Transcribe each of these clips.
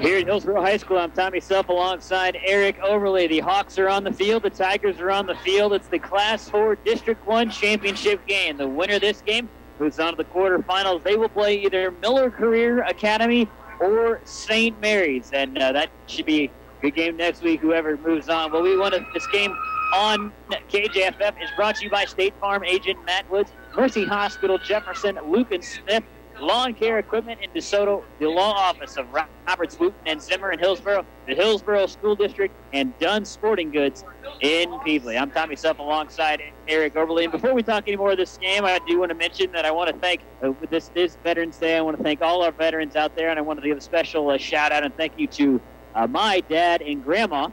Here at Hillsboro High School, I'm Tommy Self alongside Eric Overley. The Hawks are on the field. The Tigers are on the field. It's the Class 4 District 1 championship game. The winner of this game moves on to the quarterfinals. They will play either Miller Career Academy or St. Mary's, and that should be a good game next week, whoever moves on. Well, we won this game on KJFF is brought to you by State Farm agent Matt Woods, Mercy Hospital, Jefferson, Lucan Smith, Lawn Care Equipment in DeSoto, the law office of Roberts, Wooten, and Zimmer in Hillsboro, the Hillsboro School District, and Dunn Sporting Goods in Peebly. I'm Tommy Self alongside Eric Overley. And before we talk any more of this game, I do want to mention that I want to thank, this is Veterans Day, I want to thank all our veterans out there, and I want to give a special shout out and thank you to my dad and grandma.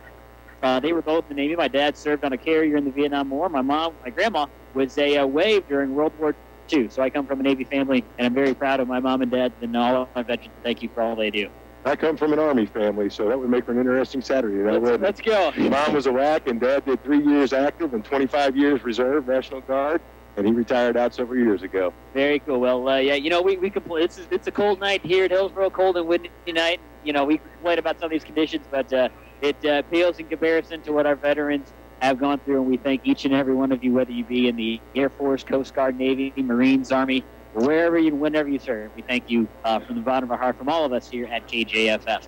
They were both in the Navy. My dad served on a carrier in the Vietnam War. My grandma was a wave during World War II. So I come from a Navy family, and I'm very proud of my mom and dad and all of my veterans. Thank you for all they do. I come from an Army family, so that would make for an interesting Saturday. Let's go. Mom was a WAC, and Dad did 3 years active and 25 years reserve, National Guard, and he retired out several years ago. Very cool. Well, yeah, you know, we complain. It's a cold night here at Hillsboro, cold and windy night. You know, we complain about some of these conditions, but it pales in comparison to what our veterans have gone through, and we thank each and every one of you, whether you be in the Air Force, Coast Guard, Navy, Marines, Army, wherever you, whenever you serve. We thank you from the bottom of our heart, from all of us here at KJFF.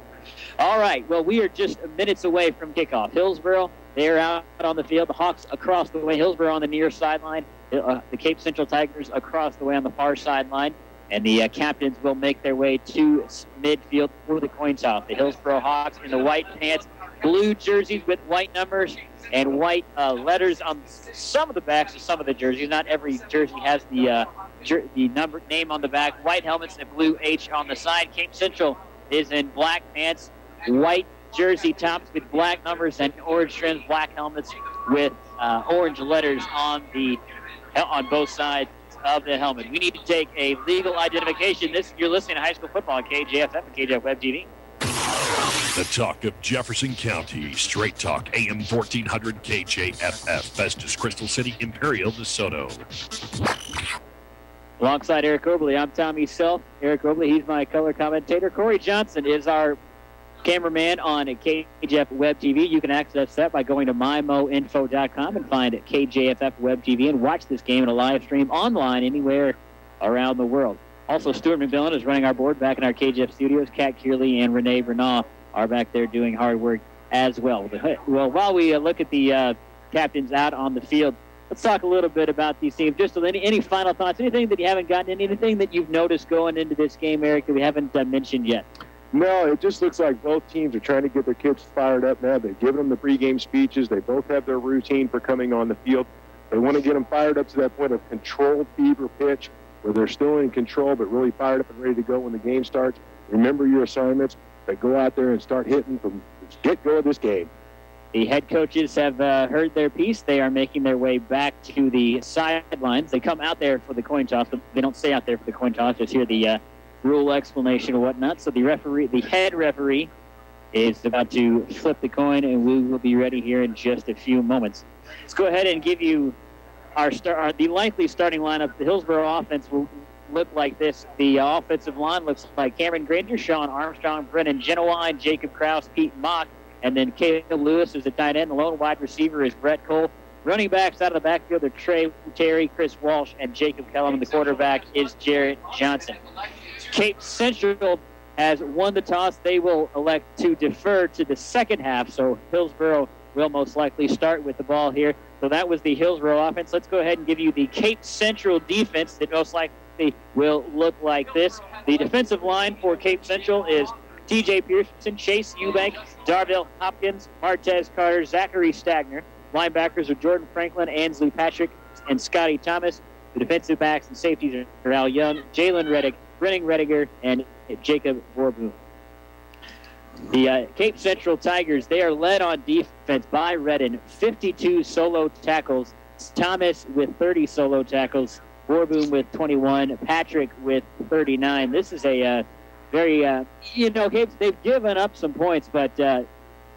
All right, well, we are just minutes away from kickoff. Hillsboro, they're out on the field. The Hawks across the way. Hillsboro on the near sideline. The Cape Central Tigers across the way on the far sideline. And the captains will make their way to midfield for the coin toss. The Hillsboro Hawks in the white pants, blue jerseys with white numbers and white letters on some of the backs of some of the jerseys. Not every jersey has the number name on the back. White helmets and blue H on the side. Cape Central is in black pants, white jersey tops with black numbers and orange trims, black helmets with orange letters on both sides of the helmet. We need to take a legal identification. You're listening to high school football on KJFF and KJF Web TV. The talk of Jefferson County, Straight Talk, AM 1400 KJFF, Festus, Crystal City, Imperial, DeSoto. Alongside Eric Oberle, I'm Tommy Self. Eric Oberle, he's my color commentator. Corey Johnson is our cameraman on KJF Web TV. You can access that by going to mymoinfo.com and find KJFF Web TV and watch this game in a live stream online anywhere around the world. Also, Stuart McMillan is running our board back in our KJF studios. Kat Kearley and Renee Bernal are back there doing hard work as well. Well, while we look at the captains out on the field, let's talk a little bit about these teams. Just any final thoughts, anything that you haven't gotten, anything that you've noticed going into this game, Eric, that we haven't mentioned yet? No, it just looks like both teams are trying to get their kids fired up now. They've given them the pregame speeches. They both have their routine for coming on the field. They want to get them fired up to that point of controlled fever pitch where they're still in control but really fired up and ready to go when the game starts. Remember your assignments, but go out there and start hitting from the get-go of this game. The head coaches have heard their piece. They are making their way back to the sidelines. They come out there for the coin toss, but they don't stay out there for the coin toss. Just hear the rule explanation or whatnot. So the head referee is about to flip the coin, and we will be ready here in just a few moments. Let's go ahead and give you the likely starting lineup. The Hillsboro offense will look like this. The offensive line looks like Cameron Granger, Sean Armstrong, Brennan Genowine, Jacob Krause, Pete Mock, and then Caleb Lewis is the tight end. The lone wide receiver is Brett Cole. Running backs out of the backfield are Trey Terry, Chris Walsh, and Jacob Kellum. And the quarterback is Jarrett Johnson. Cape Central has won the toss. They will elect to defer to the second half, so Hillsboro will most likely start with the ball here. So that was the Hillsboro offense. Let's go ahead and give you the Cape Central defense that most likely will look like this. The defensive line for Cape Central is TJ Pearson, Chase Eubank, Darville Hopkins, Martez Carter, Zachary Stagner. Linebackers are Jordan Franklin, Ansley Patrick, and Scotty Thomas. The defensive backs and safeties are Al Young, Jalen Reddick, Brenning Rediger, and Jacob Vorboom. The Cape Central Tigers, they are led on defense by Redden, 52 solo tackles. Thomas with 30 solo tackles. Vorboom with 21. Patrick with 39. This is a very, they've given up some points, but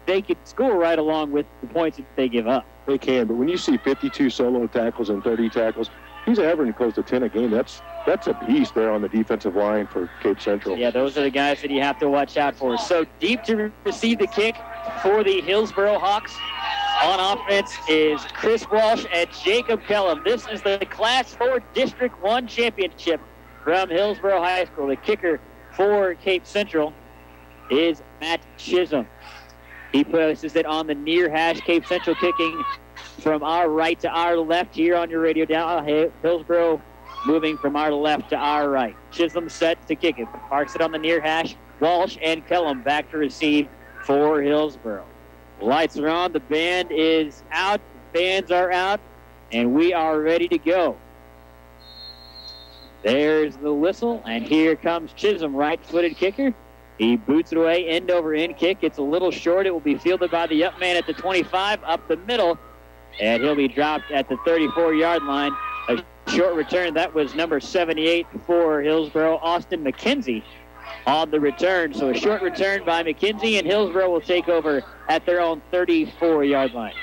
they could score right along with the points that they give up. They can, but when you see 52 solo tackles and 30 tackles, he's averaging close to 10 a game. That's That's a beast there on the defensive line for Cape Central. Yeah, those are the guys that you have to watch out for. So deep to receive the kick for the Hillsboro Hawks. On offense is Chris Walsh and Jacob Kellum. This is the Class 4 District 1 championship from Hillsboro High School. The kicker for Cape Central is Matt Chisholm. He places it on the near hash. Cape Central kicking from our right to our left here on your radio dial. Hillsboro moving from our left to our right. Chisholm set to kick it. Parks it on the near hash. Walsh and Kellum back to receive for Hillsboro. Lights are on. The band is out. Bands are out. And we are ready to go. There's the whistle. And here comes Chisholm, right-footed kicker. He boots it away, end over end kick. It's a little short. It will be fielded by the up man at the 25, up the middle. And he'll be dropped at the 34-yard line. A short return. That was number 78 for Hillsboro, Austin McKenzie, on the return. So a short return by McKenzie, and Hillsboro will take over at their own 34-yard line.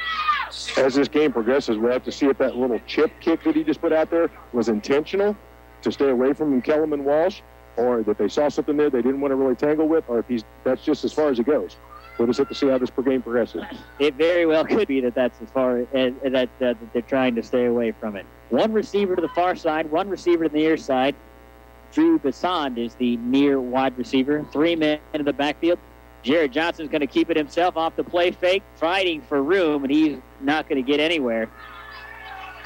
As this game progresses, we'll have to see if that little chip kick that he just put out there was intentional to stay away from Kellum and Walsh, or that they saw something there they didn't want to really tangle with, or if that's just as far as it goes. We'll just have to see how this game progresses. It very well could be that that's as far as that they're trying to stay away from it. One receiver to the far side, one receiver to the near side. Drew Bassand is the near wide receiver. 3 men in the backfield. Jared Johnson's going to keep it himself off the play fake, fighting for room, and he's not going to get anywhere.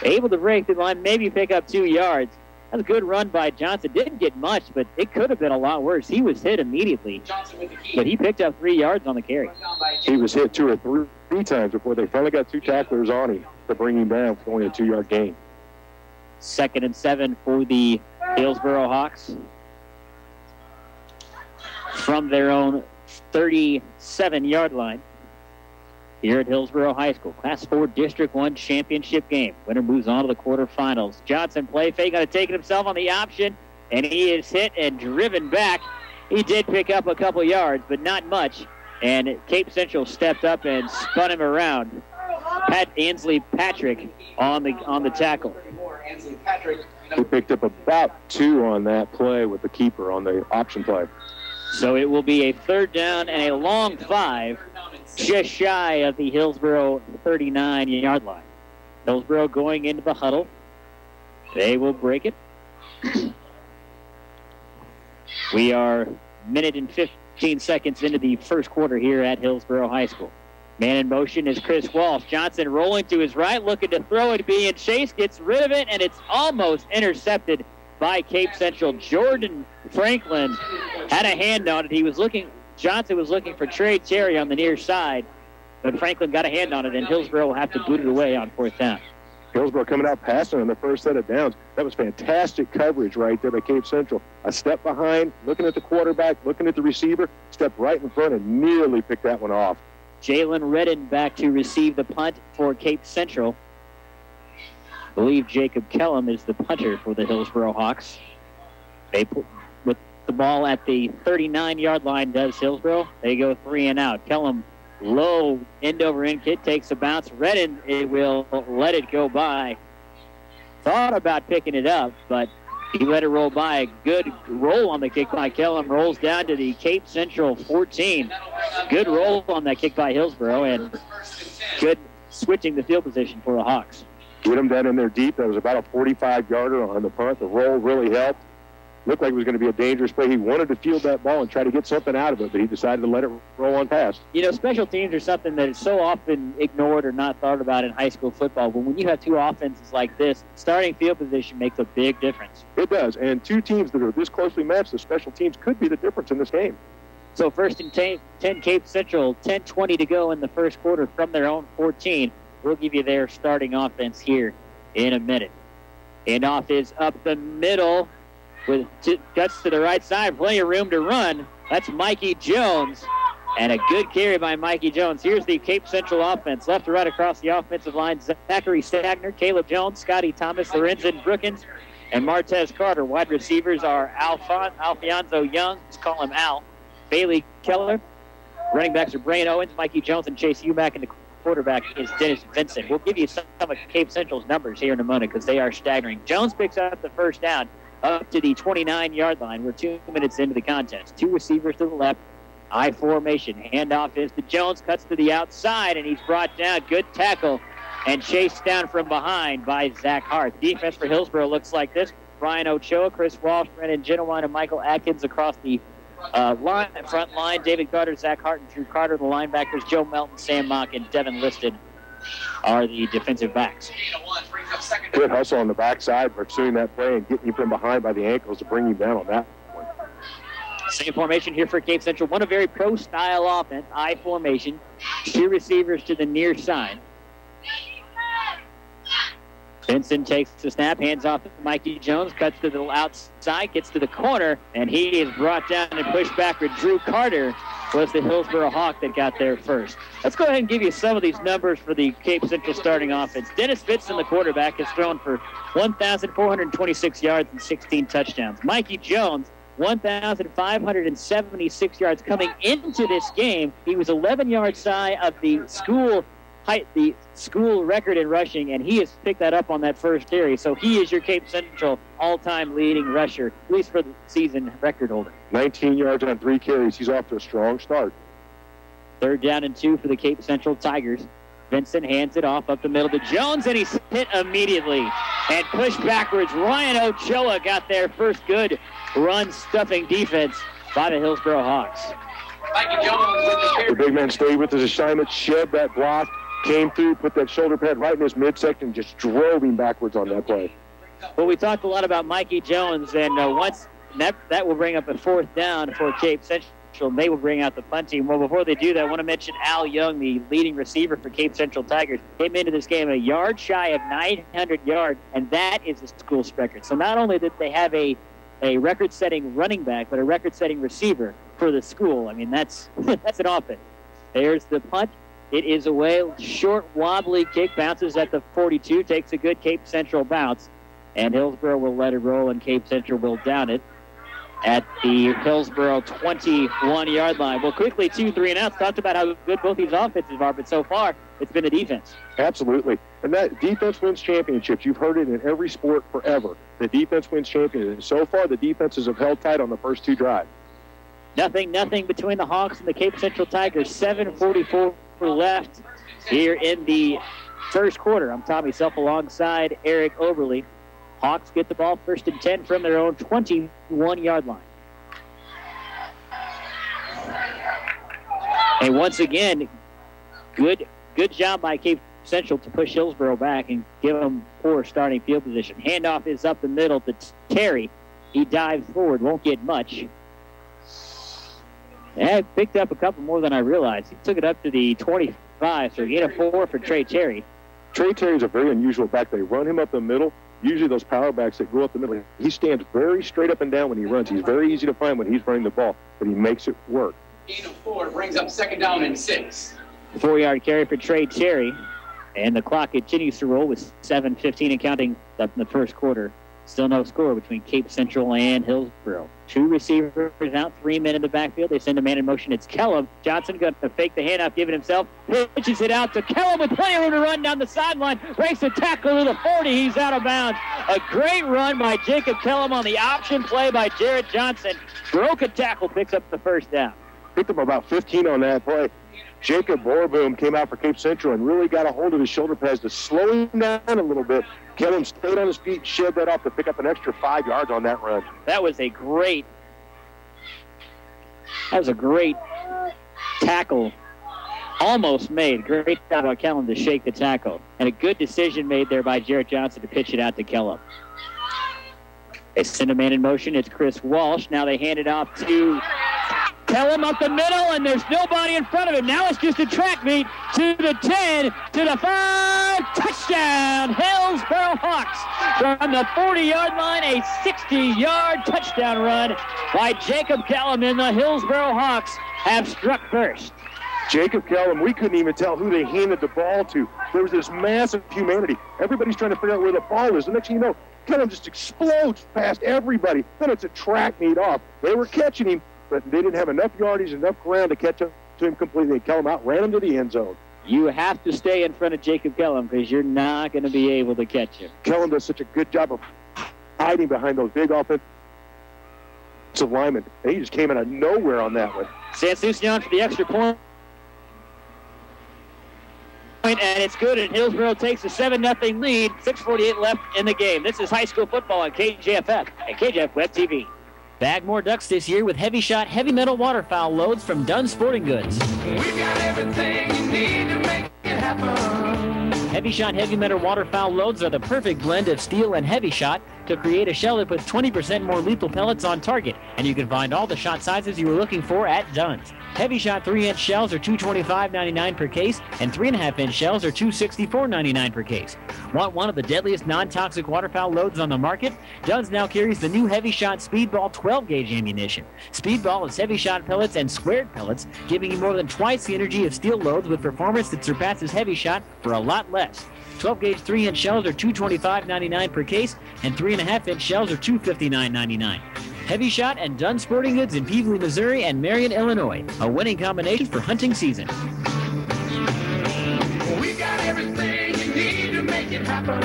Able to break the line, maybe pick up 2 yards. That's a good run by Johnson. Didn't get much, but it could have been a lot worse. He was hit immediately, but he picked up 3 yards on the carry. He was hit 2 or 3 times before they finally got 2 tacklers on him to bring him down for only a 2-yard gain. 2nd and 7 for the Hillsboro Hawks from their own 37-yard line here at Hillsboro High School. Class 4 District 1 championship game. Winner moves on to the quarterfinals. Johnson play fake, going to take it himself on the option, and he is hit and driven back. He did pick up a couple yards, but not much, and Cape Central stepped up and spun him around. Ansley Patrick on the tackle. He picked up about 2 on that play with the keeper on the option play. So it will be a 3rd down and a long 5, just shy of the Hillsboro 39-yard line. Hillsboro going into the huddle. They will break it. We are a minute and 15 seconds into the first quarter here at Hillsboro High School. Man in motion is Chris Walsh. Johnson rolling to his right, looking to throw it, being chased, gets rid of it, and it's almost intercepted by Cape Central. Jordan Franklin had a hand on it. Johnson was looking for Trey Terry on the near side, but Franklin got a hand on it, and Hillsboro will have to boot it away on 4th down. Hillsboro coming out passing on the first set of downs. That was fantastic coverage right there by Cape Central. A step behind, looking at the quarterback, looking at the receiver, stepped right in front and nearly picked that one off. Jalen Redden back to receive the punt for Cape Central. I believe Jacob Kellum is the punter for the Hillsboro Hawks. They put with the ball at the 39-yard line does Hillsboro. They go 3 and out. Kellum low end-over-end kick, takes a bounce. Redden will let it go by. Thought about picking it up, but he let it roll by. A good roll on the kick by Kellum. Rolls down to the Cape Central 14. Good roll on that kick by Hillsboro, and good switching the field position for the Hawks. Get him down in there deep. That was about a 45-yarder on the punt. The roll really helped. Looked like it was going to be a dangerous play. He wanted to field that ball and try to get something out of it, but he decided to let it roll on past. You know, special teams are something that is so often ignored or not thought about in high school football. But when you have 2 offenses like this, starting field position makes a big difference. It does. And 2 teams that are this closely matched, the special teams could be the difference in this game. So 1st and 10 Cape Central, 10:20 to go in the first quarter from their own 14. We'll give you their starting offense here in a minute. Handoff is up the middle with cuts to the right side, plenty of room to run. That's Mikey Jones, and a good carry by Mikey Jones. Here's the Cape Central offense, left to right across the offensive line. Zachary Stagner, Caleb Jones, Scotty Thomas, Lorenzen Brookins, and Martez Carter. Wide receivers are Alfonso Young, let's call him Al, Bailey Keller. Running backs are Brian Owens, Mikey Jones, and Chase Umack, and the quarterback is Dennis Vincent. We'll give you some of Cape Central's numbers here in a moment because they are staggering. Jones picks up the 1st down up to the 29-yard line. We're 2 minutes into the contest. Two receivers to the left. I formation. Handoff is to Jones. Cuts to the outside, and he's brought down. Good tackle and chased down from behind by Zach Hart. Defense for Hillsboro looks like this. Brian Ochoa, Chris Walsh, Brennan Genowan, and Michael Atkins across the front line. David Carter, Zach Hart, and Drew Carter, the linebackers. Joe Melton, Sam Mock, and Devin Liston are the defensive backs. Good hustle on the backside, pursuing that play and getting you from behind by the ankles to bring you down on that one. Same formation here for Cape Central. One, a very pro-style offense, I formation. Two receivers to the near side. Benson takes the snap, hands off to Mikey Jones, cuts to the outside, gets to the corner, and he is brought down and pushed backward. Drew Carter was the Hillsboro Hawk that got there first. Let's go ahead and give you some of these numbers for the Cape Central starting offense. Dennis Vitzen, the quarterback, has thrown for 1,426 yards and 16 touchdowns. Mikey Jones, 1,576 yards coming into this game. He was 11 yards shy of the school record in rushing, and he has picked that up on that first carry. So he is your Cape Central all-time leading rusher, at least for the season record holder. 19 yards on 3 carries. He's off to a strong start. 3rd down and 2 for the Cape Central Tigers. Vincent hands it off up the middle to Jones, and he's hit immediately and pushed backwards. Ryan Ochoa got there first. Good run-stuffing defense by the Hillsboro Hawks. The big man stayed with his assignment, shed that block, came through, put that shoulder pad right in his midsection, just drove him backwards on that play. Well, we talked a lot about Mikey Jones, and once that will bring up a 4th down for Cape Central. They will bring out the punt team. Well, before they do that, I want to mention Al Young, the leading receiver for Cape Central Tigers, came into this game a yard shy of 900 yards, and that is the school's record. So not only did they have a record-setting running back, but a record-setting receiver for the school. I mean, that's an offense. There's the punt. It is away. Short, wobbly kick, bounces at the 42, takes a good Cape Central bounce, and Hillsboro will let it roll, and Cape Central will down it at the Hillsboro 21-yard line. Well, quickly, 2 3-and-outs. Talked about how good both these offenses are, but so far, it's been the defense. Absolutely. And that defense wins championships. You've heard it in every sport forever. The defense wins championships. So far, the defenses have held tight on the first 2 drives. Nothing between the Hawks and the Cape Central Tigers. 7:44 left here in the first quarter. I'm Tommy Self alongside Eric Oberle. Hawks get the ball 1st and 10 from their own 21-yard line. And once again, good job by Cape Central to push Hillsboro back and give them poor starting field position. Handoff is up the middle to Terry. He dives forward, won't get much. And picked up a couple more than I realized. He took it up to the 25, so he had a 4 for Trey Terry. Trey Terry is a very unusual back. They run him up the middle. Usually those power backs that go up the middle, he stands very straight up and down when he runs. He's very easy to find when he's running the ball, but he makes it work. Gain of 4 brings up 2nd down and 6. 4-yard carry for Trey Terry. And the clock continues to roll with 7:15 and counting up in the first quarter. Still no score between Cape Central and Hillsboro. 2 receivers out, 3 men in the backfield. They send a man in motion. It's Kellum. Johnson going to fake the handoff, give it himself. Pitches it out to Kellum with plenty of room to run down the sideline. Breaks a tackle to the 40. He's out of bounds. A great run by Jacob Kellum on the option play by Jared Johnson. Broke a tackle, picks up the 1st down. Picked up about 15 on that play. Jacob Borboom came out for Cape Central and really got a hold of his shoulder pads to slow him down a little bit. Kellum stayed on his feet, shed that off to pick up an extra 5 yards on that run. That was a great tackle. Almost made. Great job by Kellum to shake the tackle. And a good decision made there by Jared Johnson to pitch it out to Kellum. They send a man in motion. It's Chris Walsh. Now they hand it off to Kellum up the middle, and there's nobody in front of him. Now it's just a track meet to the 10, to the 5. Touchdown, Hillsboro Hawks. From the 40-yard line, a 60-yard touchdown run by Jacob Kellum, and the Hillsboro Hawks have struck first. Jacob Kellum, we couldn't even tell who they handed the ball to. There was this massive humanity. Everybody's trying to figure out where the ball is. The next thing you know, Kellum just explodes past everybody. Then it's a track meet off. They were catching him, but they didn't have enough yardage, enough ground to catch up to him completely. Kellum outran him to the end zone. You have to stay in front of Jacob Kellum because you're not going to be able to catch him. Kellum does such a good job of hiding behind those big offensive linemen. And he just came out of nowhere on that one. Sansucci on for the extra point. And it's good, and Hillsboro takes a 7-0 lead. 6:48 left in the game. This is high school football on KJFF and KJF Web TV. Bag more ducks this year with heavy shot, heavy metal waterfowl loads from Dunn Sporting Goods. We've got everything you need to make it happen. Heavy shot, heavy metal waterfowl loads are the perfect blend of steel and heavy shot to create a shell that puts 20% more lethal pellets on target. And you can find all the shot sizes you were looking for at Dunn's. Heavy shot 3-inch shells are $225.99 per case, and 3.5-inch shells are $264.99 per case. Want one of the deadliest non-toxic waterfowl loads on the market? Dunn's now carries the new heavy shot Speedball 12-gauge ammunition. Speedball is heavy shot pellets and squared pellets, giving you more than twice the energy of steel loads with performance that surpasses heavy shot for a lot less. 12-gauge 3-inch shells are $225.99 per case, and 3.5-inch shells are $259.99. Heavy Shot and Dunn Sporting Goods in Peevely, Missouri and Marion, Illinois. A winning combination for hunting season. We got everything you need to make it happen.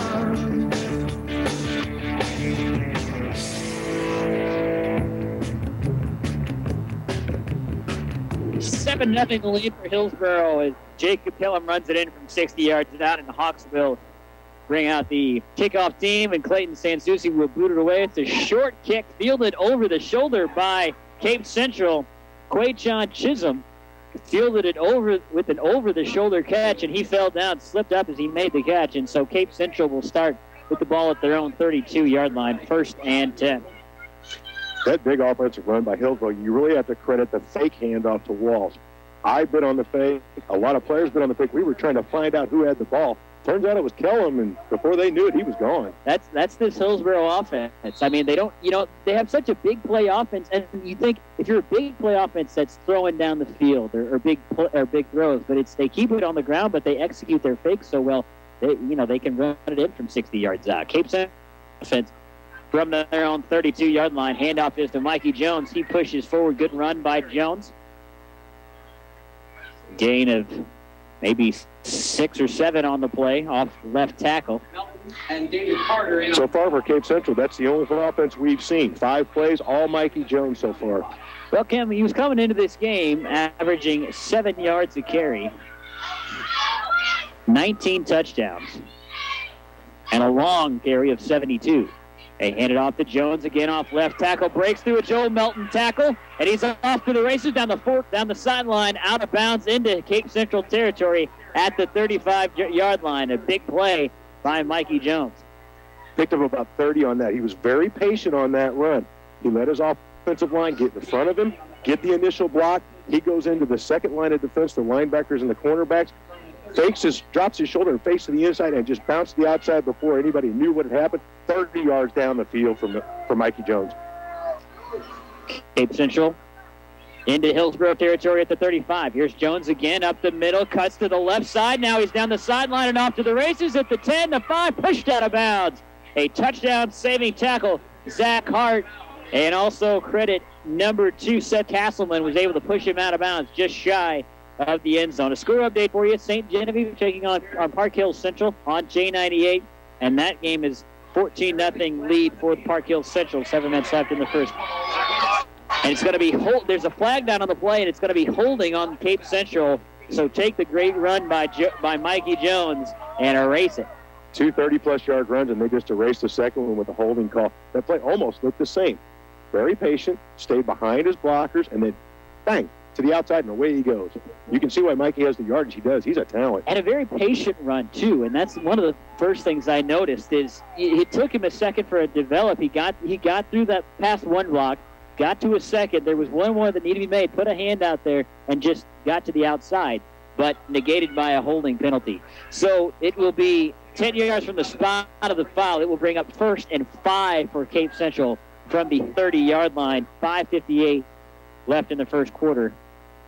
7-0 lead for Hillsboro as Jacob Killam runs it in from 60 yards out, and the Hawks will bring out the kickoff team, and Clayton Sansucci will boot it away. It's a short kick fielded over the shoulder by Cape Central. Quaychon Chisholm fielded it over with an over-the-shoulder catch, and he fell down, slipped up as he made the catch, and so Cape Central will start with the ball at their own 32-yard line, 1st and 10. That big offensive run by Hillsboro, you really have to credit the fake handoff to Walls. I bid on the fake. A lot of players bid on the fake. We were trying to find out who had the ball. Turns out it was Kellum, and before they knew it, he was gone. That's this Hillsboro offense. I mean, they don't, they have such a big play offense, and you think if you're a big play offense that's throwing down the field or big throws, but they keep it on the ground, but they execute their fakes so well, they can run it in from 60 yards out. Cape Central offense from their own 32-yard line. Handoff is to Mikey Jones. He pushes forward. Good run by Jones. Gain of maybe 6 or 7 on the play off left tackle. And David Carter in. So far for Cape Central, that's the only offense we've seen. 5 plays, all Mikey Jones so far. Well, Kim, he was coming into this game averaging 7 yards a carry, 19 touchdowns, and a long carry of 72. They hand it off to Jones again off left tackle, breaks through a Joel Melton tackle, and he's off to the races down the sideline, out of bounds into Cape Central territory at the 35-yard line. A big play by Mikey Jones. Picked up about 30 on that. He was very patient on that run. He let his offensive line get in front of him, get the initial block. He goes into the second line of defense, the linebackers and the cornerbacks, drops his shoulder and fakes to the inside and just bounced to the outside before anybody knew what had happened. 30 yards down the field for Mikey Jones. Cape Central into Hillsboro territory at the 35. Here's Jones again up the middle, cuts to the left side. Now he's down the sideline and off to the races at the 10, the 5, pushed out of bounds. A touchdown-saving tackle, Zach Hart, and also credit number 2, Seth Castleman, was able to push him out of bounds just shy of the end zone. A score update for you. St. Genevieve taking on Park Hills Central on J98, and that game is 14-0 lead for Park Hills Central. 7 minutes left in the first. And it's going to be there's a flag down on the play, and it's going to be holding on Cape Central. So take the great run by Mikey Jones and erase it. 2 30-plus yard runs, and they just erased the second one with a holding call. That play almost looked the same. Very patient, stayed behind his blockers, and then bang, to the outside, and away he goes. You can see why Mikey has the yardage he does. He's a talent. And a very patient run, too, and that's one of the first things I noticed is it took him a second for it to develop. He got through that past one block, got to a second. There was one more that needed to be made, put a hand out there, and just got to the outside, but negated by a holding penalty. So it will be 10 yards from the spot of the foul. It will bring up 1st and 5 for Cape Central from the 30-yard line. 5:58 left in the first quarter.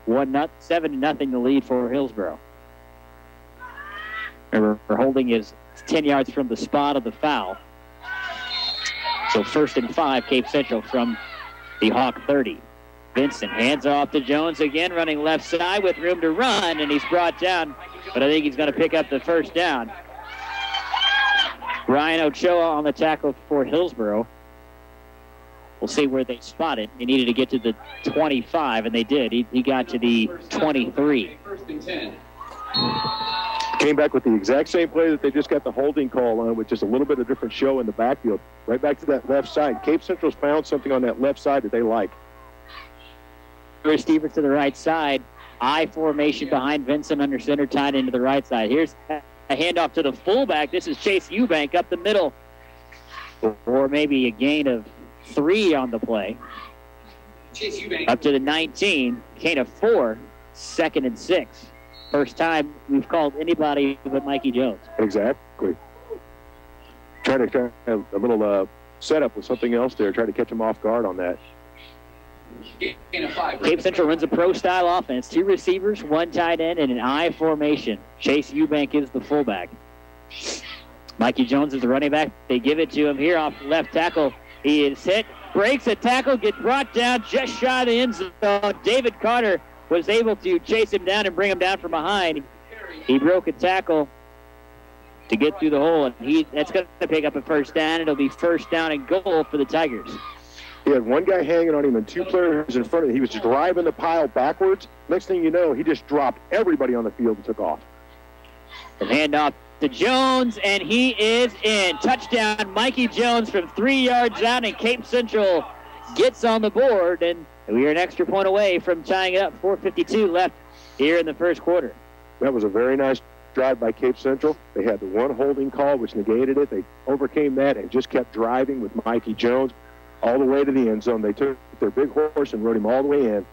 7-0 the lead for Hillsboro. Remember, holding is 10 yards from the spot of the foul. So 1st and 5, Cape Central from the Hawk 30. Vincent hands off to Jones again, running left side with room to run, and he's brought down, but I think he's going to pick up the first down. Ryan Ochoa on the tackle for Hillsboro. We'll see where they spot it. They needed to get to the 25, and they did. He got to the 23. First and 10. Came back with the exact same play that they just got the holding call on, with just a little bit of different show in the backfield. Right back to that left side. Cape Central's found something on that left side that they like. Receiver to the right side. I formation behind Vincent under center, tied into the right side. Here's a handoff to the fullback. This is Chase Eubank up the middle. Or maybe a gain of 3 on the play. Chase Eubank. Up to the 19. Gain of 4. 2nd and 6. First time we've called anybody but Mikey Jones. Exactly. Trying to have a little setup with something else there. Try to catch him off guard on that. Gain of 5. Cape Central runs a pro-style offense. 2 receivers, 1 tight end, and an I formation. Chase Eubank is the fullback. Mikey Jones is the running back. They give it to him here off left tackle. He is hit, breaks a tackle, gets brought down just shy of the end zone. David Carter was able to chase him down and bring him down from behind. He broke a tackle to get through the hole, and that's going to pick up a first down. It'll be first down and goal for the Tigers. He had 1 guy hanging on him and 2 players in front of him. He was driving the pile backwards. Next thing you know, he just dropped everybody on the field and took off. The handoff to Jones, and he is in. Touchdown, Mikey Jones from 3 yards out, and Cape Central gets on the board, and we are an extra point away from tying it up. 4:52 left here in the first quarter. That was a very nice drive by Cape Central. They had the 1 holding call, which negated it. They overcame that and just kept driving with Mikey Jones all the way to the end zone. They took their big horse and rode him all the way in.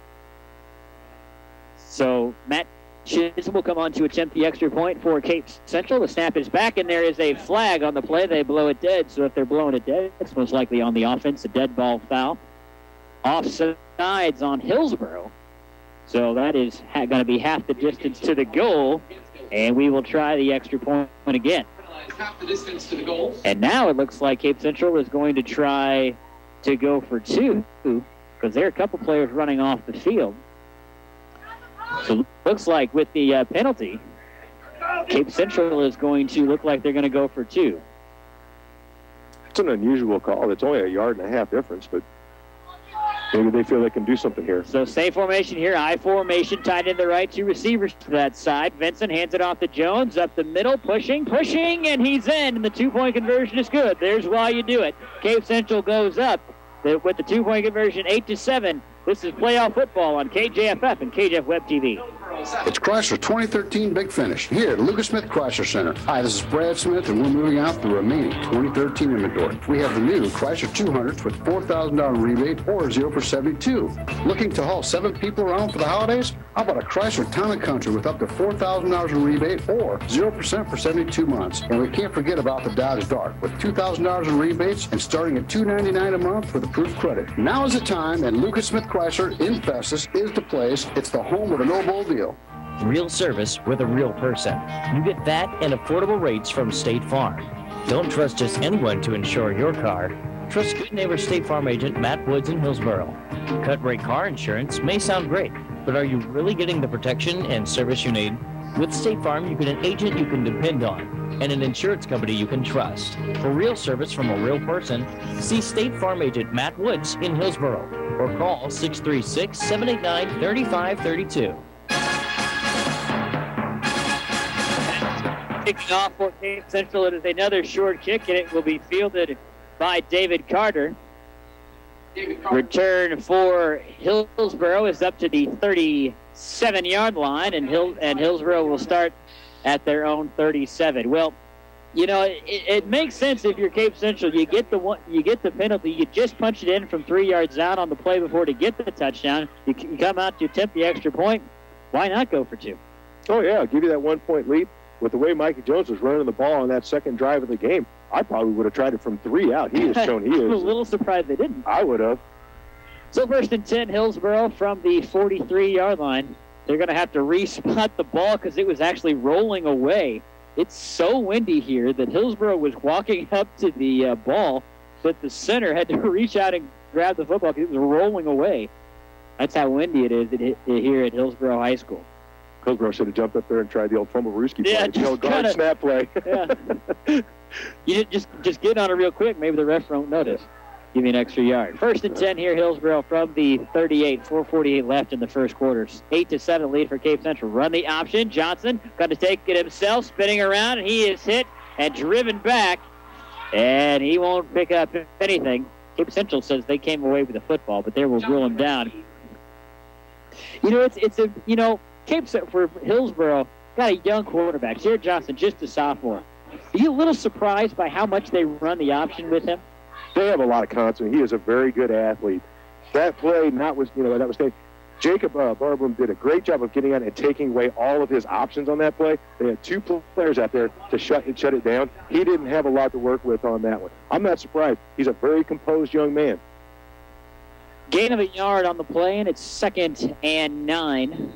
So Matt Chisholm will come on to attempt the extra point for Cape Central. The snap is back, and there is a flag on the play. They blow it dead, so if they're blowing it dead, it's most likely on the offense, a dead ball foul. Offsides on Hillsboro. So that is going to be half the distance to the goal, and we will try the extra point again. Half the distance to the goal. And now it looks like Cape Central is going to try to go for 2, because there are a couple players running off the field. So it looks like with the penalty, Cape Central is going to look like they're going to go for 2. It's an unusual call. It's only a 1.5 yard difference, but maybe they feel they can do something here. So same formation here, I formation, tied in the right, 2 receivers to that side. Vincent hands it off to Jones, up the middle, pushing, and he's in, and the 2-point conversion is good. There's why you do it. Cape Central goes up with the 2-point conversion, 8-7. This is playoff football on KJFF and KJF Web TV. It's Chrysler 2013 Big Finish here at Lucas Smith Chrysler Center. Hi, this is Brad Smith, and we're moving out the remaining 2013 inventory. We have the new Chrysler 200s with $4,000 rebate or 0 for 72. Looking to haul 7 people around for the holidays? How about a Chrysler Town & Country with up to $4,000 in rebate or 0% for 72 months? And we can't forget about the Dodge Dart with $2,000 in rebates and starting at $299 a month with approved credit. Now is the time, and Lucas Smith Chrysler in Festus is the place. It's the home of a no-bull deal. Real service with a real person. You get that and affordable rates from State Farm. Don't trust just anyone to insure your car. Trust good neighbor State Farm agent Matt Woods in Hillsboro. Cut rate car insurance may sound great, but are you really getting the protection and service you need? With State Farm, you get an agent you can depend on and an insurance company you can trust. For real service from a real person, see State Farm agent Matt Woods in Hillsboro or call 636-789-3532. Kicking off for Cape Central, it is another short kick, and it will be fielded by David Carter. Return for Hillsboro is up to the 37-yard line, and Hillsboro will start at their own 37. Well, you know, it makes sense if you're Cape Central. You get the penalty. You just punch it in from 3 yards out on the play before to get the touchdown. You come out to attempt the extra point. Why not go for 2? Oh, yeah, I'll give you that 1-point lead. With the way Mikey Jones was running the ball on that second drive of the game, I probably would have tried it from 3 out. He has shown he is. I'm a little surprised they didn't. I would have. So first and 10, Hillsboro from the 43-yard line. They're going to have to respot the ball because it was actually rolling away. It's so windy here that Hillsboro was walking up to the ball, but the center had to reach out and grab the football because it was rolling away. That's how windy it is here at Hillsboro High School. Hillsboro should have jumped up there and tried the old fumble Rooski play. Yeah, the old guard snap play. Yeah. You just get on it real quick. Maybe the ref won't notice. Give you an extra yard. 1st and 10 here, Hillsboro from the 38. 4:48 left in the first quarter. 8-7 lead for Cape Central. Run the option. Johnson got to take it himself, spinning around, and he is hit and driven back, and he won't pick up anything. Cape Central says they came away with the football, but they will rule him down. Cape Central for Hillsboro got a young quarterback. Jared Johnson, just a sophomore. Are you a little surprised by how much they run the option with him? They have a lot of confidence. He is a very good athlete. That play, that was Jacob Barblum did a great job of getting out and taking away all of his options on that play. They had 2 players out there to shut it down. He didn't have a lot to work with on that one. I'm not surprised. He's a very composed young man. Gain of a yard on the play, and it's 2nd and 9.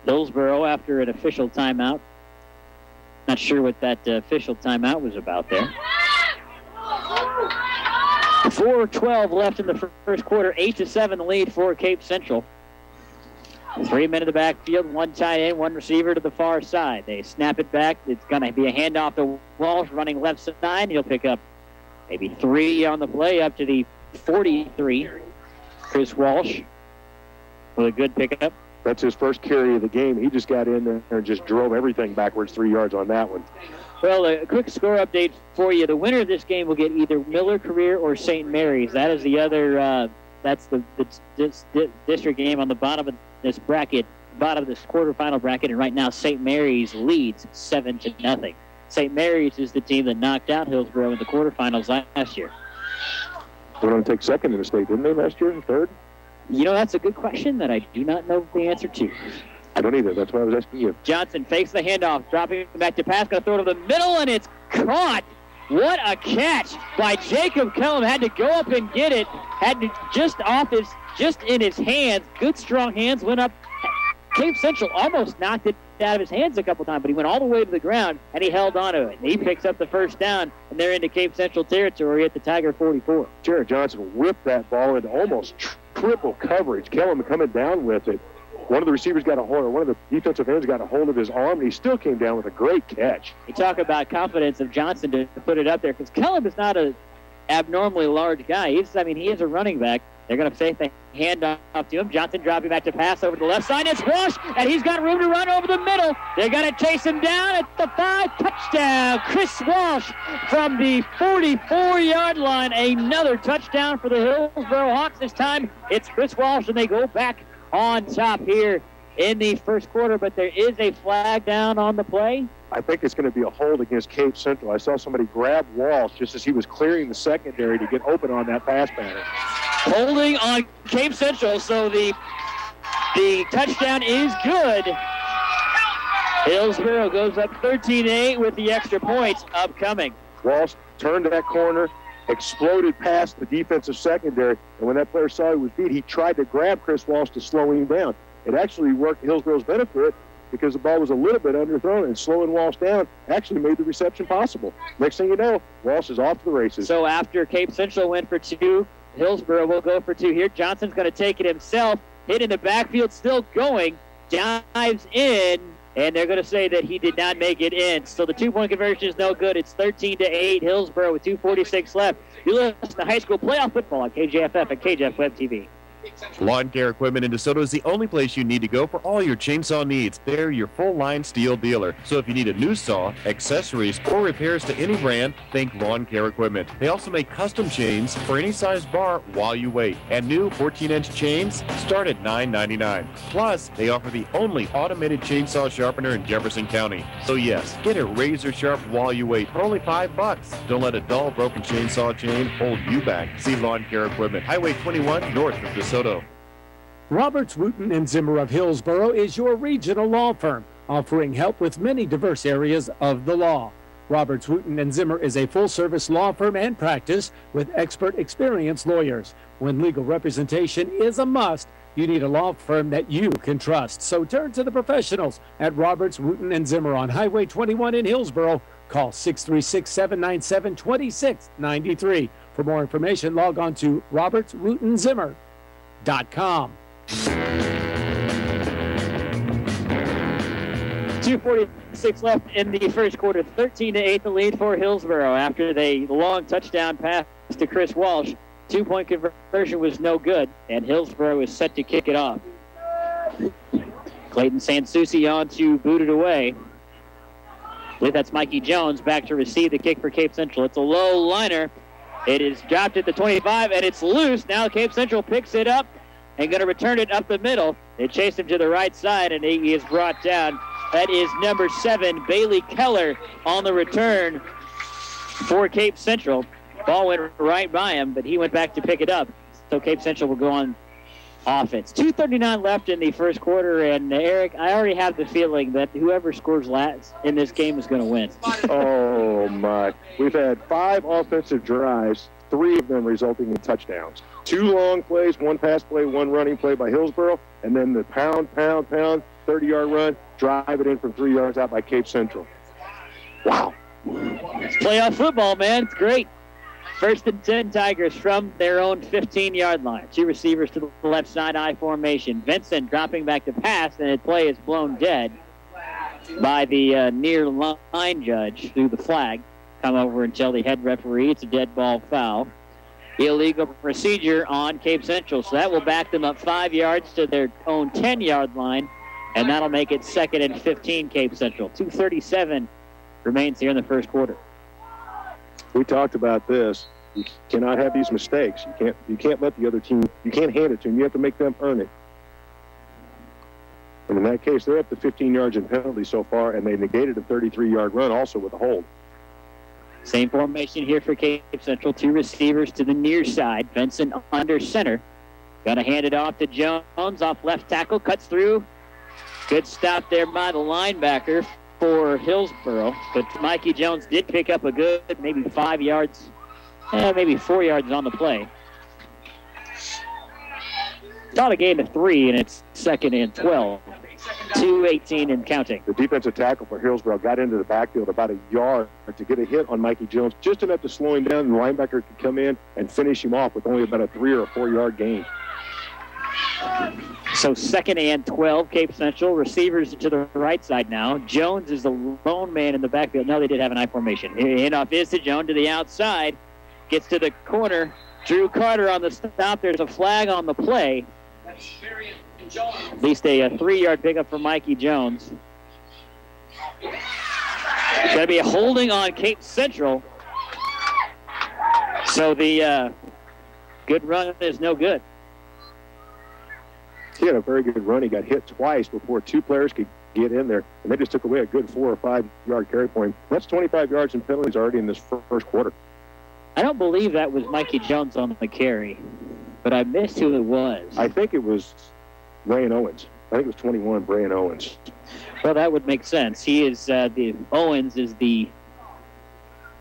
Hillsboro after an official timeout. Not sure what that official timeout was about there. 4:12 left in the first quarter. 8-7 lead for Cape Central. 3 men in the backfield, 1 tight end, 1 receiver to the far side. They snap it back. It's going to be a handoff to Walsh running left side. He'll pick up maybe 3 on the play up to the 43. Chris Walsh with a good pickup. That's his first carry of the game. He just got in there and just drove everything backwards 3 yards on that one. Well, a quick score update for you. The winner of this game will get either Miller Career or St. Mary's. That is the other, that's the district game on the bottom of this bracket, bottom of this quarterfinal bracket, and right now St. Mary's leads 7-0. St. Mary's is the team that knocked out Hillsboro in the quarterfinals last year. They went on to take 2nd in the state, didn't they, last year, and 3rd? That's a good question that I do not know the answer to. I don't either. That's why I was asking you. Johnson fakes the handoff, dropping back to pass, going to throw it to the middle, and it's caught. What a catch by Jacob Kellum. Had to go up and get it. Had to just in his hands. Good strong hands. Went up. Cape Central almost knocked it out of his hands a couple times, but he went all the way to the ground, and he held on to it. And he picks up the first down, and they're into Cape Central territory at the Tiger 44. Jared Johnson whipped that ball into almost triple coverage. Kellum coming down with it. One of the receivers got a hold, or one of the defensive ends got a hold of his arm, and he still came down with a great catch. You talk about confidence of Johnson to put it up there, because Kellum is not an abnormally large guy. He is a running back. They're going to fake the handoff to him. Johnson dropping back to pass over the left side. It's Walsh, and he's got room to run over the middle. They're going to chase him down at the 5. Touchdown, Chris Walsh from the 44-yard line. Another touchdown for the Hillsboro Hawks. This time it's Chris Walsh, and they go back on top here in the first quarter, but there is a flag down on the play. I think it's going to be a hold against Cape Central. I saw somebody grab Walsh just as he was clearing the secondary to get open on that pass pattern. Holding on Cape Central, so the touchdown is good. Hillsboro goes up 13-8 with the extra points upcoming. Walsh turned to that corner, exploded past the defensive secondary, and when that player saw he was beat, he tried to grab Chris Walsh to slow him down. It actually worked Hillsboro's benefit because the ball was a little bit underthrown, and slowing Walsh down actually made the reception possible. Next thing you know, Walsh is off to the races. So after Cape Central went for 2, Hillsboro will go for 2 here. Johnson's going to take it himself, hit in the backfield, still going, dives in, and they're going to say that he did not make it in. So the 2-point conversion is no good. It's 13-8, Hillsboro with 2:46 left. You listen to high school playoff football on KJFF and KJF Web TV. Lawn Care Equipment in DeSoto is the only place you need to go for all your chainsaw needs. They're your full-line steel dealer. So if you need a new saw, accessories, or repairs to any brand, think Lawn Care Equipment. They also make custom chains for any size bar while you wait. And new 14-inch chains start at $9.99. Plus, they offer the only automated chainsaw sharpener in Jefferson County. So yes, get it razor sharp while you wait for only $5. Don't let a dull, broken chainsaw chain hold you back. See Lawn Care Equipment, Highway 21, north of DeSoto. Roberts, Wooten, and Zimmer of Hillsboro is your regional law firm, offering help with many diverse areas of the law. Roberts, Wooten, and Zimmer is a full-service law firm and practice with expert, experienced lawyers. When legal representation is a must, you need a law firm that you can trust. So turn to the professionals at Roberts, Wooten, and Zimmer on Highway 21 in Hillsboro. Call 636-797-2693. For more information, log on to robertswootenZimmer.com. 2:46 left in the first quarter. 13-8 the lead for Hillsboro after the long touchdown pass to Chris Walsh. 2-point conversion was no good, and Hillsboro is set to kick it off. Clayton Sansucci on to boot it away. I believe that's Mikey Jones back to receive the kick for Cape Central. It's a low liner. It is dropped at the 25, and it's loose. Now Cape Central picks it up and going to return it up the middle. They chase him to the right side, and he is brought down. That is number 7, Bailey Keller, on the return for Cape Central. Ball went right by him, but he went back to pick it up. So Cape Central will go on offense. 2:39 left in the first quarter, and Eric, I already have the feeling that whoever scores last in this game is going to win. Oh, my. We've had 5 offensive drives, 3 of them resulting in touchdowns. 2 long plays, 1 pass play, 1 running play by Hillsboro, and then the pound, 30-yard run, drive it in from 3 yards out by Cape Central. Wow. It's playoff football, man. It's great. First and 10 Tigers from their own 15-yard line. 2 receivers to the left side, I formation. Vincent dropping back to pass, and the play is blown dead by the near line judge through the flag. Come over and tell the head referee it's a dead ball foul. Illegal procedure on Cape Central, so that will back them up 5 yards to their own 10-yard line, and that'll make it 2nd and 15 Cape Central. 2:37 remains here in the first quarter. We talked about this. You cannot have these mistakes. You can't let the other team, you can't hand it to them. You have to make them earn it. And in that case, they're up to 15 yards in penalty so far, and they negated a 33-yard run also with a hold. Same formation here for Cape Central. 2 receivers to the near side. Benson under center. Got to hand it off to Jones off left tackle. Cuts through. Good stop there by the linebacker for Hillsboro. But Mikey Jones did pick up a good maybe 5 yards, maybe 4 yards on the play. Not a gain of 3, and it's 2nd and 12. 2:18 and counting. The defensive tackle for Hillsboro got into the backfield about a yard to get a hit on Mikey Jones, just enough to slow him down, and the linebacker could come in and finish him off with only about a 3 or 4 yard gain. So 2nd and 12, Cape Central. Receivers to the right side now. Jones is the lone man in the backfield. No, they did have an I formation. Handoff is to Jones to the outside. Gets to the corner. Drew Carter on the stop. There's a flag on the play. At least a 3-yard pickup for Mikey Jones. It's going to be a holding on Cape Central. So the good run is no good. He had a very good run. He got hit twice before 2 players could get in there, and they just took away a good 4 or 5 yard carry point. That's 25 yards in penalties already in this first quarter. I don't believe that was Mikey Jones on the carry, but I missed who it was. I think it was Brian Owens. I think it was 21, Brian Owens. Well, that would make sense. He is Owens is the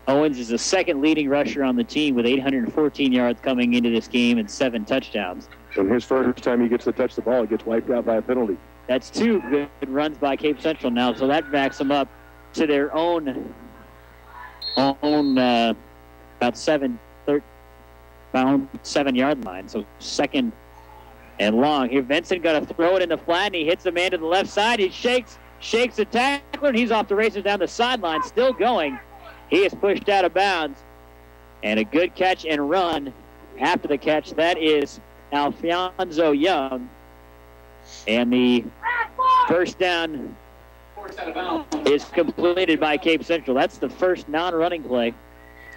2nd leading rusher on the team with 814 yards coming into this game and 7 touchdowns. And his first time he gets to touch the ball, he gets wiped out by a penalty. That's 2 good runs by Cape Central now, so that backs them up to their own about 7-yard line. So 2nd and long. Here, Vincent got to throw it in the flat, and he hits the man to the left side. He shakes the tackler, and he's off the races down the sideline, still going. He is pushed out of bounds. And a good catch and run after the catch. That is Alfonso Young. And the first down is completed by Cape Central. That's the first non-running play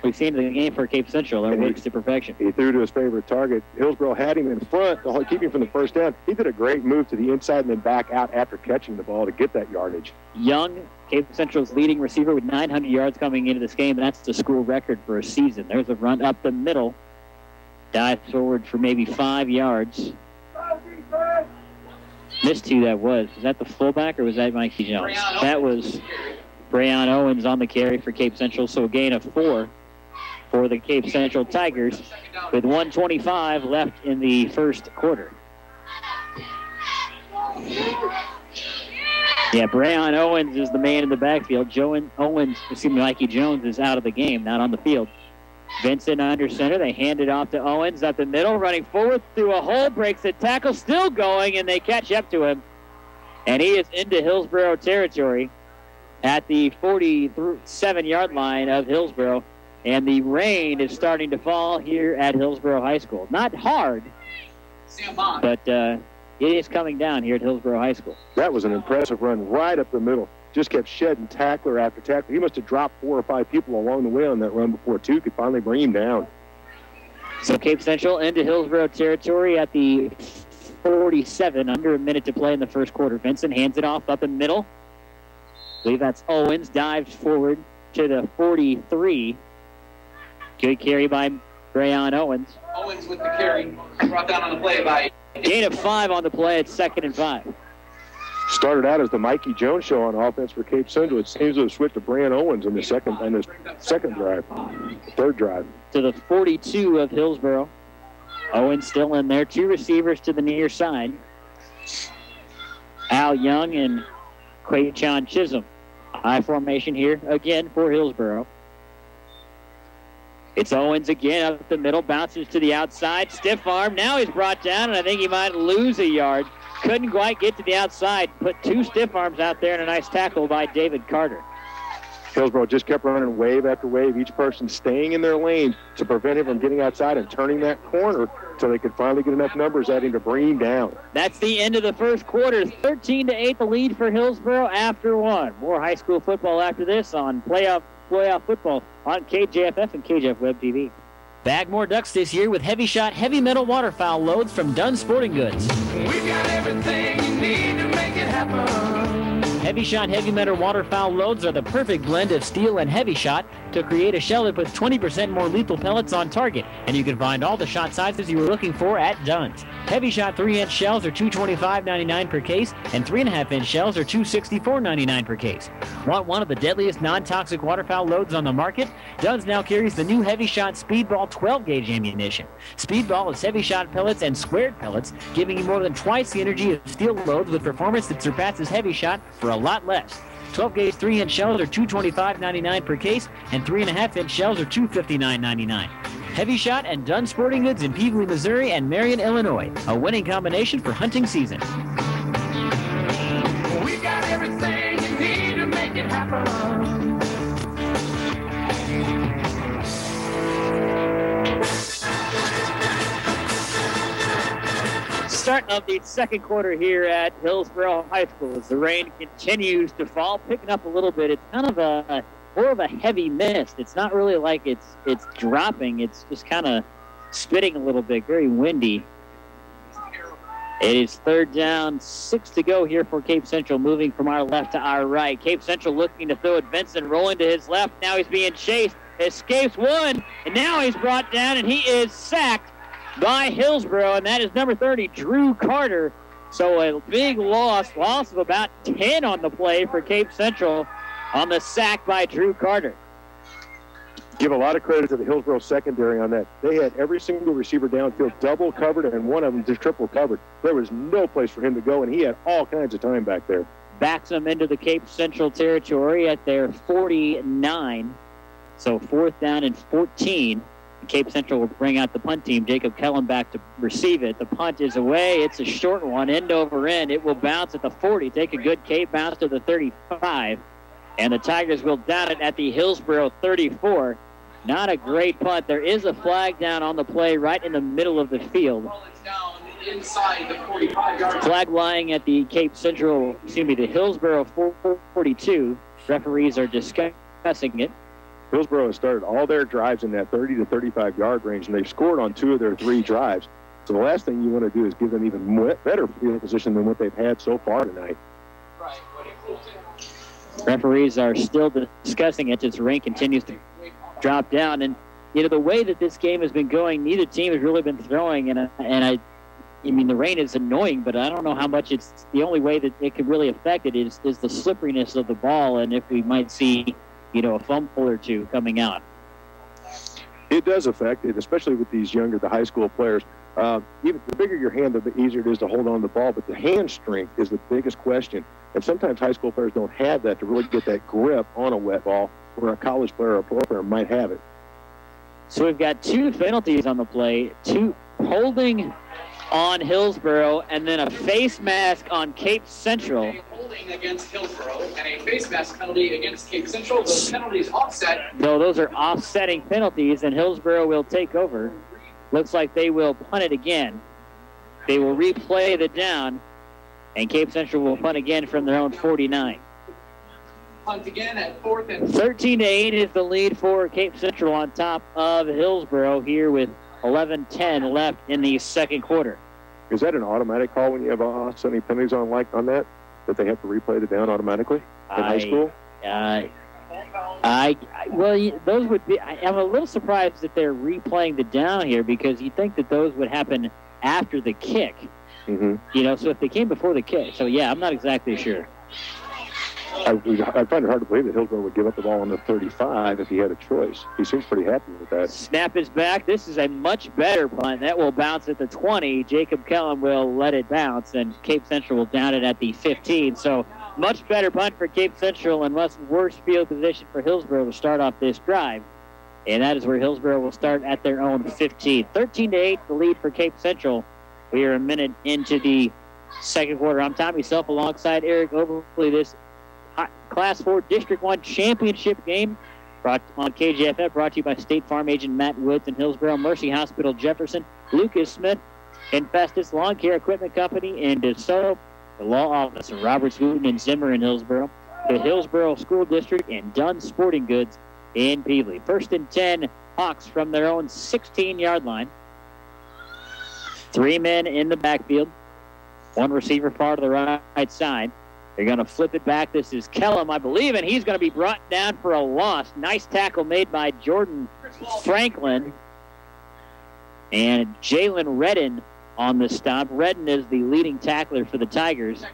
we've seen in the game for Cape Central. It works to perfection. He threw to his favorite target. Hillsboro had him in front to keep him from the first down. He did a great move to the inside and then back out after catching the ball to get that yardage. Young, Cape Central's leading receiver with 900 yards coming into this game, and that's the school record for a season. There's a run up the middle. Dive forward for maybe 5 yards. Missed who that was. Was that the fullback or was that Mikey Jones? That was Brayon Owens on the carry for Cape Central, so a gain of 4 for the Cape Central Tigers with 1:25 left in the first quarter. Yeah, Brayon Owens is the man in the backfield. Mikey Jones is out of the game, not on the field. Vincent under center. They hand it off to Owens up the middle, running forward through a hole, breaks the tackle, still going, and they catch up to him. And he is into Hillsboro territory at the 47-yard line of Hillsboro. And the rain is starting to fall here at Hillsboro High School. Not hard, but it is coming down here at Hillsboro High School. That was an impressive run right up the middle. Just kept shedding tackler after tackler. He must have dropped 4 or 5 people along the way on that run before 2 could finally bring him down. So Cape Central into Hillsboro territory at the 47, under a minute to play in the first quarter. Vincent hands it off up in the middle. I believe that's Owens, dives forward to the 43. Good carry by Brayon Owens. Owens with the carry, brought down on the play by... Gain of 5 on the play at 2nd and 5. Started out as the Mikey Jones show on offense for Cape Central. It seems to have switched to Brayon Owens in the second drive, third drive. To the 42 of Hillsboro. Owens still in there. 2 receivers to the near side. Al Young and Quaychon Chisholm. High formation here again for Hillsboro. It's Owens again up the middle, bounces to the outside, stiff arm. Now he's brought down, and I think he might lose a yard. Couldn't quite get to the outside. Put 2 stiff arms out there, and a nice tackle by David Carter. Hillsboro just kept running wave after wave, each person staying in their lane to prevent him from getting outside and turning that corner so they could finally get enough numbers at him to bring him down. That's the end of the first quarter. 13-8 the lead for Hillsboro after 1. More high school football after this on playoff football on KJFF and KJF Web TV. Bag more ducks this year with heavy shot, heavy metal waterfowl loads from Dunn Sporting Goods. We've got everything you need to make it happen. Heavy shot, heavy metal waterfowl loads are the perfect blend of steel and heavy shot to create a shell that puts 20% more lethal pellets on target. And you can find all the shot sizes you were looking for at Dunn's. Heavy shot 3-inch shells are $225.99 per case, and 3.5-inch shells are $264.99 per case. Want one of the deadliest non-toxic waterfowl loads on the market? Dunn's now carries the new heavy shot Speedball 12-gauge ammunition. Speedball is heavy shot pellets and squared pellets, giving you more than twice the energy of steel loads with performance that surpasses heavy shot for a lot less. 12-gauge 3-inch shells are $225.99 per case, and 3.5-inch shells are $259.99. Heavy Shot and Dunn Sporting Goods in Peevely, Missouri and Marion, Illinois. A winning combination for hunting season. We got everything you need to make it happen. Starting of the second quarter here at Hillsboro High School as the rain continues to fall, picking up a little bit. It's kind of more of a heavy mist. It's not really like it's dropping. It's just kind of spitting a little bit, very windy. It is 3rd down, 6 to go here for Cape Central, moving from our left to our right. Cape Central looking to throw it. Vincent rolling to his left. Now he's being chased. Escapes one, and now he's brought down, and he is sacked by Hillsboro, and that is number 30, Drew Carter. So a big loss of about 10 on the play for Cape Central on the sack by Drew Carter. Give a lot of credit to the Hillsboro secondary on that. They had every single receiver downfield double covered, and one of them just triple covered. There was no place for him to go, and he had all kinds of time back there. Backs them into the Cape Central territory at their 49. So 4th down and 14. Cape Central will bring out the punt team. Jacob Kellen back to receive it. The punt is away. It's a short one, end over end. It will bounce at the 40. Take a good Cape bounce to the 35. And the Tigers will down it at the Hillsboro 34. Not a great punt. There is a flag down on the play right in the middle of the field. Well, it's down inside the 45-yard. Flag lying at the the Hillsboro 42. Referees are discussing it. Hillsboro has started all their drives in that 30 to 35-yard range, and they've scored on 2 of their 3 drives. So the last thing you want to do is give them even more, better field position than what they've had so far tonight. Right. Referees are still discussing it as the rain continues to drop down. And, the way that this game has been going, neither team has really been throwing. I mean, the rain is annoying, but I don't know how much it's the only way that it could really affect it is the slipperiness of the ball, and if we might see a fumble or 2 coming out. It does affect it, especially with these the high school players. Even the bigger your hand, the easier it is to hold on to the ball, but the hand strength is the biggest question. And sometimes high school players don't have that to really get that grip on a wet ball, where a college player or a pro player might have it. So we've got 2 penalties on the play, 2 holding on Hillsboro, and then a face mask on Cape Central. A holding against Hillsboro and a face mask penalty against Cape Central. Those penalties offset. Though those are offsetting penalties, and Hillsboro will take over. Looks like they will punt it again. They will replay the down, and Cape Central will punt again from their own 49. Punt again at 4th and 13-8 is the lead for Cape Central on top of Hillsboro here with 11:10 left in the second quarter. Is that an automatic call when you have offsetting penalties on that they have to replay the down automatically in high school? Those would be. I'm a little surprised that they're replaying the down here because you think that those would happen after the kick. Mm-hmm. So if they came before the kick. So yeah, I'm not exactly sure. I find it hard to believe that Hillsboro would give up the ball on the 35 if he had a choice. He seems pretty happy with that. Snap is back. This is a much better punt. That will bounce at the 20. Jacob Kellum will let it bounce, and Cape Central will down it at the 15. So much better punt for Cape Central and much worse field position for Hillsboro to start off this drive. And that is where Hillsboro will start at their own 15. 13-8, the lead for Cape Central. We are a minute into the second quarter. I'm Tommy Self alongside Eric Overley. This Class 4 District 1 championship game brought on KJFF, brought to you by State Farm agent Matt Woods in Hillsboro, Mercy Hospital Jefferson, Lucas Smith, and Festus Lawn Care Equipment Company in DeSoto, the law office of Roberts, Wooten, and Zimmer in Hillsboro, the Hillsboro School District, and Dunn Sporting Goods in Peably. 1st and 10, Hawks from their own 16-yard line. 3 men in the backfield, 1 receiver far to the right side. They're going to flip it back. This is Kellum, I believe, and he's going to be brought down for a loss. Nice tackle made by Jordan Franklin. And Jalen Redden on the stop. Redden is the leading tackler for the Tigers.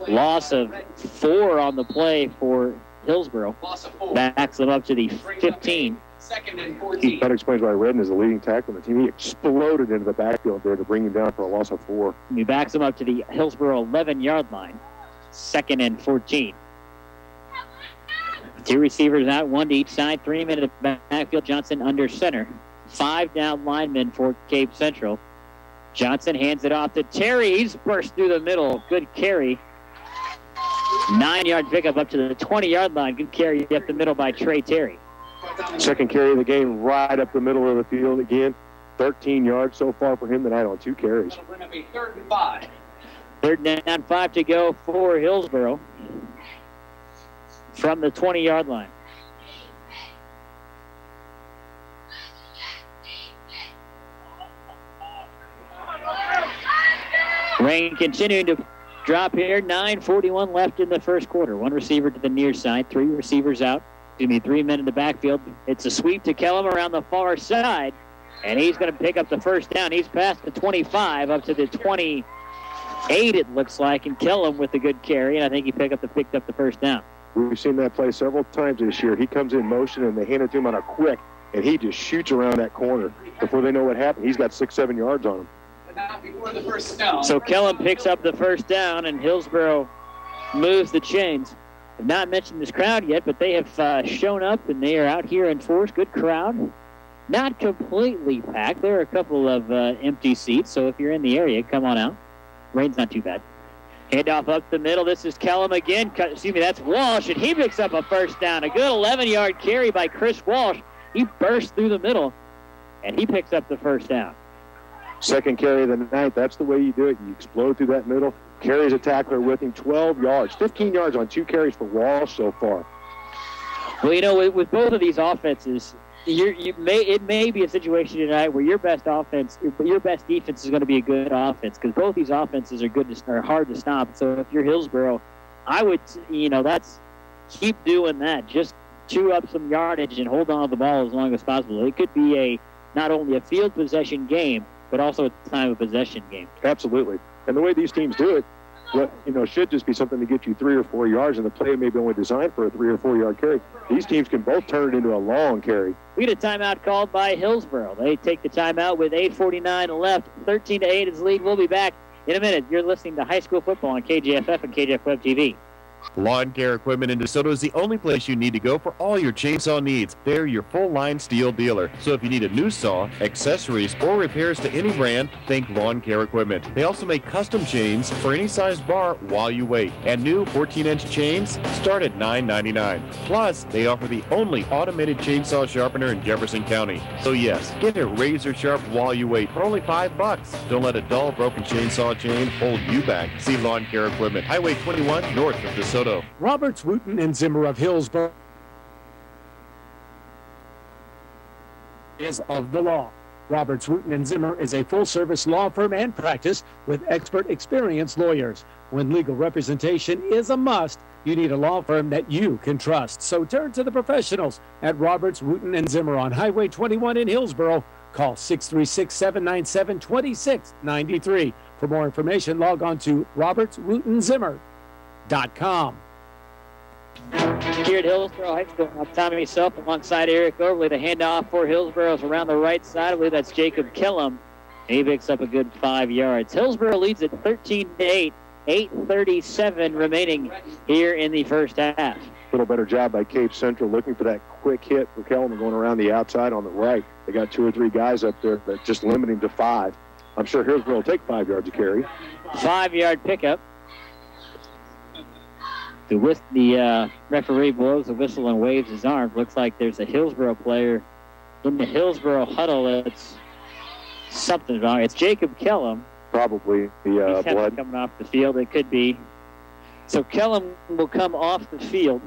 Loss of 4 on the play for Hillsboro. Backs them up to the 15. 2nd and 14. That explains why Redden is the leading tackler on the team. He exploded into the backfield there to bring him down for a loss of 4. He backs him up to the Hillsboro 11-yard line. 2nd and 14. 2 receivers out, 1 to each side. 3 men in the backfield. Johnson under center. 5 down linemen for Cape Central. Johnson hands it off to Terry. He's burst through the middle. Good carry. 9-yard pickup up to the 20-yard line. Good carry up the middle by Trey Terry. Second carry of the game right up the middle of the field again. 13 yards so far for him tonight on 2 carries. That'll bring up a 3rd and 5. 3rd down, 5 to go for Hillsboro from the 20-yard line. Rain continuing to drop here. 9:41 left in the first quarter. 1 receiver to the near side, 3 receivers out. 3 men in the backfield. It's a sweep to Kellum around the far side, and he's going to pick up the first down. He's past the 25 up to the 28, it looks like, and Kellum with a good carry, and I think he picked up the first down. We've seen that play several times this year. He comes in motion, and they hand it to him on a quick, and he just shoots around that corner. Before they know what happened, he's got 6-7 yards on him. But not before the first down. So Kellum picks up the first down, and Hillsboro moves the chains. I've not mentioned this crowd yet, but they have shown up, and they are out here in force. Good crowd. Not completely packed. There are a couple of empty seats, so if you're in the area, come on out. Rain's not too bad. Handoff up the middle. This is Kellum again. That's Walsh, and he picks up a first down. A good 11-yard carry by Chris Walsh. He bursts through the middle, and he picks up the first down. Second carry of the night. That's the way you do it. You explode through that middle. Carries a tackler with him. 12 yards. 15 yards on 2 carries for Walsh so far. Well, with both of these offenses, it may be a situation tonight where your best defense is going to be a good offense, because both these offenses are hard to stop. So if you're Hillsboro, I would, keep doing that. Just chew up some yardage and hold on to the ball as long as possible. It could be not only a field possession game, but also a time of possession game. Absolutely. And the way these teams do it, should just be something to get you 3 or 4 yards, and the play may be only designed for a 3 or 4 yard carry. These teams can both turn it into a long carry. We get a timeout called by Hillsboro. They take the timeout with 8:49 left. 13-8 is the lead. We'll be back in a minute. You're listening to high school football on KJFF and KJF Web TV. Lawn Care Equipment in DeSoto is the only place you need to go for all your chainsaw needs. They're your full-line steel dealer. So if you need a new saw, accessories, or repairs to any brand, think Lawn Care Equipment. They also make custom chains for any size bar while you wait. And new 14-inch chains start at $9.99. Plus, they offer the only automated chainsaw sharpener in Jefferson County. So yes, get it razor sharp while you wait for only $5. Don't let a dull, broken chainsaw chain hold you back. See Lawn Care Equipment, Highway 21, north of DeSoto. Roberts, Wooten, and Zimmer of Hillsboro is of the law. Roberts, Wooten, and Zimmer is a full-service law firm and practice with expert, experienced lawyers. When legal representation is a must, you need a law firm that you can trust. So turn to the professionals at Roberts, Wooten, and Zimmer on Highway 21 in Hillsboro. Call 636-797-2693. For more information, log on to robertswootenzimmer.com. Here at Hillsboro High School, Tommy Self alongside Eric Overley. The handoff for Hillsboro is around the right side. I believe that's Jacob Killam. He picks up a good 5 yards. Hillsboro leads at 13-8. 8:37 remaining here in the first half. A little better job by Cape Central looking for that quick hit for Kellum going around the outside on the right. They got 2 or 3 guys up there that just limit him to 5. I'm sure Hillsboro will take 5 yards to carry. 5-yard pickup. The referee blows the whistle and waves his arm. Looks like there's a Hillsboro player in the Hillsboro huddle. It's something wrong. It's Jacob Kellum. Probably the blood coming off the field. It could be. So Kellum will come off the field,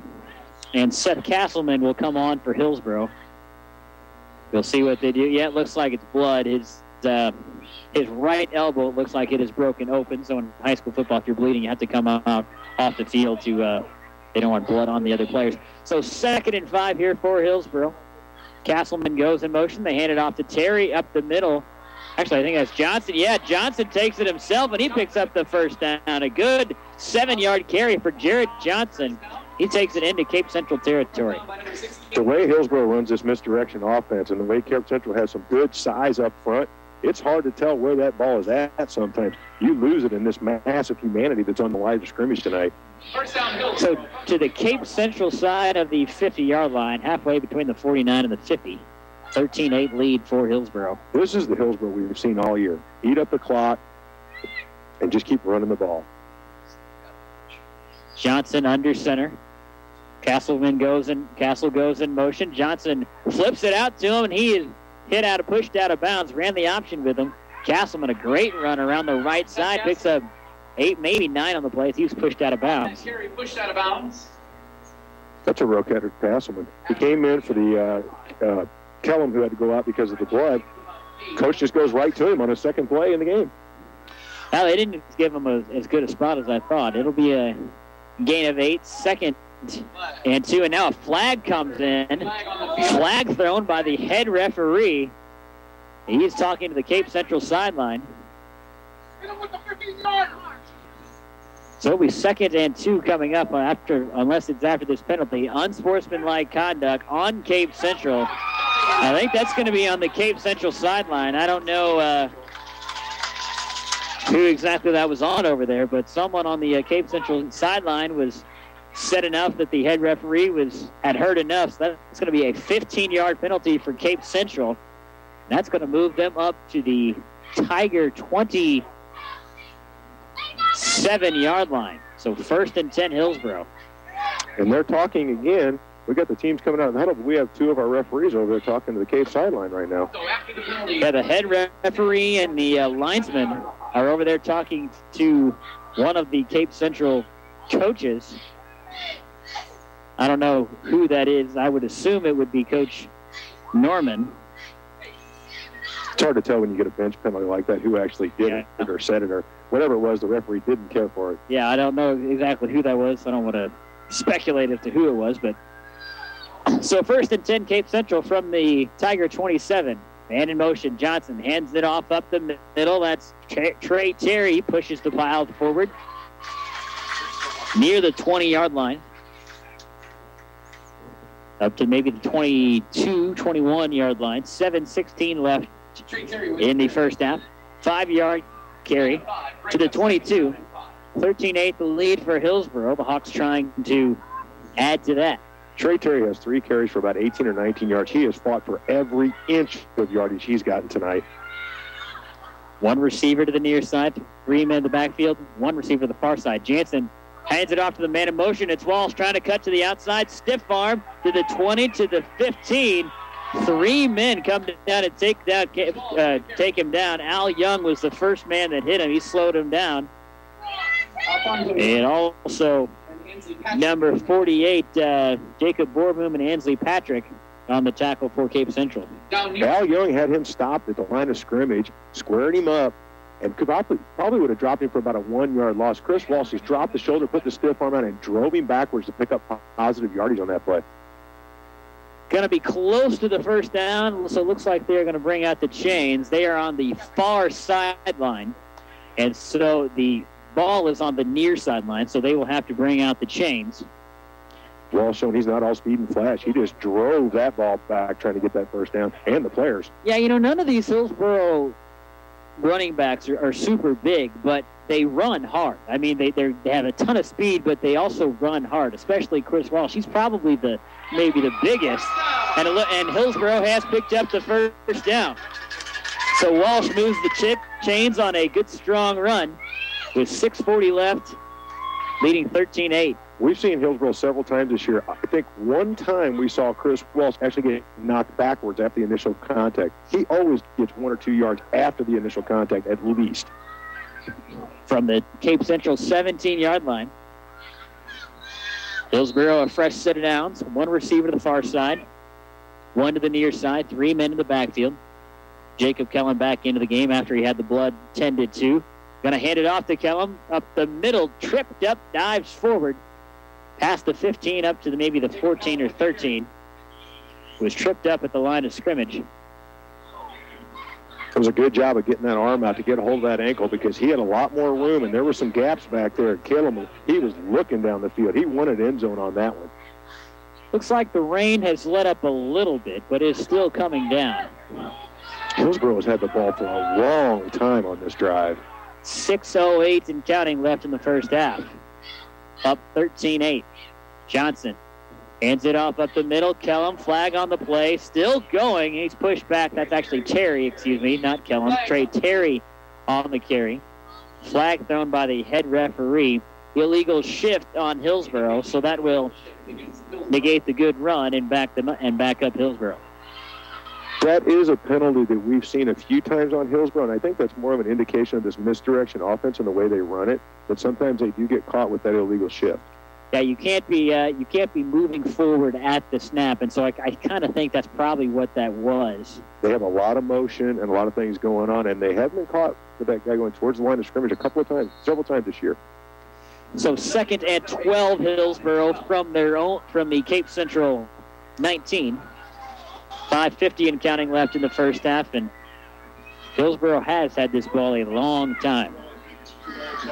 and Seth Castleman will come on for Hillsboro. We'll see what they do. Yeah, it looks like it's blood. His right elbow looks like it is broken open. So in high school football, if you're bleeding, you have to come out off the field to. They don't want blood on the other players. So 2nd and 5 here for Hillsboro. Castleman goes in motion. They hand it off to Terry up the middle. Actually, I think that's Johnson. Yeah, Johnson takes it himself, and he picks up the first down. A good 7-yard carry for Jared Johnson. He takes it into Cape Central territory. The way Hillsboro runs this misdirection offense and the way Cape Central has some good size up front, it's hard to tell where that ball is at sometimes. You lose it in this massive humanity that's on the line of scrimmage tonight. So to the Cape Central side of the 50-yard line, halfway between the 49 and the 50. 13-8 lead for Hillsboro. This is the Hillsboro we've seen all year. Eat up the clock and just keep running the ball. Johnson under center. Castle goes in motion. Johnson flips it out to him, and he is pushed out of bounds. Ran the option with him. Castleman, a great run around the right side. Picks up 8, maybe 9 on the play. He was pushed out of bounds. Pushed out of bounds. That's a rocket Castleman. He came in for the Kellum, who had to go out because of the blood. Coach just goes right to him on his second play in the game. Well, they didn't give him as good a spot as I thought. It'll be a gain of 8, 2nd and 2. And now a flag comes in. Flag thrown by the head referee. He's talking to the Cape Central sideline. So it'll be 2nd and 2 coming up unless it's after this penalty. Unsportsmanlike conduct on Cape Central. I think that's going to be on the Cape Central sideline. I don't know who exactly that was on over there, but someone on the Cape Central sideline was said enough that the head referee had heard enough. So that's going to be a 15-yard penalty for Cape Central. That's going to move them up to the Tiger 27-yard line. So 1st and 10 Hillsboro. And they're talking again. We got the teams coming out of the huddle, but we have 2 of our referees over there talking to the Cape sideline right now. Yeah, the head referee and the linesman are over there talking to one of the Cape Central coaches. I don't know who that is. I would assume it would be Coach Norman. It's hard to tell when you get a bench penalty like that who actually did it or said it or whatever it was. The referee didn't care for it. Yeah, I don't know exactly who that was. I don't want to speculate as to who it was, but so 1st and 10 Cape Central from the Tiger 27. Man in motion. Johnson hands it off up the middle. That's Trey Terry. He pushes the pile forward near the 20-yard line. Up to maybe the 22, 21-yard line. 7:16 left in the first half. 5-yard carry to the 22. 13-8 the lead for Hillsboro. The Hawks trying to add to that. Trey Terry has 3 carries for about 18 or 19 yards. He has fought for every inch of yardage he's gotten tonight. 1 receiver to the near side, 3 men in the backfield, 1 receiver to the far side. Jansen hands it off to the man in motion. It's Walsh trying to cut to the outside. Stiff arm to the 20, to the 15. 3 men come down and take him down. Al Young was the first man that hit him. He slowed him down. And also number 48, Jacob Borboom and Ansley Patrick on the tackle for Cape Central. Al Young had him stopped at the line of scrimmage, squared him up, and could probably would have dropped him for about a 1-yard loss. Chris Walsh just dropped the shoulder, put the stiff arm on, and drove him backwards to pick up positive yardage on that play. Going to be close to the first down, so it looks like they're going to bring out the chains. They are on the far sideline, and so the ball is on the near sideline, so they will have to bring out the chains. Walsh showing he's not all speed and flash. He just drove that ball back trying to get that first down, and the players. Yeah, none of these Hillsboro running backs are super big, but they run hard. I mean, they have a ton of speed, but they also run hard, especially Chris Walsh. He's probably maybe the biggest, and Hillsboro has picked up the first down. So Walsh moves the chains on a good, strong run with 6:40 left, leading 13-8. We've seen Hillsboro several times this year. I think one time we saw Chris Walsh actually get knocked backwards after the initial contact. He always gets 1 or 2 yards after the initial contact at least. From the Cape Central 17-yard line, Hillsboro a fresh set of downs. 1 receiver to the far side, 1 to the near side, 3 men in the backfield. Jacob Kellum back into the game after he had the blood tended to. Going to hand it off to Kellum. Up the middle, tripped up, dives forward. Past the 15 up to maybe the 14 or 13. Was tripped up at the line of scrimmage. It was a good job of getting that arm out to get a hold of that ankle because he had a lot more room, and there were some gaps back there. Kellum, he was looking down the field. He wanted end zone on that one. Looks like the rain has let up a little bit, but is still coming down. Hillsboro has had the ball for a long time on this drive. 6:08 and counting left in the first half. Up 13-8. Johnson hands it off up the middle. Kellum, flag on the play. Still going. He's pushed back. That's actually Terry, not Kellum. Trey Terry on the carry. Flag thrown by the head referee. Illegal shift on Hillsboro, so that will negate the good run and back up Hillsboro. That is a penalty that we've seen a few times on Hillsboro, and I think that's more of an indication of this misdirection offense and the way they run it. But sometimes they do get caught with that illegal shift. Yeah, you can't be moving forward at the snap, and so I kind of think that's probably what that was. They have a lot of motion and a lot of things going on, and they have been caught with that guy going towards the line of scrimmage several times this year. So 2nd and 12 Hillsboro from the Cape Central 19. 5:50 and counting left in the first half, and Hillsboro has had this ball a long time.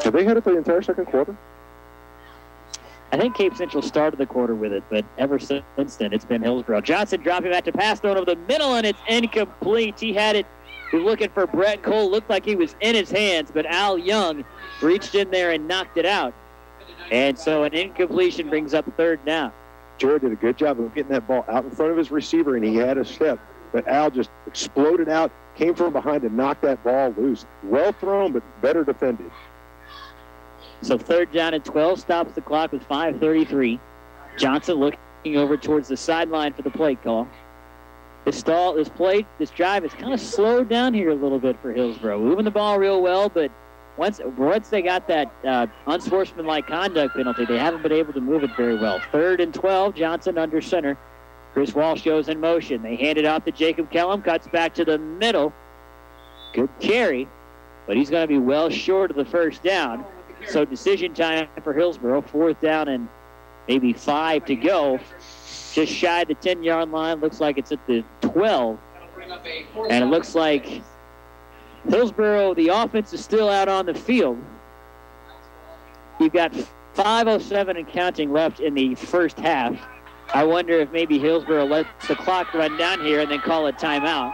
Have they had it for the entire second quarter? I think Cape Central started the quarter with it, but ever since then, it's been Hillsboro. Johnson dropping back to pass, thrown over the middle, and it's incomplete. He had it. He was looking for Brett Cole. Looked like he was in his hands, but Al Young reached in there and knocked it out. And so an incompletion brings up 3rd down. Jared did a good job of getting that ball out in front of his receiver, and he had a step. But Al just exploded out, came from behind and knocked that ball loose. Well thrown, but better defended. So 3rd down and 12, stops the clock with 5:33. Johnson looking over towards the sideline for the play call. This drive is kind of slowed down here a little bit for Hillsboro. Moving the ball real well, but once they got that unsportsmanlike conduct penalty, they haven't been able to move it very well. 3rd and 12, Johnson under center. Chris Walsh goes in motion. They hand it off to Jacob Kellum, cuts back to the middle. Good carry, but he's going to be well short of the first down. So decision time for Hillsboro, 4th down and maybe 5 to go. Just shy of the 10-yard line. Looks like it's at the 12. And it looks like Hillsboro, the offense is still out on the field. You've got 5:07 and counting left in the first half. I wonder if maybe Hillsboro lets the clock run down here and then call a timeout.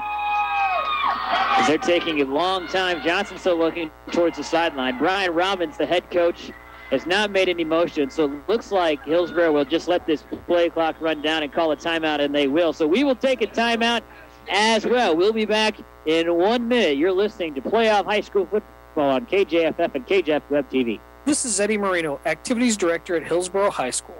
They're taking a long time. Johnson still looking towards the sideline. Brian Robbins, the head coach, has not made any motion, so it looks like Hillsboro will just let this play clock run down and call a timeout, and they will. So we will take a timeout as well. We'll be back in 1 minute. You're listening to Playoff High School Football on KJFF and KJF Web TV. This is Eddie Marino, Activities Director at Hillsboro High School.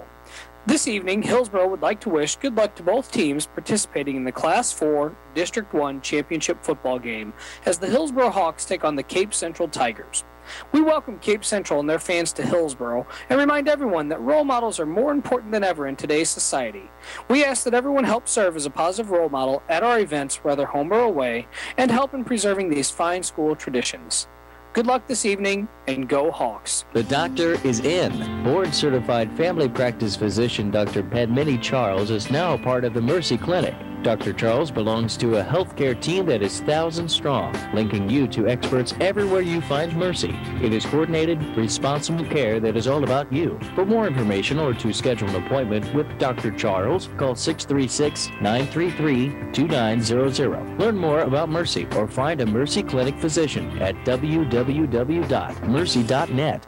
This evening, Hillsboro would like to wish good luck to both teams participating in the Class 4 District 1 Championship football game as the Hillsboro Hawks take on the Cape Central Tigers. We welcome Cape Central and their fans to Hillsboro and remind everyone that role models are more important than ever in today's society. We ask that everyone help serve as a positive role model at our events, whether home or away, and help in preserving these fine school traditions. Good luck this evening, and go Hawks. The doctor is in. Board-certified family practice physician Dr. Padmini Charles is now part of the Mercy Clinic. Dr. Charles belongs to a healthcare team that is thousands strong, linking you to experts everywhere you find Mercy. It is coordinated, responsible care that is all about you. For more information or to schedule an appointment with Dr. Charles, call 636-933-2900. Learn more about Mercy or find a Mercy Clinic physician at www.mercy.net.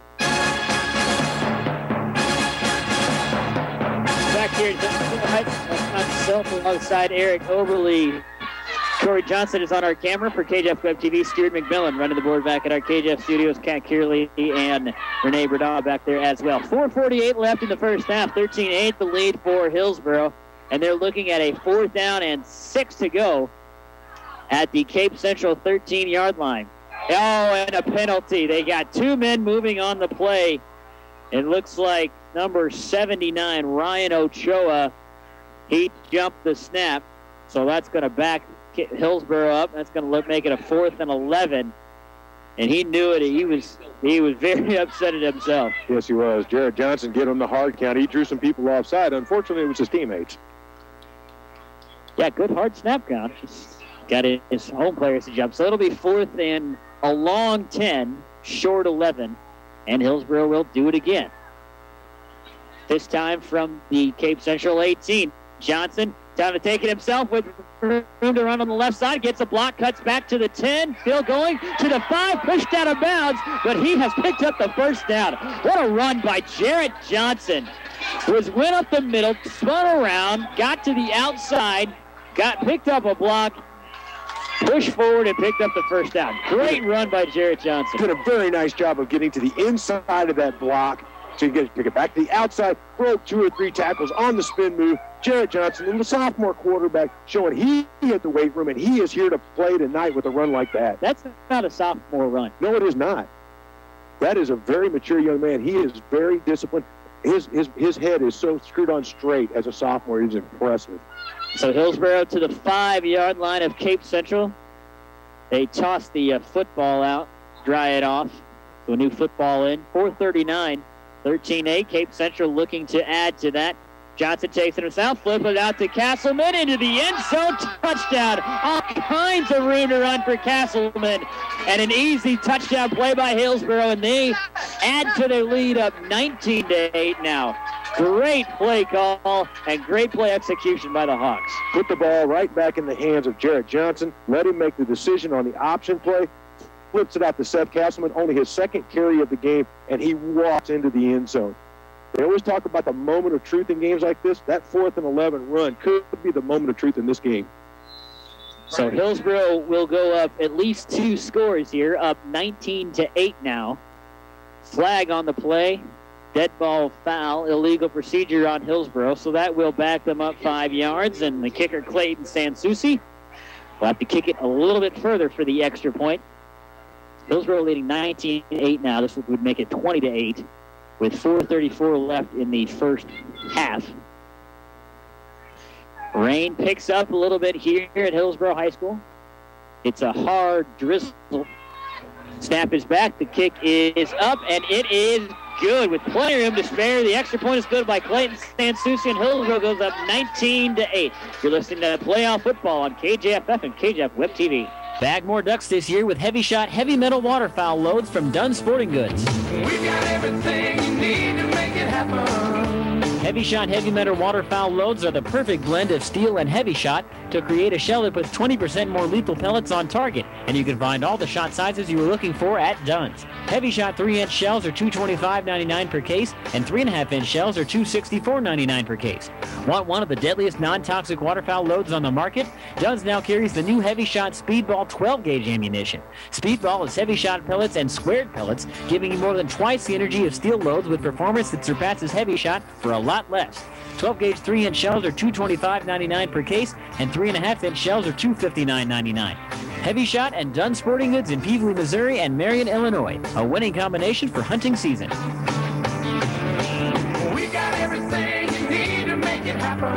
Back here myself alongside Eric Oberle. Corey Johnson is on our camera for KJF Web TV. Stuart McMillan running the board back at our KJF studios. Kat Kearley and Renee Berdal back there as well. 4:48 left in the first half. 13-8 the lead for Hillsboro. And they're looking at a 4th down and 6 to go at the Cape Central 13-yard line. Oh, and a penalty. They got 2 men moving on the play. It looks like number 79, Ryan Ochoa, he jumped the snap. So that's going to back Hillsboro up. That's going to make it a 4th and 11. And he knew it. He was very upset at himself. Yes, he was. Jared Johnson gave him the hard count. He drew some people offside. Unfortunately, it was his teammates. Yeah, good hard snap count. Just got his home players to jump. So it'll be 4th and a long 10, short 11. And Hillsboro will do it again. This time from the Cape Central 18. Johnson down to take it himself with room to run on the left side. Gets a block, cuts back to the 10. Still going to the 5, pushed out of bounds, but he has picked up the first down. What a run by Jarrett Johnson. Went up the middle, spun around, got to the outside, picked up a block, pushed forward and picked up the first down. Great run by Jarrett Johnson. Did a very nice job of getting to the inside of that block. So you get it back to the outside, broke 2 or 3 tackles on the spin move. Jarrett Johnson, and the sophomore quarterback, showing he had the weight room, and he is here to play tonight with a run like that. That's not a sophomore run. No, it is not. That is a very mature young man. He is very disciplined. His head is so screwed on straight as a sophomore. He's impressive. So Hillsboro to the 5-yard line of Cape Central. They toss the football out, dry it off. So a new football in. 4:39. 13-8, Cape Central looking to add to that. Johnson takes it himself, flip it out to Castleman into the end zone, touchdown. All kinds of room to run for Castleman. And an easy touchdown play by Hillsboro, and they add to their lead up 19-8 now. Great play call and great play execution by the Hawks. Put the ball right back in the hands of Jarrett Johnson. Let him make the decision on the option play. Flips it out to Seth Castleman, only his 2nd carry of the game, and he walks into the end zone. They always talk about the moment of truth in games like this. That 4th and 11 run could be the moment of truth in this game. So Hillsboro will go up at least 2 scores here, up 19-8 now. Flag on the play. Dead ball foul, illegal procedure on Hillsboro, so that will back them up 5 yards, and the kicker Clayton Sansucci will have to kick it a little bit further for the extra point. Hillsboro leading 19-8 now. This would make it 20-8 with 4:34 left in the first half. Rain picks up a little bit here at Hillsboro High School. It's a hard drizzle. Snap is back. The kick is up, and it is good with plenty of room to spare. The extra point is good by Clayton Sansucci, and Hillsboro goes up 19-8. You're listening to Playoff Football on KJFF and KJF Web TV. Bag more ducks this year with heavy shot, heavy metal waterfowl loads from Dunn Sporting Goods. We got everything you need to make it happen. Heavy Shot Heavy Metal waterfowl loads are the perfect blend of steel and heavy shot to create a shell that puts 20% more lethal pellets on target, and you can find all the shot sizes you were looking for at Dunn's. Heavy Shot 3-inch shells are $225.99 per case, and 3.5-inch shells are $264.99 per case. Want one of the deadliest non-toxic waterfowl loads on the market? Dunn's now carries the new Heavy Shot Speedball 12-gauge ammunition. Speedball is heavy shot pellets and squared pellets, giving you more than twice the energy of steel loads with performance that surpasses Heavy Shot for a lot less. 12-gauge 3-inch shells are $225.99 per case, and 3.5-inch shells are $259.99. Heavy Shot and Dunn Sporting Goods in Peevely, Missouri and Marion, Illinois. A winning combination for hunting season. We got everything you need to make it happen.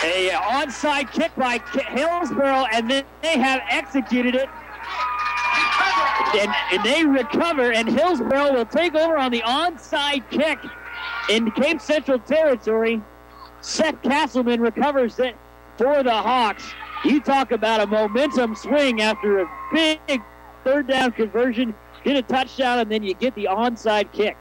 A onside kick by Hillsboro, and then they have executed it. And they recover, and Hillsboro will take over on the onside kick in Cape Central territory. Seth Castleman recovers it for the Hawks. You talk about a momentum swing after a big third down conversion, get a touchdown, and then you get the onside kick.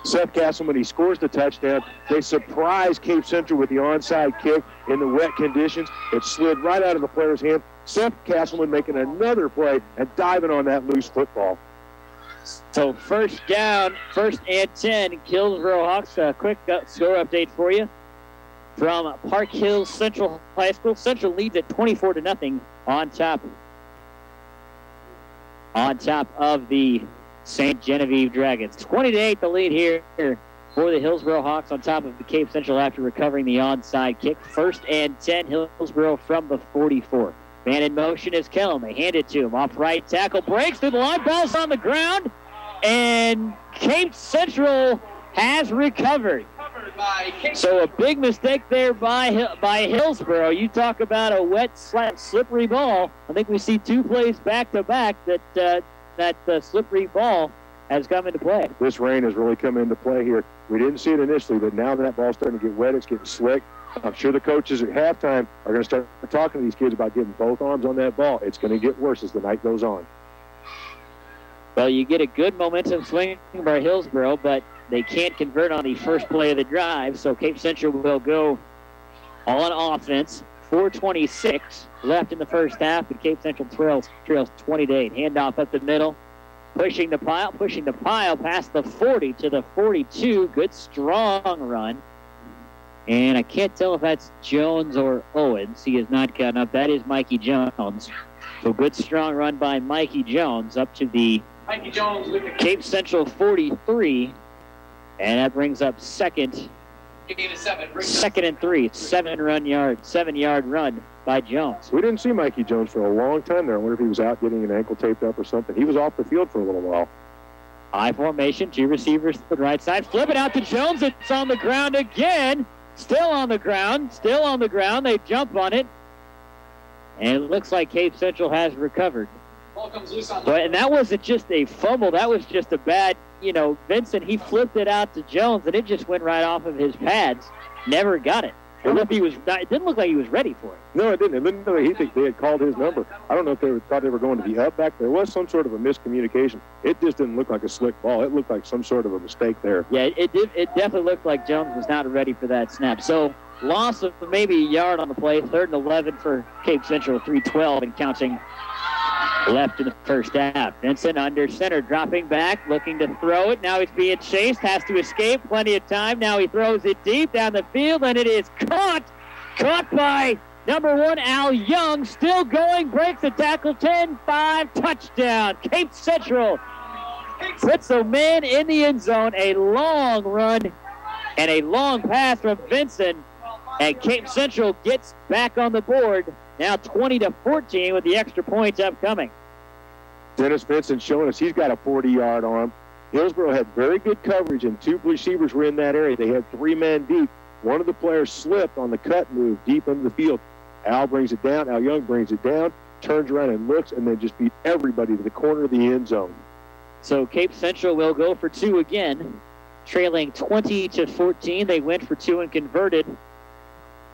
Seth Castleman, he scores the touchdown. They surprise Cape Central with the onside kick in the wet conditions. It slid right out of the player's hand. Seth Castleman making another play and diving on that loose football. So first down, 1st and 10, Hillsboro Hawks. A quick score update for you from Park Hills Central High School. Central leads at 24-0 on top of the St. Genevieve Dragons. 20-8 the lead here for the Hillsboro Hawks on top of the Cape Central after recovering the onside kick. 1st and 10, Hillsboro from the 44. Man in motion is Kellum. They hand it to him. Off right tackle, breaks through the line, ball's on the ground, and Cape Central has recovered. So a big mistake there by Hillsboro. You talk about a wet, slippery ball. I think we see 2 plays back-to-back that slippery ball has come into play. This rain has really come into play here. We didn't see it initially, but now that ball's starting to get wet, it's getting slick. I'm sure the coaches at halftime are going to start talking to these kids about getting both arms on that ball. It's going to get worse as the night goes on. Well, you get a good momentum swing by Hillsboro, but they can't convert on the first play of the drive, so Cape Central will go on offense. 4:26 left in the first half, and Cape Central trails 20-8. Handoff up the middle, pushing the pile past the 40 to the 42. Good strong run. And I can't tell if that's Jones or Owens. He is not caught up. That is Mikey Jones. So good strong run by Mikey Jones up to the Cape Central 43. And that brings up second and 3. 7-yard run by Jones. We didn't see Mikey Jones for a long time there. I wonder if he was out getting an ankle taped up or something. He was off the field for a little while. I formation, 2 receivers to the right side. Flip it out to Jones. It's on the ground again. Still on the ground. They jump on it. And it looks like Cape Central has recovered. Ball comes loose on But, and that wasn't just a fumble. That was just a bad, Vincent, he flipped it out to Jones, and it just went right off of his pads. Never got it. It didn't look like he was ready for it. No, it didn't. It looked like they had called his number. I don't know if they thought they were going to be up back. There was some sort of a miscommunication. It just didn't look like a slick ball. It looked like some sort of a mistake there. Yeah, it did. It definitely looked like Jones was not ready for that snap. So loss of maybe a yard on the play. 3rd and 11 for Cape Central. 3:12 and counting left in the first half. Vincent under center, dropping back, looking to throw it. Now he's being chased, has to escape. Plenty of time. Now he throws it deep down the field, and it is caught by number 1, Al Young. Still going, breaks the tackle, 10-5, touchdown. Cape Central puts a man in the end zone. A long run and a long pass from Vincent, and Cape Central gets back on the board. Now 20-14 with the extra points upcoming. Dennis Vincent showing us he's got a 40-yard arm. Hillsboro had very good coverage, and 2 receivers were in that area. They had 3 men deep. One of the players slipped on the cut move deep into the field. Al brings it down. Al Young brings it down, turns around and looks, and then just beat everybody to the corner of the end zone. So Cape Central will go for 2 again, trailing 20-14. They went for 2 and converted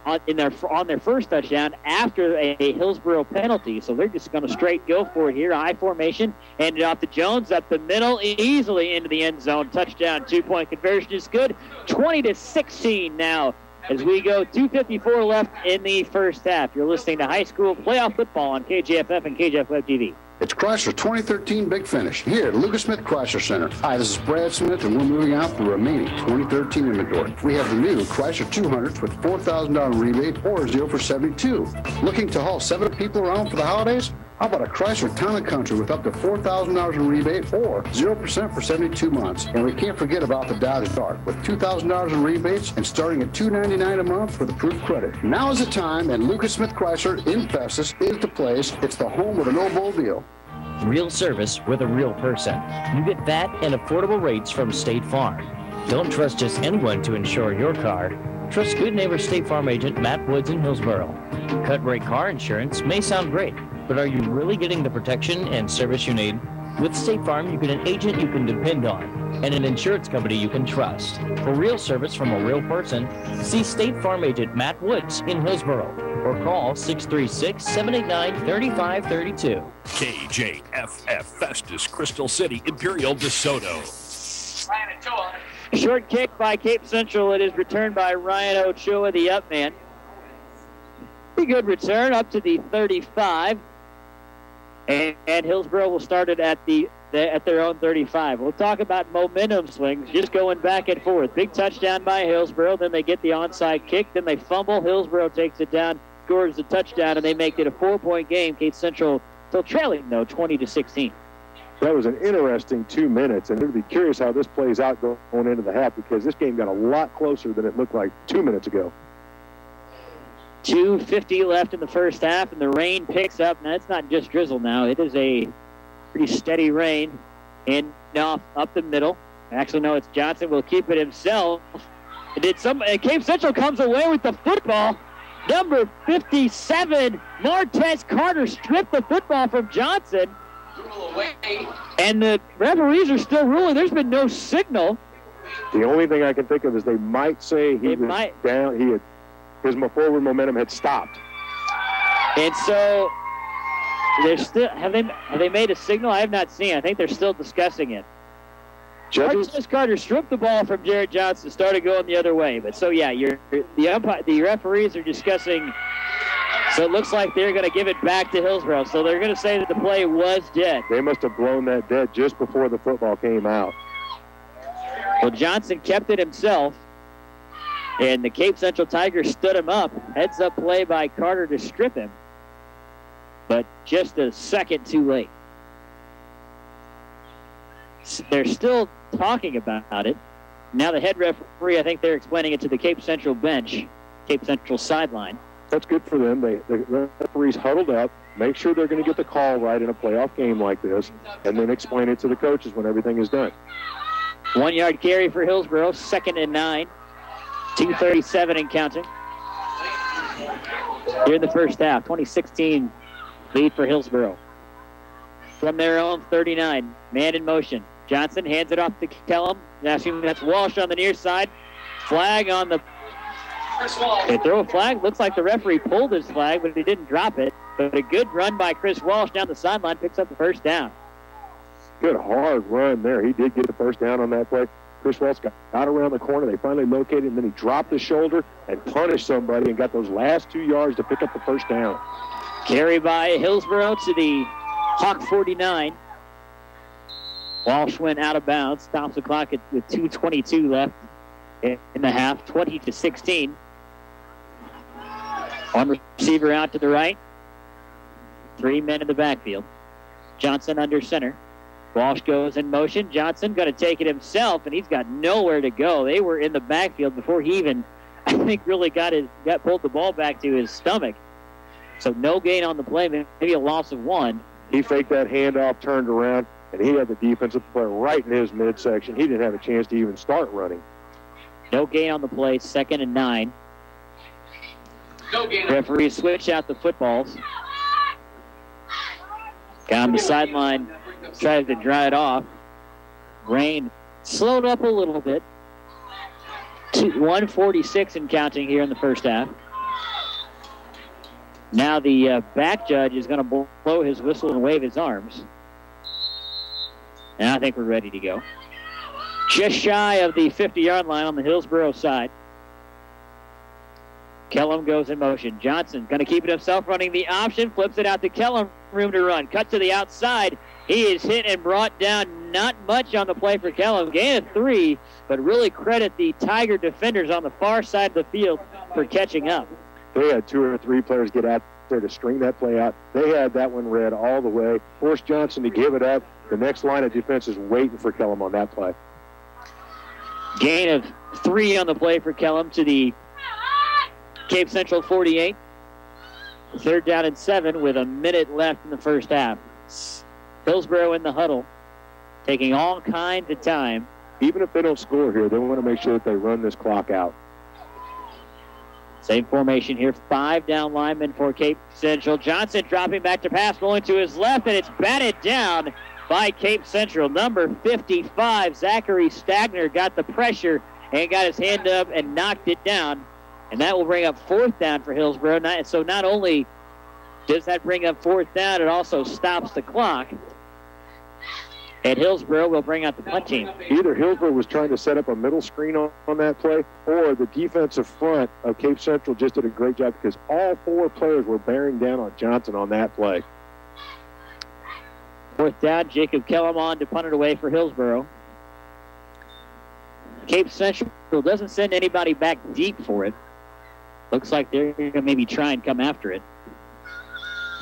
on their first touchdown after a Hillsboro penalty. So they're just going to straight go for it here. High formation, handed off to Jones up the middle, easily into the end zone. Touchdown, 2-point conversion is good. 20-16 now as we go. 2:54 left in the first half. You're listening to high school playoff football on KJFF and KJF Web TV. It's Chrysler 2013 Big Finish here at Lucas Smith Chrysler Center. Hi, this is Brad Smith, and we're moving out the remaining 2013 inventory. We have the new Chrysler 200s with $4,000 rebate or 0 for 72. Looking to haul 7 people around for the holidays? How about a Chrysler Town & Country with up to $4,000 in rebate or 0% for 72 months? And we can't forget about the Dodge Dart with $2,000 in rebates and starting at $299 a month with approved credit. Now is the time, and Lucas Smith Chrysler in Festus is the place. It's the home with a no-bull deal. Real service with a real person. You get that and affordable rates from State Farm. Don't trust just anyone to insure your car. Trust good neighbor State Farm agent Matt Woods in Hillsboro. Cut rate car insurance may sound great, but are you really getting the protection and service you need? With State Farm, you get an agent you can depend on and an insurance company you can trust. For real service from a real person, see State Farm agent Matt Woods in Hillsboro or call 636-789-3532. KJFF Festus, Crystal City, Imperial, DeSoto. Short kick by Cape Central. It is returned by Ryan Ochoa, the up man. Pretty good return up to the 35. And Hillsboro will start it at their own 35. We'll talk about momentum swings, just going back and forth. Big touchdown by Hillsboro, then they get the onside kick, then they fumble. Hillsboro takes it down, scores the touchdown, and they make it a 4-point game. Cape Central still trailing, though, 20-16. That was an interesting 2 minutes, and it'll be curious how this plays out going into the half because this game got a lot closer than it looked like 2 minutes ago. 2:50 left in the first half, and the rain picks up. Now, it's not just drizzle now. It is a pretty steady rain. And off up the middle. Actually, no, it's Johnson will keep it himself. Cape Central comes away with the football. Number 57, Martez Carter stripped the football from Johnson. And the referees are still ruling. There's been no signal. The only thing I can think of is they might say down. His forward momentum had stopped. And so they're still have they made a signal? I have not seen. I think they're still discussing it. Martez Carter stripped the ball from Jared Johnson, started going the other way. But so yeah, the referees are discussing. So it looks like they're going to give it back to Hillsboro. So they're going to say that the play was dead. They must have blown that dead just before the football came out. Well, Johnson kept it himself. And the Cape Central Tigers stood him up. Heads up play by Carter to strip him. But just a second too late. They're still talking about it. Now the head referee, I think they're explaining it to the Cape Central bench, Cape Central sideline. That's good for them. The referees huddled up, make sure they're going to get the call right in a playoff game like this, and then explain it to the coaches when everything is done. 1 yard carry for Hillsboro, 2nd and 9. 2:37 and counting. Here in the first half, 2016 lead for Hillsboro. From their own 39, man in motion. Johnson hands it off to Kellum. That's Walsh on the near side. Flag on the... They throw a flag. Looks like the referee pulled his flag, but he didn't drop it. But a good run by Chris Walsh down the sideline picks up the first down. Good hard run there. He did get the first down on that play. Chris Walsh got around the corner. They finally located him. Then he dropped his shoulder and punished somebody and got those last 2 yards to pick up the first down. Carry by Hillsboro to the Hawk 49. Walsh went out of bounds. Stops the clock with 2:22 left in the half. 20-16. One receiver out to the right. 3 men in the backfield. Johnson under center. Walsh goes in motion. Johnson going to take it himself, and he's got nowhere to go. They were in the backfield before he even, I think, really got pulled the ball back to his stomach. So no gain on the play, maybe a loss of 1. He faked that handoff, turned around, and he had the defensive player right in his midsection. He didn't have a chance to even start running. No gain on the play, 2nd and 9. No gain. Referees switch out the footballs. Guy on the sideline tries to dry it off. Rain slowed up a little bit. 1:46 and counting here in the first half. Now the back judge is going to blow his whistle and wave his arms. And I think we're ready to go. Just shy of the 50-yard line on the Hillsboro side. Kellum goes in motion. Johnson going to keep it himself, running the option, flips it out to Kellum, room to run. Cut to the outside. He is hit and brought down. Not much on the play for Kellum. Gain of 3, but really credit the Tiger defenders on the far side of the field for catching up. They had 2 or 3 players get out there to string that play out. They had that one read all the way. Forced Johnson to give it up. The next line of defense is waiting for Kellum on that play. Gain of 3 on the play for Kellum to the Cape Central 48. 3rd down and 7 with a minute left in the first half. Hillsboro in the huddle, taking all kinds of time. Even if they don't score here, they want to make sure that they run this clock out. Same formation here. 5 down linemen for Cape Central. Johnson dropping back to pass, rolling to his left, and it's batted down by Cape Central. Number 55, Zachary Stagner, got the pressure and got his hand up and knocked it down. And that will bring up 4th down for Hillsboro. So not only does that bring up 4th down, it also stops the clock. And Hillsboro will bring out the punt team. Either Hillsboro was trying to set up a middle screen on that play, or the defensive front of Cape Central just did a great job because all 4 players were bearing down on Johnson on that play. 4th down, Jacob Kellum on to punt it away for Hillsboro. Cape Central doesn't send anybody back deep for it. Looks like they're going to maybe try and come after it.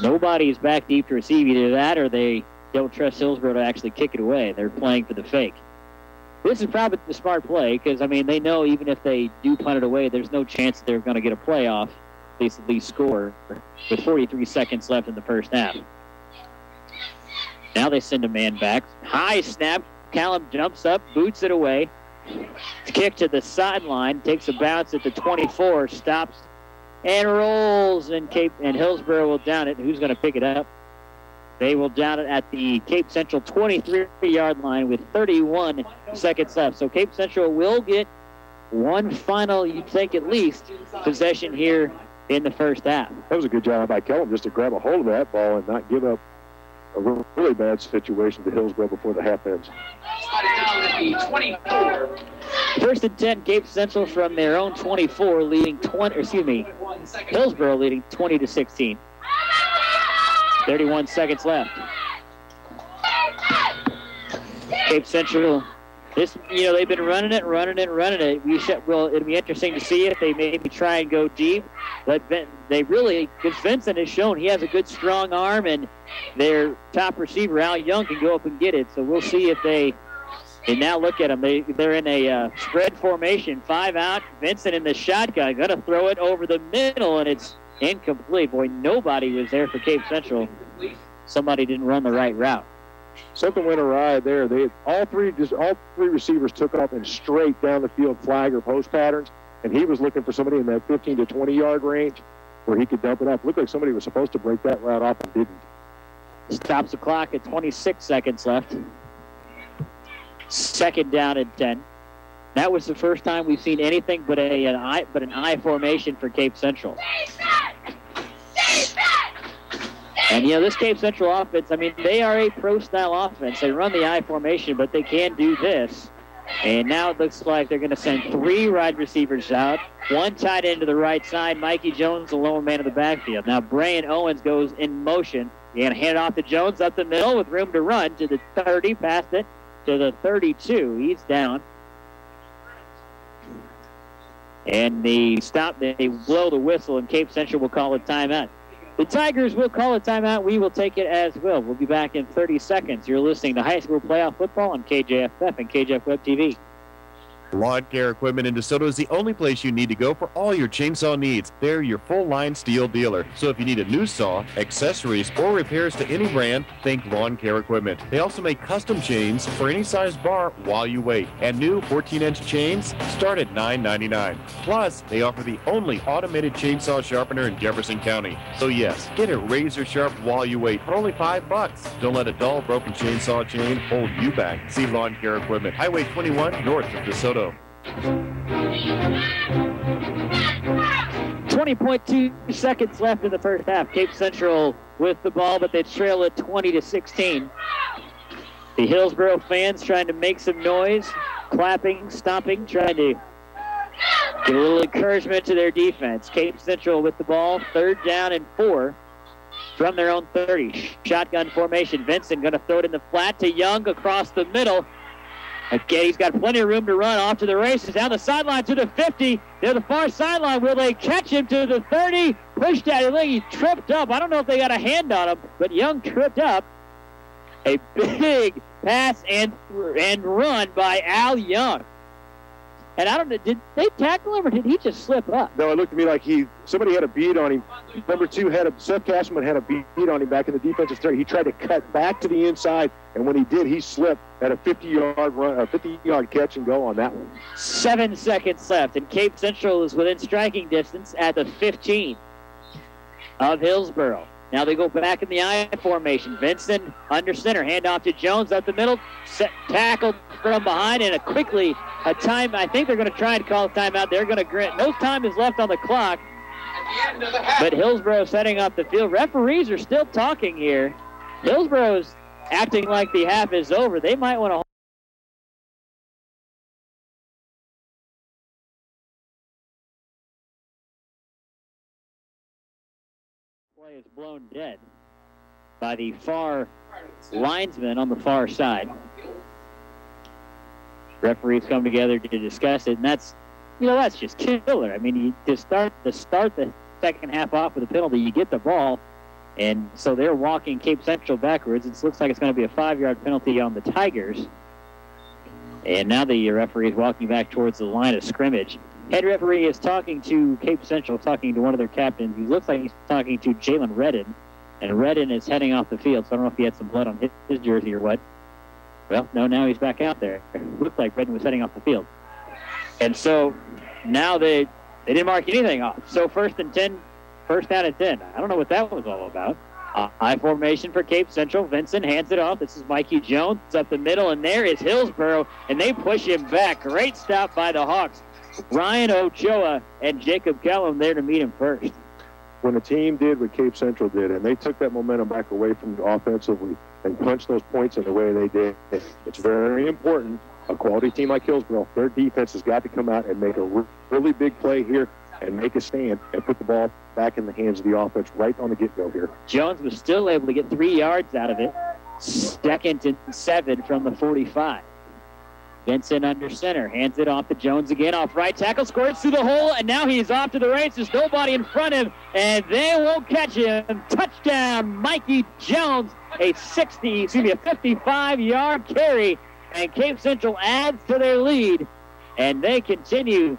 Nobody's back deep to receive either that or they don't trust Hillsboro to actually kick it away. They're playing for the fake. This is probably the smart play because, I mean, they know even if they do punt it away, there's no chance that they're going to get a playoff, at least score, with 43 seconds left in the first half. Now they send a man back. High snap. Callum jumps up, boots it away. Kick to the sideline, takes a bounce at the 24, stops and rolls, and Hillsboro will down it. Who's going to pick it up? They will down it at the Cape Central 23-yard line with 31 seconds left. So Cape Central will get one final, you think at least, possession here in the first half. That was a good job by Kellum just to grab a hold of that ball and not give up a really bad situation to Hillsboro before the half ends. First and 10, Cape Central from their own 24, Hillsboro leading 20-16. 31 seconds left. Cape Central, they've been running it. It'll be interesting to see if they maybe try and go deep. But Vincent has shown he has a good strong arm, and their top receiver, Al Young, can go up and get it. So we'll see if they now look at them. They're in a spread formation, 5 out. Vincent in the shotgun, going to throw it over the middle, and it's incomplete. Boy, nobody was there for Cape Central. Somebody didn't run the right route. Something went awry there. All three receivers took off in straight down the field flag or post patterns, and he was looking for somebody in that 15 to 20-yard range where he could dump it up. Looked like somebody was supposed to break that route off and didn't. Stops the clock at 26 seconds left. 2nd down and 10. That was the first time we've seen anything but an I formation for Cape Central. And, this Cape Central offense, they are a pro-style offense. They run the I formation, but they can do this. And now it looks like they're going to send 3 wide receivers out, 1 tight end to the right side. Mikey Jones, the lone man in the backfield. Now Brian Owens goes in motion. You're going to hand it off to Jones up the middle with room to run to the 30, past it to the 32. He's down. And they blow the whistle, and Cape Central will call a timeout. The Tigers will call a timeout. We will take it as well. We'll be back in 30 seconds. You're listening to High School Playoff Football on KJFF and KJF Web TV. Lawn Care Equipment in DeSoto is the only place you need to go for all your chainsaw needs. They're your full-line steel dealer. So if you need a new saw, accessories, or repairs to any brand, think Lawn Care Equipment. They also make custom chains for any size bar while you wait. And new 14-inch chains start at $9.99. Plus, they offer the only automated chainsaw sharpener in Jefferson County. So yes, get it razor sharp while you wait for only $5. Don't let a dull, broken chainsaw chain hold you back. See Lawn Care Equipment, Highway 21, north of DeSoto. 20.2 seconds left in the first half. Cape Central with the ball, but they trail it 20-16. The Hillsboro fans trying to make some noise, clapping, stomping, trying to get a little encouragement to their defense. Cape Central with the ball, 3rd down and 4 from their own 30. Shotgun formation. Vincent going to throw it in the flat to Young across the middle. Again, he's got plenty of room to run off to the races. Down the sideline to the 50. They're the far sideline. Will they catch him to the 30? Pushed out. He tripped up. I don't know if they got a hand on him, but Young tripped up. A big pass and run by Al Young. And I don't know, did they tackle him or did he just slip up? No, it looked to me like somebody had a beat on him. Number 2 Seth Cashman had a beat on him back in the defensive 30. He tried to cut back to the inside, and when he did, he slipped at a 50-yard run, a 50-yard catch and go on that one. 7 seconds left, and Cape Central is within striking distance at the 15 of Hillsboro. Now they go back in the I formation. Vincent under center, handoff to Jones up the middle, tackled from behind, and a time. I think they're going to try and call a timeout. They're going to grant. No time is left on the clock. But Hillsboro setting up the field. Referees are still talking here. Hillsboro's acting like the half is over. They might want to. Play is blown dead by the far linesman on the far side. Referees come together to discuss it, and that's just killer. I mean, to start the second half off with a penalty, you get the ball, and so they're walking Cape Central backwards. It looks like it's going to be a 5-yard penalty on the Tigers. And now the referee is walking back towards the line of scrimmage. Head referee is talking to Cape Central, talking to one of their captains. He looks like he's talking to Jalen Redden, and Redden is heading off the field, so I don't know if he had some blood on his jersey or what. Well, no, now he's back out there. It looked like Redden was heading off the field. And so now they didn't mark anything off. So first down and 10. I don't know what that was all about. I formation for Cape Central. Vincent hands it off. This is Mikey Jones up the middle, and there is Hillsboro, and they push him back. Great stop by the Hawks. Ryan Ochoa and Jacob Kellum there to meet him first. When a team did what Cape Central did, and they took that momentum back away from offensively and punched those points in the way they did, it's very important. A quality team like Hillsboro, their defense has got to come out and make a really big play here and make a stand and put the ball back in the hands of the offense right on the get-go here. Jones was still able to get 3 yards out of it. 2nd and 7 from the 45. Vincent under center, hands it off to Jones again, off right tackle, squirts through the hole, and now he's off to the races. Nobody in front of him, and they won't catch him. Touchdown, Mikey Jones, a 55-yard carry, and Cape Central adds to their lead, and they continue.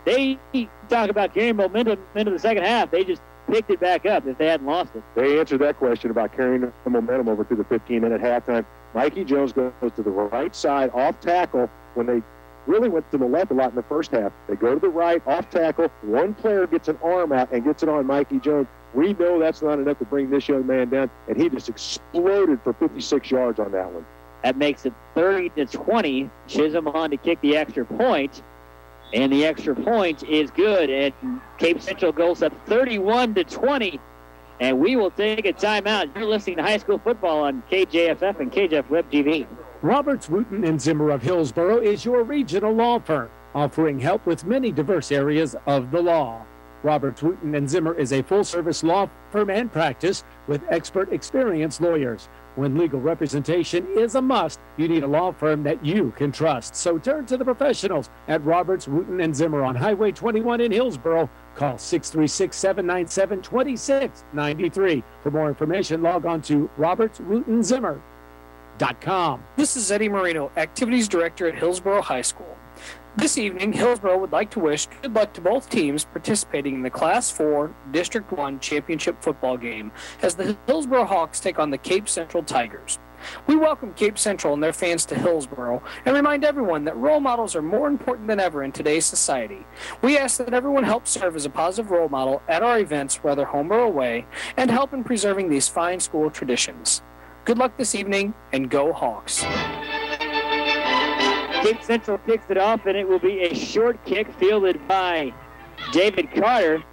They talk about carrying momentum into the second half. They just picked it back up if they hadn't lost it. They answered that question about carrying the momentum over to the 15, and at halftime, Mikey Jones goes to the right side, off tackle, when they really went to the left a lot in the first half. They go to the right, off tackle. One player gets an arm out and gets it on Mikey Jones. We know that's not enough to bring this young man down, and he just exploded for 56 yards on that one. That makes it 30-20. Chisholm on to kick the extra point, and the extra point is good, and Cape Central goes up 31-20. And we will take a timeout. You're listening to high school football on KJFF and KJF Web TV. Roberts, Wooten, and Zimmer of Hillsboro is your regional law firm, offering help with many diverse areas of the law. Roberts, Wooten, and Zimmer is a full-service law firm and practice with expert, experienced lawyers. When legal representation is a must, you need a law firm that you can trust. So turn to the professionals at Roberts, Wooten, and Zimmer on Highway 21 in Hillsboro. Call 636-797-2693. For more information, log on to robertswootenzimmer.com. This is Eddie Marino, Activities Director at Hillsboro High School. This evening, Hillsboro would like to wish good luck to both teams participating in the Class 4 District 1 Championship football game as the Hillsboro Hawks take on the Cape Central Tigers. We welcome Cape Central and their fans to Hillsboro and remind everyone that role models are more important than ever in today's society. We ask that everyone help serve as a positive role model at our events, whether home or away, and help in preserving these fine school traditions. Good luck this evening, and go Hawks. Cape Central kicks it off, and it will be a short kick fielded by David Carter.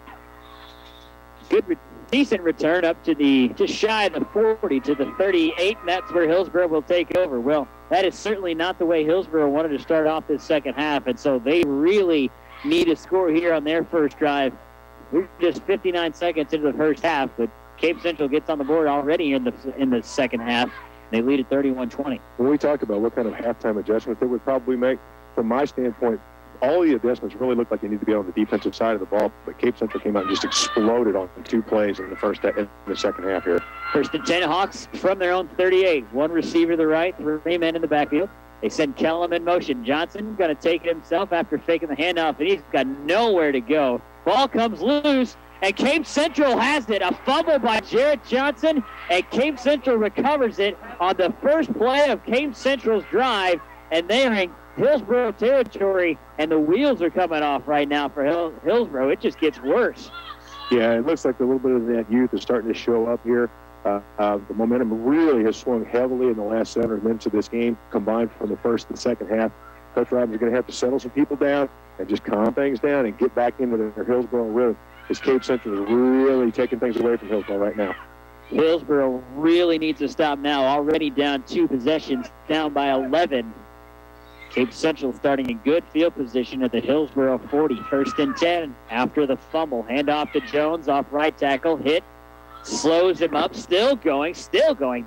decent return up to the just shy of the 40 to the 38, and that's where Hillsboro will take over. Well, that is certainly not the way Hillsboro wanted to start off this second half, and so they really need a score here on their first drive. We're just 59 seconds into the first half, but Cape Central gets on the board already in the second half. They lead at 31-20. When we talk about what kind of halftime adjustments they would probably make, from my standpoint, all the adjustments really look like they need to be on the defensive side of the ball, but Cape Central came out and just exploded on 2 plays in the second half here. First and 10, Hawks from their own 38. 1 receiver to the right, 3 men in the backfield. They send Kellum in motion. Johnson going to take it himself after faking the handoff, and he's got nowhere to go. Ball comes loose, and Cape Central has it. A fumble by Jarrett Johnson, and Cape Central recovers it on the first play of Cape Central's drive, and they are in Hillsboro territory, and the wheels are coming off right now for Hillsboro. It just gets worse. Yeah, it looks like a little bit of that youth is starting to show up here. The momentum really has swung heavily in the last 7 minutes of this game, combined from the first and second half. Coach Robbins is going to have to settle some people down and just calm things down and get back into their Hillsboro rhythm. This Cape Central is really taking things away from Hillsboro right now. Hillsboro really needs to stop now. Already down 2 possessions, down by 11. Cape Central starting in good field position at the Hillsboro 40. First and 10 after the fumble. Handoff to Jones off right tackle. Hit. Slows him up. Still going.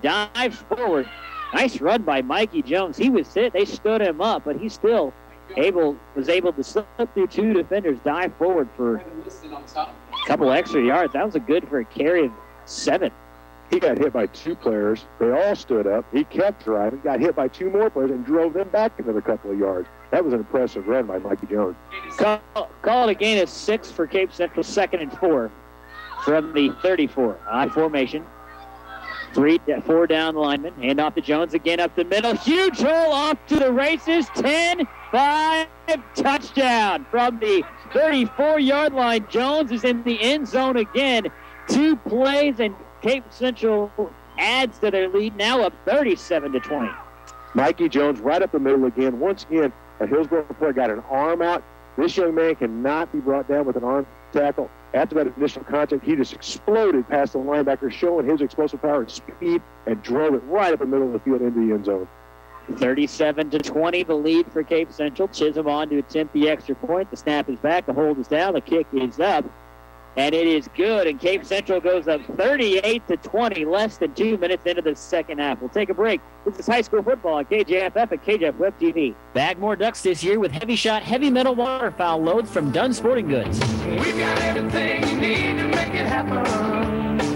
Dives forward. Nice run by Mikey Jones. He was hit. They stood him up, but he still was able to slip through 2 defenders, dive forward for a couple extra yards. That was a good for a carry of 7. He got hit by 2 players. They all stood up. He kept driving, got hit by 2 more players, and drove them back another couple of yards. That was an impressive run by Mikey Jones. Call it a gain of 6 for Cape Central, 2nd and 4 from the 34. I formation. 4 down linemen. Hand off to Jones again up the middle. Huge hole off to the races. 10-5 touchdown from the 34-yard line. Jones is in the end zone again. 2 plays, and Cape Central adds to their lead, now up 37-20. Mikey Jones right up the middle again. Once again, a Hillsboro player got an arm out. This young man cannot be brought down with an arm tackle. After that initial contact, he just exploded past the linebacker, showing his explosive power and speed, and drove it right up the middle of the field into the end zone. 37-20, the lead for Cape Central. Chisholm on to attempt the extra point. The snap is back. The hold is down. The kick is up. And it is good, and Cape Central goes up 38-20, less than 2 minutes into the second half. We'll take a break. This is high school football on KJFF and KJF Web TV. Bag more ducks this year with heavy shot, heavy metal waterfowl loads from Dunn Sporting Goods. We've got everything you need to make it happen.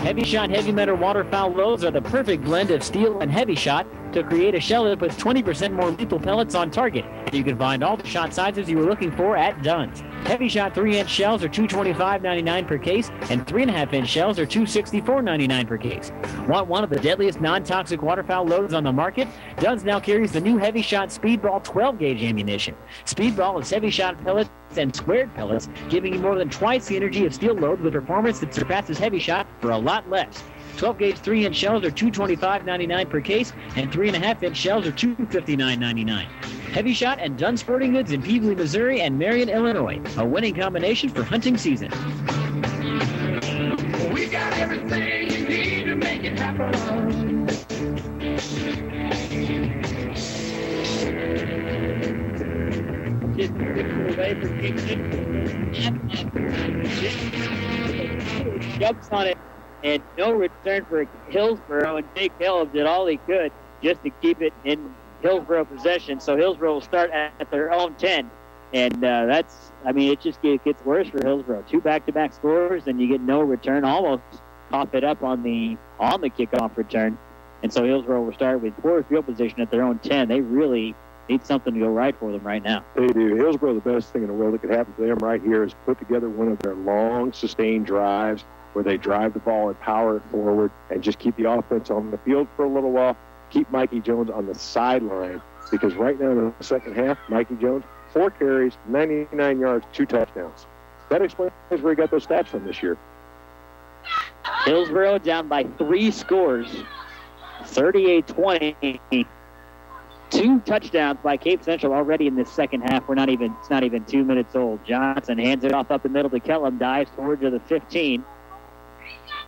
Heavy shot, heavy metal waterfowl loads are the perfect blend of steel and heavy shot to create a shell that puts 20% more lethal pellets on target. You can find all the shot sizes you were looking for at Dunn's. Heavy shot 3-inch shells are $225.99 per case, and 3.5-inch shells are $264.99 per case. Want one of the deadliest non-toxic waterfowl loads on the market? Dunn's now carries the new heavy shot Speedball 12-gauge ammunition. Speedball is heavy shot pellets and squared pellets, giving you more than twice the energy of steel load with performance that surpasses heavy shot for a lot less. 12-gauge 3-inch shells are $225.99 per case, and 3.5-inch shells are $259.99. Heavy Shot and Dunn Sporting Goods in Peebly, Missouri, and Marion, Illinois. A winning combination for hunting season. We got everything you need to make it happen. Just away from jumps on it, and no return for Hillsboro, and Jake Caleb did all he could just to keep it in Hillsboro possession. So Hillsboro will start at their own 10. And it just gets worse for Hillsboro. 2 back-to-back scores, and you get no return. Almost cough it up on the kickoff return. And so Hillsboro will start with poor field position at their own 10. They really need something to go right for them right now. They do. Hillsboro, the best thing in the world that could happen to them right here is put together one of their long, sustained drives where they drive the ball and power it forward and just keep the offense on the field for a little while. Keep Mikey Jones on the sideline, because right now in the second half, Mikey Jones, 4 carries, 99 yards, 2 touchdowns. That explains where he got those stats from this year. Hillsboro down by 3 scores, 38-20. 2 touchdowns by Cape Central already in this second half. It's not even 2 minutes old. Johnson hands it off up the middle to Kellum, dives forward to the 15.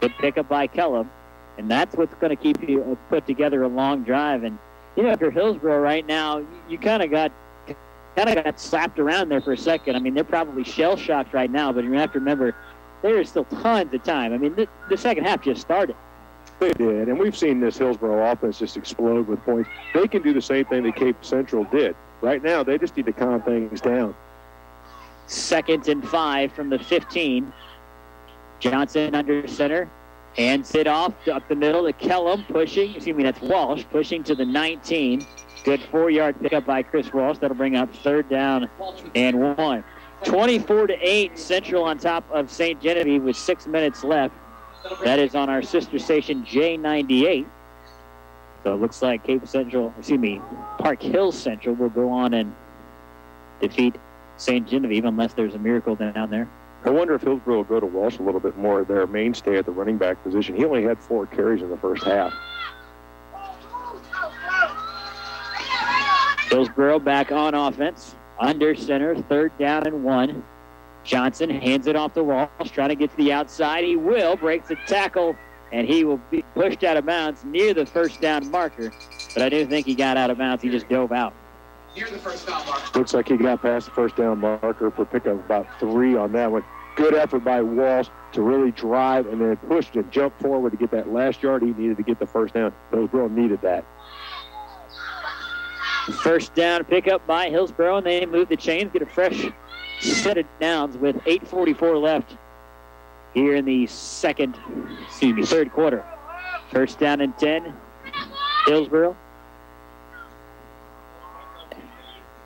Good pickup by Kellum. And that's what's going to keep you put together a long drive. And, you know, if you're Hillsboro right now, you kind of got slapped around there for a second. I mean, they're probably shell-shocked right now, but you have to remember there is still tons of time. I mean, the second half just started. They did, and we've seen this Hillsboro offense just explode with points. They can do the same thing that Cape Central did. Right now, they just need to calm things down. 2nd and 5 from the 15. Johnson under center. Hands it off up the middle to Kellum, that's Walsh, pushing to the 19. Good 4-yard pickup by Chris Walsh. That'll bring up 3rd down and 1. 24-8, Central on top of St. Genevieve with 6 minutes left. That is on our sister station, J98. So it looks like Park Hill Central will go on and defeat St. Genevieve unless there's a miracle down there. I wonder if Hillsboro will go to Walsh a little bit more, their mainstay at the running back position. He only had 4 carries in the first half. Hillsboro back on offense. Under center, 3rd down and 1. Johnson hands it off to Walsh, trying to get to the outside. He will, breaks the tackle, and he will be pushed out of bounds near the 1st down marker. But I do think he got out of bounds. He just dove out. Near the 1st down marker. Looks like he got past the 1st down marker for pickup about 3 on that one. Good effort by Walsh to really drive and then push and jump forward to get that last yard he needed to get the 1st down. Hillsboro needed that. 1st down pickup by Hillsboro, and they move the chains, get a fresh set of downs with 8:44 left here in the 3rd quarter. 1st down and 10, Hillsboro.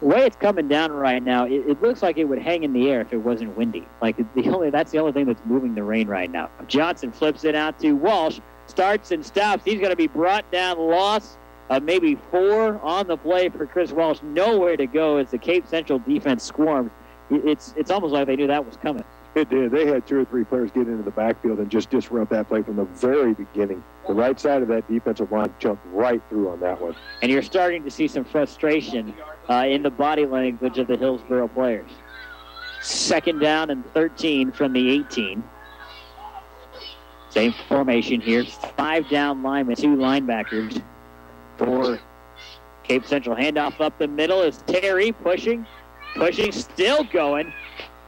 The way it's coming down right now, it looks like it would hang in the air if it wasn't windy. Like that's the only thing that's moving the rain right now. Johnson flips it out to Walsh, starts and stops. He's going to be brought down, loss of maybe 4 on the play for Chris Walsh. Nowhere to go as the Cape Central defense swarms. It's almost like they knew that was coming. It did. They had 2 or 3 players get into the backfield and just disrupt that play from the very beginning. The right side of that defensive line jumped right through on that one. And you're starting to see some frustration in the body language of the Hillsboro players. 2nd down and 13 from the 18. Same formation here. 5 down linemen, 2 linebackers for Cape Central. Handoff up the middle is Terry pushing, still going.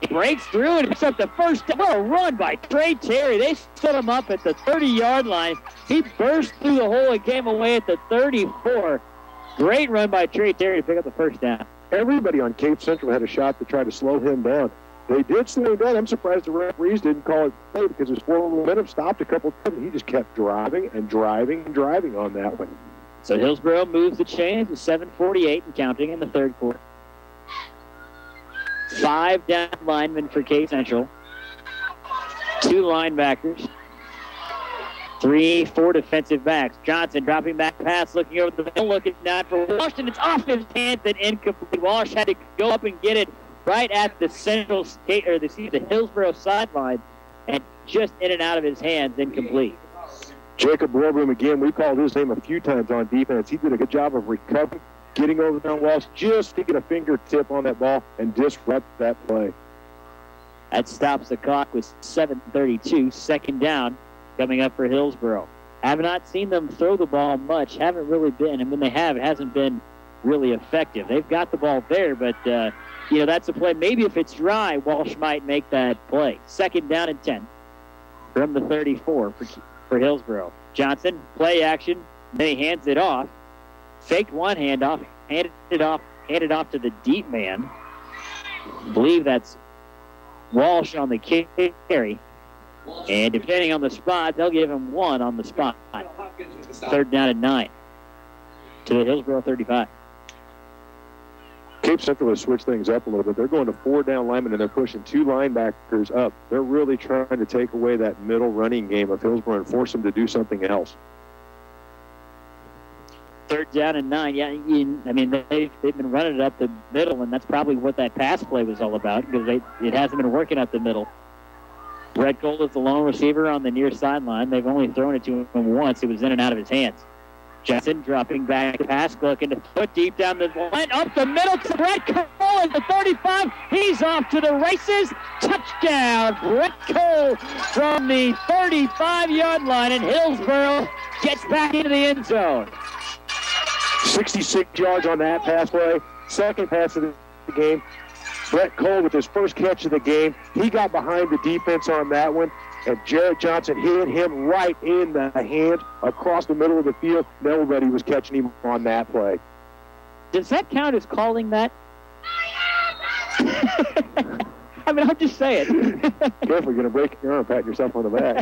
He breaks through and picks up the 1st down. What a run by Trey Terry. They stood him up at the 30-yard line. He burst through the hole and came away at the 34. Great run by Trey Terry to pick up the 1st down. Everybody on Cape Central had a shot to try to slow him down. They did slow him down. I'm surprised the referees didn't call it play because his forward momentum stopped a couple of times. He just kept driving and driving and driving on that one. So Hillsboro moves the chains with 7:48 and counting in the 3rd quarter. 5 down linemen for Cape Central. 2 linebackers. 3-4 defensive backs. Johnson dropping back pass, looking over the middle, looking down for Walsh, and it's off his hands and incomplete. Walsh had to go up and get it right at the the Hillsboro sideline, and just in and out of his hands, incomplete. Jacob Warboom, again, we called his name a few times on defense. He did a good job of recovering, getting over the Walsh, just to get a fingertip on that ball and disrupt that play. That stops the clock with 7:32. 2nd down coming up for Hillsboro. Have not seen them throw the ball much. Haven't really been, and when they have, it hasn't been really effective. They've got the ball there, but, that's a play. Maybe if it's dry, Walsh might make that play. 2nd down and 10 from the 34 for Hillsboro. Johnson, play action, then he hands it off. Faked one handoff, handed it off to the deep man. I believe that's Walsh on the carry. And depending on the spot, they'll give him 1 on the spot. 3rd down and 9 to the Hillsboro 35. Cape Central has switched things up a little bit. They're going to 4 down linemen, and they're pushing 2 linebackers up. They're really trying to take away that middle running game of Hillsboro and force them to do something else. 3rd down and 9. Yeah, they've been running it up the middle, and that's probably what that pass play was all about because it hasn't been working up the middle. Brett Gold is the lone receiver on the near sideline. They've only thrown it to him once. It was in and out of his hands. Johnson dropping back the pass, looking to foot deep down the line, up the middle to Brett Cole, Cole at the 35. He's off to the races. Touchdown, Brett Cole from the 35-yard line, and Hillsboro gets back into the end zone. 66 yards on that pass play. Second pass of the game. Brett Cole with his first catch of the game. He got behind the defense on that one, and Jared Johnson hit him right in the hand across the middle of the field. Nobody was catching him on that play. Does that count as calling that? I mean, I'm just saying. Careful, you're going to break your arm patting yourself on the back.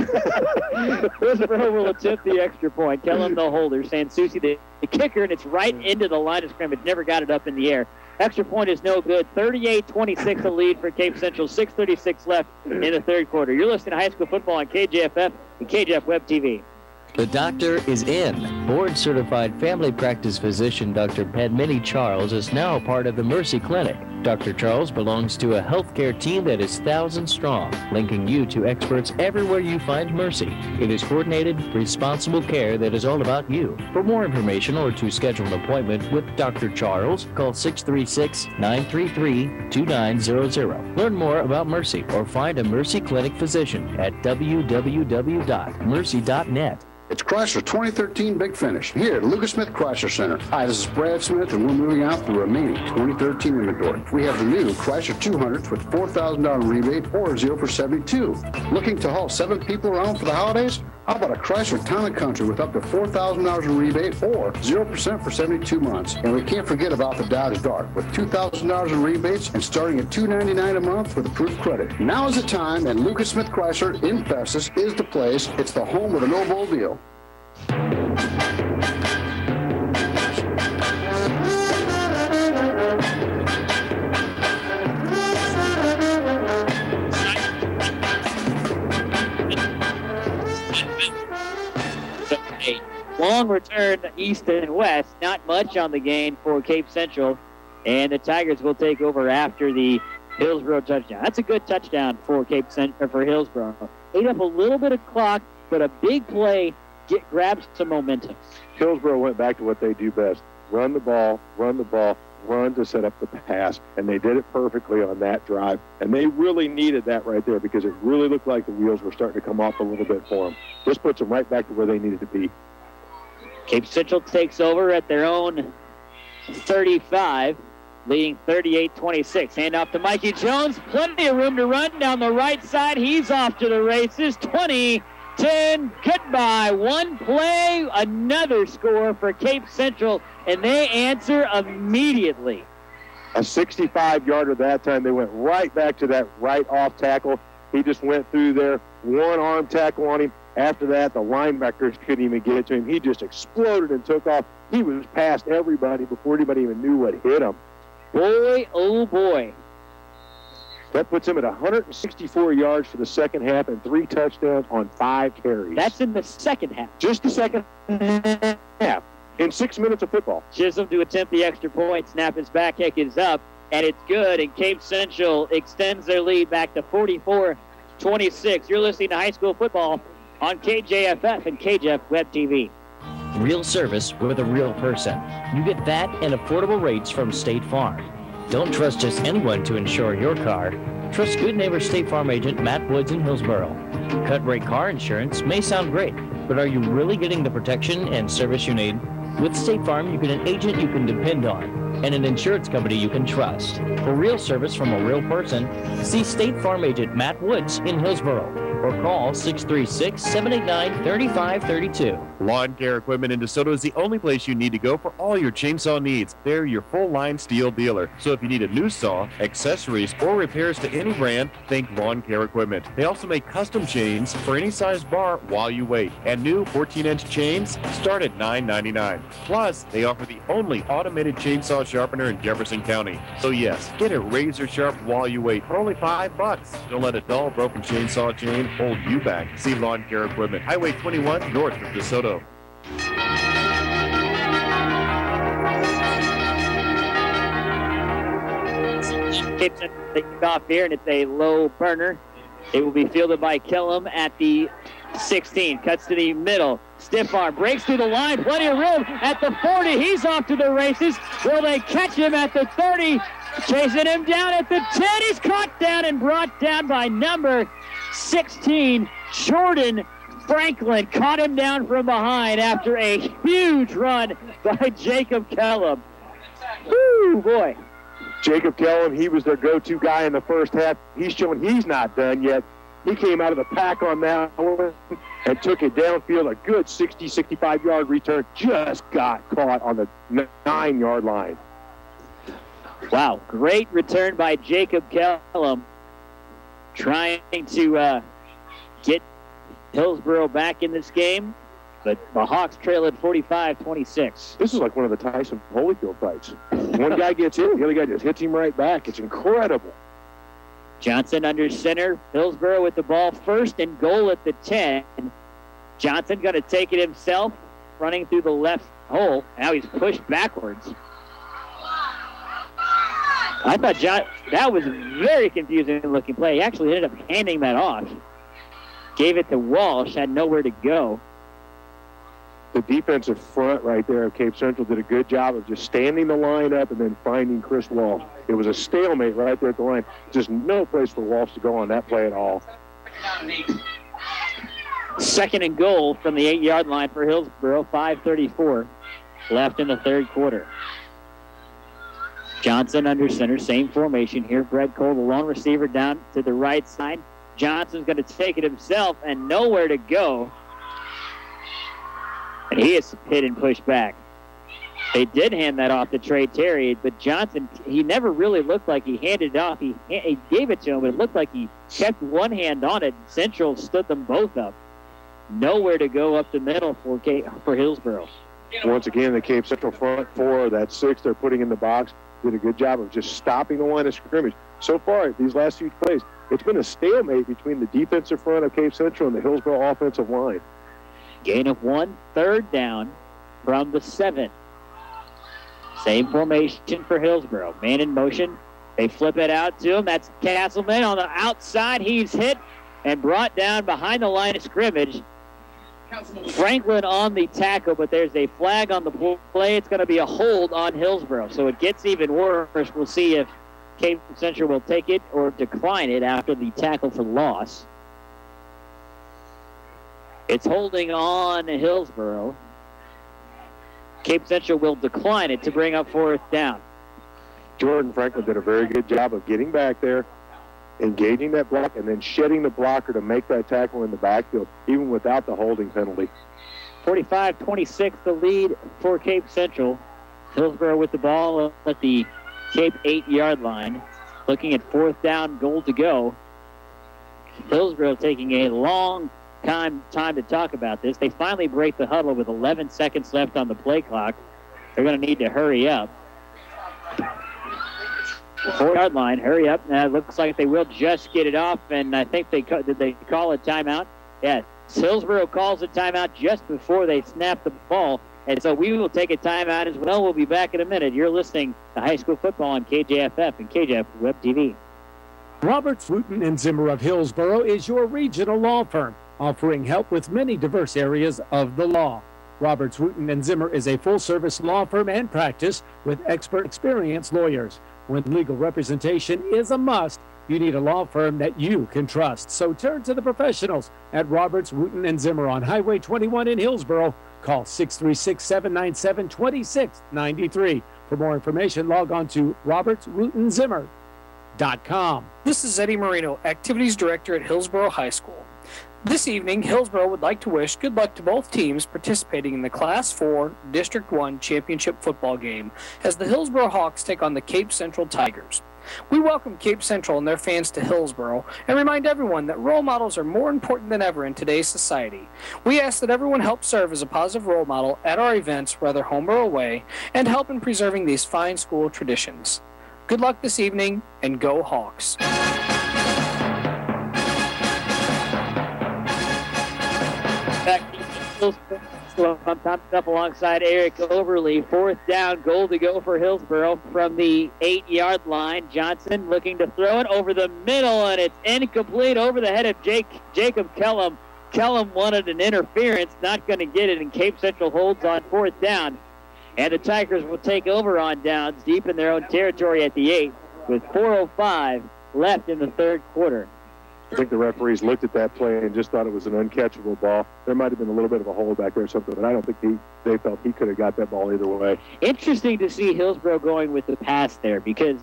Hillsboro will attempt the extra point. Kellum, the holder. Sansucci, the kicker, and it's right into the line of scrimmage. Never got it up in the air. Extra point is no good. 38-26 the lead for Cape Central. 6:36 left in the third quarter. You're listening to high school football on KJFF and KJF Web TV. The doctor is in. Board-certified family practice physician Dr. Padmini Charles is now a part of the Mercy Clinic. Dr. Charles belongs to a healthcare team that is thousands strong, linking you to experts everywhere you find Mercy. It is coordinated, responsible care that is all about you. For more information or to schedule an appointment with Dr. Charles, call 636-933-2900. Learn more about Mercy or find a Mercy Clinic physician at www.mercy.net. It's Chrysler 2013 Big Finish here at Lucas Smith Chrysler Center. Hi, this is Brad Smith, and we're moving out the remaining 2013 inventory. We have the new Chrysler 200s with $4,000 rebate or 0 for 72. Looking to haul 7 people around for the holidays? How about a Chrysler Town & Country with up to $4,000 in rebate or 0% for 72 months? And we can't forget about the Dodge Dart with $2,000 in rebates and starting at $299 a month with approved credit. Now is the time, and Lucas Smith Chrysler in Festus is the place. It's the home of the no bull deal. Long return east and west. Not much on the gain for Cape Central. And the Tigers will take over after the Hillsboro touchdown. That's a good touchdown for Cape Central, for Hillsboro. Ate up a little bit of clock, but a big play grabs some momentum. Hillsboro went back to what they do best. Run the ball, run to set up the pass. And they did it perfectly on that drive. And they really needed that right there because it really looked like the wheels were starting to come off a little bit for them. This puts them right back to where they needed to be. Cape Central takes over at their own 35, leading 38-26. Hand off to Mikey Jones. Plenty of room to run down the right side. He's off to the races. 20-10. Goodbye. One play, another score for Cape Central, and they answer immediately. A 65-yarder that time. They went right back to that right off tackle. He just went through there, one-arm tackle on him. After that, the linebackers couldn't even get it to him. He just exploded and took off. He was past everybody before anybody even knew what hit him. Boy, oh boy. That puts him at 164 yards for the second half and 3 touchdowns on 5 carries. That's in the second half. Just the second half. In 6 minutes of football. Chisholm to attempt the extra point. Snap is back, kick is up, and it's good. And Cape Central extends their lead back to 44-26. You're listening to high school football on KJFF and KJF Web TV. Real service with a real person. You get that and affordable rates from State Farm. Don't trust just anyone to insure your car. Trust good neighbor State Farm agent Matt Woods in Hillsboro. Cut rate car insurance may sound great, but are you really getting the protection and service you need? With State Farm, you get an agent you can depend on and an insurance company you can trust. For real service from a real person, see State Farm agent Matt Woods in Hillsboro or call 636-789-3532. Lawn Care Equipment in DeSoto is the only place you need to go for all your chainsaw needs. They're your full-line steel dealer. So if you need a new saw, accessories, or repairs to any brand, think Lawn Care Equipment. They also make custom chains for any size bar while you wait. And new 14-inch chains start at $9.99. Plus, they offer the only automated chainsaw sharpener in Jefferson County. So yes, get it razor sharp while you wait for only $5. Don't let a dull, broken chainsaw chain hold you back. See Lawn Care Equipment, Highway 21 north of DeSoto. Cape Central taking off here, and it's a low burner. It will be fielded by Kellum at the 16. Cuts to the middle. Stiff arm. Breaks through the line. Plenty of room at the 40. He's off to the races. Will they catch him at the 30? Chasing him down at the 10. He's caught down and brought down by number 16, Jordan Franklin. Caught him down from behind after a huge run by Jacob Kellum. Woo, boy. Jacob Kellum, he was their go-to guy in the first half. He's showing he's not done yet. He came out of the pack on that one and took it downfield. A good 60, 65-yard return. Just got caught on the 9-yard line. Wow, great return by Jacob Kellum, trying to get Hillsboro back in this game, but the Hawks trail at 45-26. This is like one of the Tyson Holyfield fights. One guy gets hit, the other guy just hits him right back. It's incredible. Johnson under center. Hillsboro with the ball first and goal at the 10. Johnson going to take it himself, running through the left hole. Now he's pushed backwards. I thought that was a very confusing looking play. He actually ended up handing that off. Gave it to Walsh, had nowhere to go. The defensive front right there of Cape Central did a good job of just standing the line up and then finding Chris Walsh. It was a stalemate right there at the line. Just no place for Walsh to go on that play at all. Second and goal from the 8-yard line for Hillsboro. 5:34 left in the third quarter. Johnson under center, same formation here. Brett Cole, the lone receiver, down to the right side. Johnson's going to take it himself and nowhere to go. And he is hit and pushed back. They did hand that off to Trey Terry, but Johnson, he never really looked like he handed it off. He gave it to him, but it looked like he kept one hand on it. Central stood them both up. Nowhere to go up the middle for Hillsboro. Once again, the Cape Central front four, that 6 they're putting in the box, did a good job of just stopping the line of scrimmage. So far, these last few plays, it's been a stalemate between the defensive front of Cape Central and the Hillsboro offensive line. Gain of 1, third down from the 7. Same formation for Hillsboro. Man in motion. They flip it out to him. That's Castleman on the outside. He's hit and brought down behind the line of scrimmage. Franklin on the tackle, but there's a flag on the play. It's going to be a hold on Hillsboro. So it gets even worse. We'll see if Cape Central will take it or decline it after the tackle for loss. It's holding on Hillsboro. Cape Central will decline it to bring up fourth down. Jordan Franklin did a very good job of getting back there, engaging that block, and then shedding the blocker to make that tackle in the backfield, even without the holding penalty. 45-26, the lead for Cape Central. Hillsboro with the ball at the Cape 8-yard line, looking at fourth down, goal to go. Hillsboro taking a long time to talk about this. They finally break the huddle with 11 seconds left on the play clock. They're going to need to hurry up. 4-yard line, hurry up. Now it looks like they will just get it off, and I think did they call a timeout? Yes. Hillsboro calls a timeout just before they snap the ball, and so we will take a timeout as well. We'll be back in a minute. You're listening to high school football on KJFF and KJF Web TV. Roberts, Wooten, and Zimmer of Hillsboro is your regional law firm, offering help with many diverse areas of the law. Roberts, Wooten, and Zimmer is a full-service law firm and practice with expert, experienced lawyers. When legal representation is a must, you need a law firm that you can trust. So turn to the professionals at Roberts, Wooten, and Zimmer on Highway 21 in Hillsboro. Call 636-797-2693. For more information, log on to robertswootenzimmer.com. This is Eddie Marino, Activities Director at Hillsboro High School. This evening, Hillsboro would like to wish good luck to both teams participating in the Class 4 District 1 Championship football game as the Hillsboro Hawks take on the Cape Central Tigers. We welcome Cape Central and their fans to Hillsboro and remind everyone that role models are more important than ever in today's society. We ask that everyone help serve as a positive role model at our events, whether home or away, and help in preserving these fine school traditions. Good luck this evening, and go Hawks. Pumped up alongside Eric Overly. Fourth down, goal to go for Hillsboro from the 8-yard line. Johnson looking to throw it over the middle, and it's incomplete over the head of Jacob Kellum. Kellum wanted an interference, not going to get it, and Cape Central holds on fourth down. And the Tigers will take over on downs deep in their own territory at the 8. with 4:05 left in the third quarter. I think the referees looked at that play and just thought it was an uncatchable ball. There might have been a little bit of a hole back there or something, but I don't think they felt he could have got that ball either way. Interesting to see Hillsboro going with the pass there because,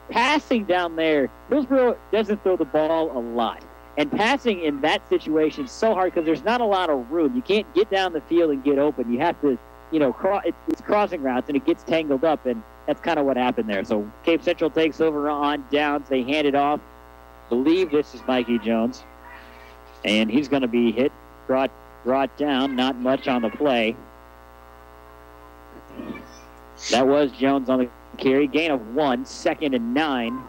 passing down there, Hillsboro doesn't throw the ball a lot. And passing in that situation is so hard because there's not a lot of room. You can't get down the field and get open. You have to, it's crossing routes, and it gets tangled up, and that's kind of what happened there. So Cape Central takes over on downs. They hand it off. Believe this is Mikey Jones, and he's going to be hit, brought down. Not much on the play. That was Jones on the carry. Gain of 1, 2nd and 9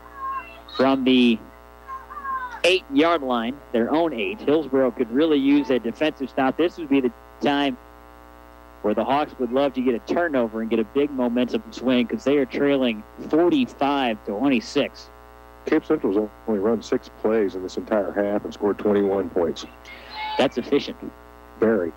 from the 8-yard line, their own 8. Hillsboro could really use a defensive stop. This would be the time where the Hawks would love to get a turnover and get a big momentum swing because they are trailing 45-26. Cape Central's only run 6 plays in this entire half and scored 21 points. That's efficient. Very.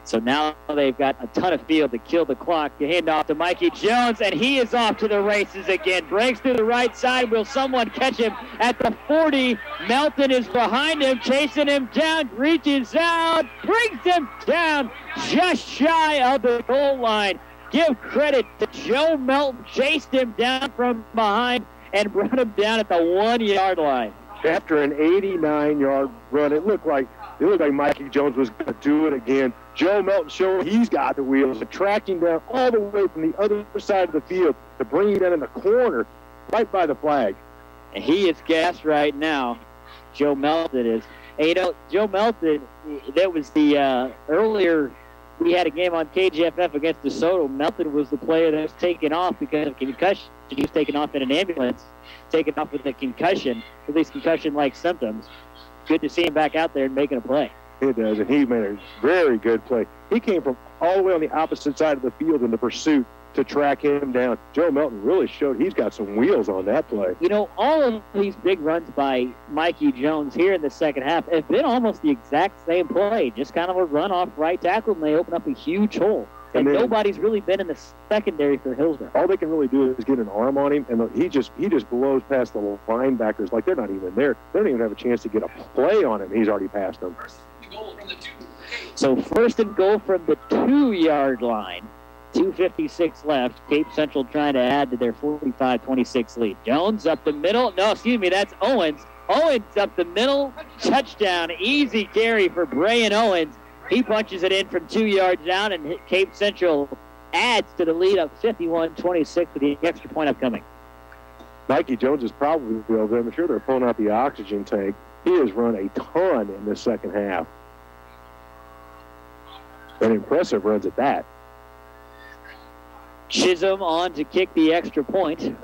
So now they've got a ton of field to kill the clock. You hand off to Mikey Jones, and he is off to the races again. Breaks through the right side. Will someone catch him at the 40? Melton is behind him, chasing him down, reaches out, brings him down just shy of the goal line. Give credit to Joe Melton. Chased him down from behind and brought him down at the 1-yard line. After an 89-yard run, it looked like Mikey Jones was going to do it again. Joe Melton showed he's got the wheels, tracking down all the way from the other side of the field to bring him down in the corner right by the flag. And he is gassed right now. Joe Melton is. And, Joe Melton, that was the earlier we had a game on KGFF against DeSoto. Melton was the player that was taken off because of concussion. He was taken off in an ambulance, taken off with a concussion, at least concussion-like symptoms. Good to see him back out there and making a play. It does, and he made a very good play. He came from all the way on the opposite side of the field in the pursuit to track him down. Joe Melton really showed he's got some wheels on that play. All of these big runs by Mikey Jones here in the second half have been almost the exact same play, just kind of a run off right tackle, and they open up a huge hole. And nobody's really been in the secondary for Hillsboro. All they can really do is get an arm on him, and he just blows past the linebackers like they're not even there. They don't even have a chance to get a play on him. He's already passed them. So 1st and goal from the 2-yard line. 2:56 left. Cape Central trying to add to their 45-26 lead. Jones up the middle. No, excuse me, that's Owens. Owens up the middle. Touchdown. Easy carry for Brayan Owens. He punches it in from 2 yards out, and Cape Central adds to the lead of 51-26 with the extra point upcoming. Mikey Jones is probably built. I'm sure they're pulling out the oxygen tank. He has run a ton in the second half. And impressive runs at that. Chisholm on to kick the extra point.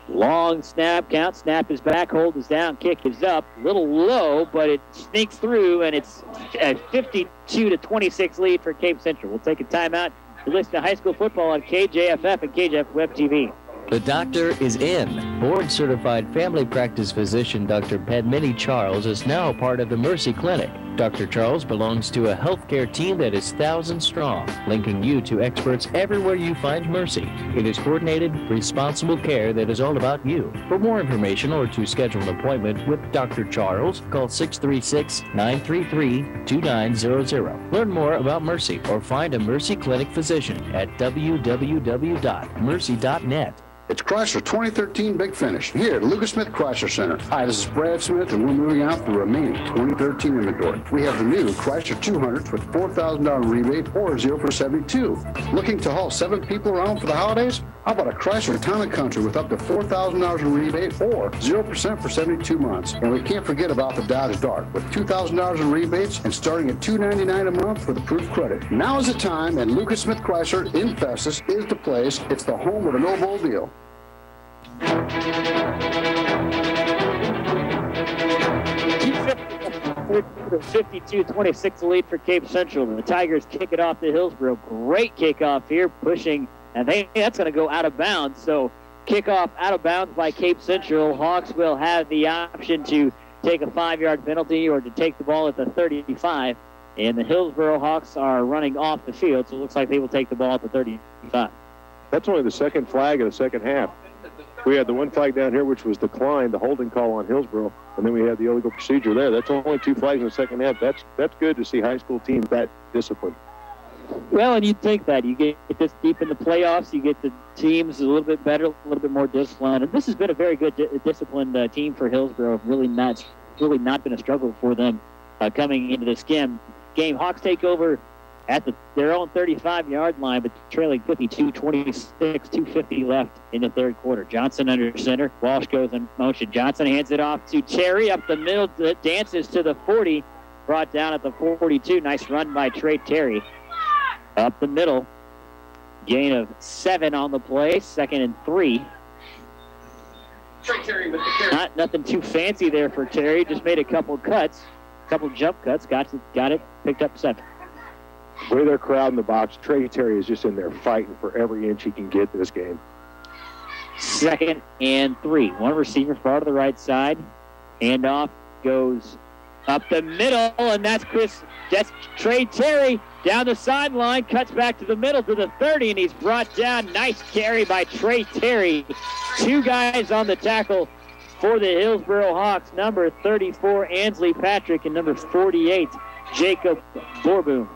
Long snap count. Snap is back, hold is down, kick is up. A little low, but it sneaks through, and it's a 52-26 lead for Cape Central. We'll take a timeout to listen to high school football on KJFF and KJF Web TV. The doctor is in. Board-certified family practice physician Dr. Padmini Charles is now part of the Mercy Clinic. Dr. Charles belongs to a healthcare team that is thousands strong, linking you to experts everywhere you find Mercy. It is coordinated, responsible care that is all about you. For more information or to schedule an appointment with Dr. Charles, call 636-933-2900. Learn more about Mercy or find a Mercy Clinic physician at www.mercy.net. It's Chrysler 2013 Big Finish here at Lucas Smith Chrysler Center. Hi, this is Brad Smith, and we're moving out the remaining 2013 inventory. We have the new Chrysler 200s with $4,000 rebate or 0 for 72. Looking to haul 7 people around for the holidays? How about a Chrysler Town & Country with up to $4,000 in rebate or 0% for 72 months? And we can't forget about the Dodge Dart with $2,000 in rebates and starting at $299 a month with approved credit. Now is the time, and Lucas Smith Chrysler in Festus is the place. It's the home of the no bull deal. 52-26 lead for Cape Central. The Tigers kick it off to Hillsboro. Great kickoff here, pushing, and that's going to go out of bounds. So kickoff out of bounds by Cape Central. Hawks will have the option to take a 5-yard penalty or to take the ball at the 35. And the Hillsboro Hawks are running off the field, so it looks like they will take the ball at the 35. That's only the second flag of the second half. We had the one flag down here, which was declined, the holding call on Hillsboro, and then we had the illegal procedure there. That's only 2 flags in the second half. That's good to see high school teams that disciplined. Well, and you'd think that. You get this deep in the playoffs, you get the teams a little bit better, a little bit more disciplined. And this has been a very good disciplined team for Hillsboro. Really not been a struggle for them coming into this game. Hawks take over at their own 35-yard line, but trailing 52-26, 2:50 left in the third quarter. Johnson under center. Walsh goes in motion. Johnson hands it off to Terry up the middle, dances to the 40, brought down at the 42. Nice run by Trey Terry. Up the middle. Gain of 7 on the play, 2nd and 3. Trey Terry with the carry. Nothing too fancy there for Terry. Just made a couple cuts, couple jump cuts, got it, picked up 7. The way they're crowding the box, Trey Terry is just in there fighting for every inch he can get this game. 2nd and 3. One receiver far to the right side. Handoff goes up the middle, and that's Trey Terry down the sideline, cuts back to the middle to the 30, and he's brought down. Nice carry by Trey Terry. 2 guys on the tackle for the Hillsboro Hawks, number 34, Ansley Patrick, and number 48, Jacob Borboom.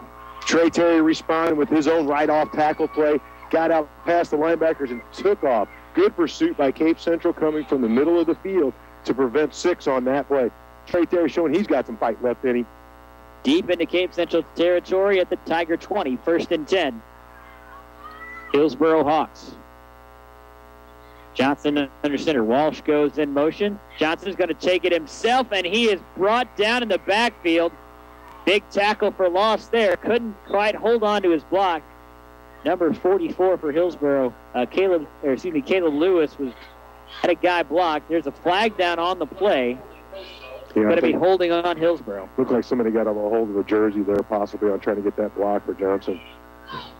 Trey Terry responded with his own right-off tackle play, got out past the linebackers and took off. Good pursuit by Cape Central coming from the middle of the field to prevent 6 on that play. Trey Terry showing he's got some fight left in him. Deep into Cape Central territory at the Tiger 20, 1st and 10. Hillsboro Hawks. Johnson under center. Walsh goes in motion. Johnson's going to take it himself, and he is brought down in the backfield. Big tackle for loss there. Couldn't quite hold on to his block. Number 44 for Hillsboro, Caleb Lewis had a guy blocked. There's a flag down on the play. Yeah, going to be holding on Hillsboro. Looked like somebody got a hold of the jersey there, possibly on trying to get that block for Johnson.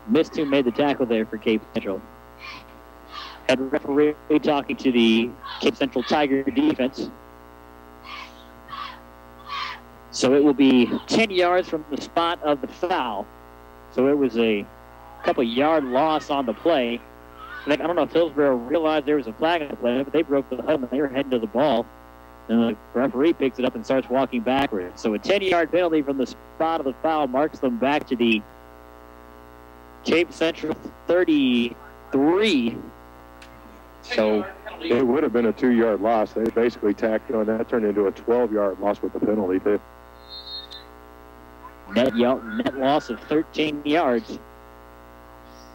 Missed who made the tackle there for Cape Central. Head referee talking to the Cape Central Tiger defense. So it will be 10 yards from the spot of the foul. So it was a couple-yard loss on the play. I don't know if Hillsboro realized there was a flag on the play, but they broke the huddle and they were heading to the ball. And the referee picks it up and starts walking backwards. So a 10-yard penalty from the spot of the foul marks them back to the Cape Central 33. So it would have been a 2-yard loss. They basically tacked on that, turned into a 12-yard loss with the penalty, too. Net loss of 13 yards.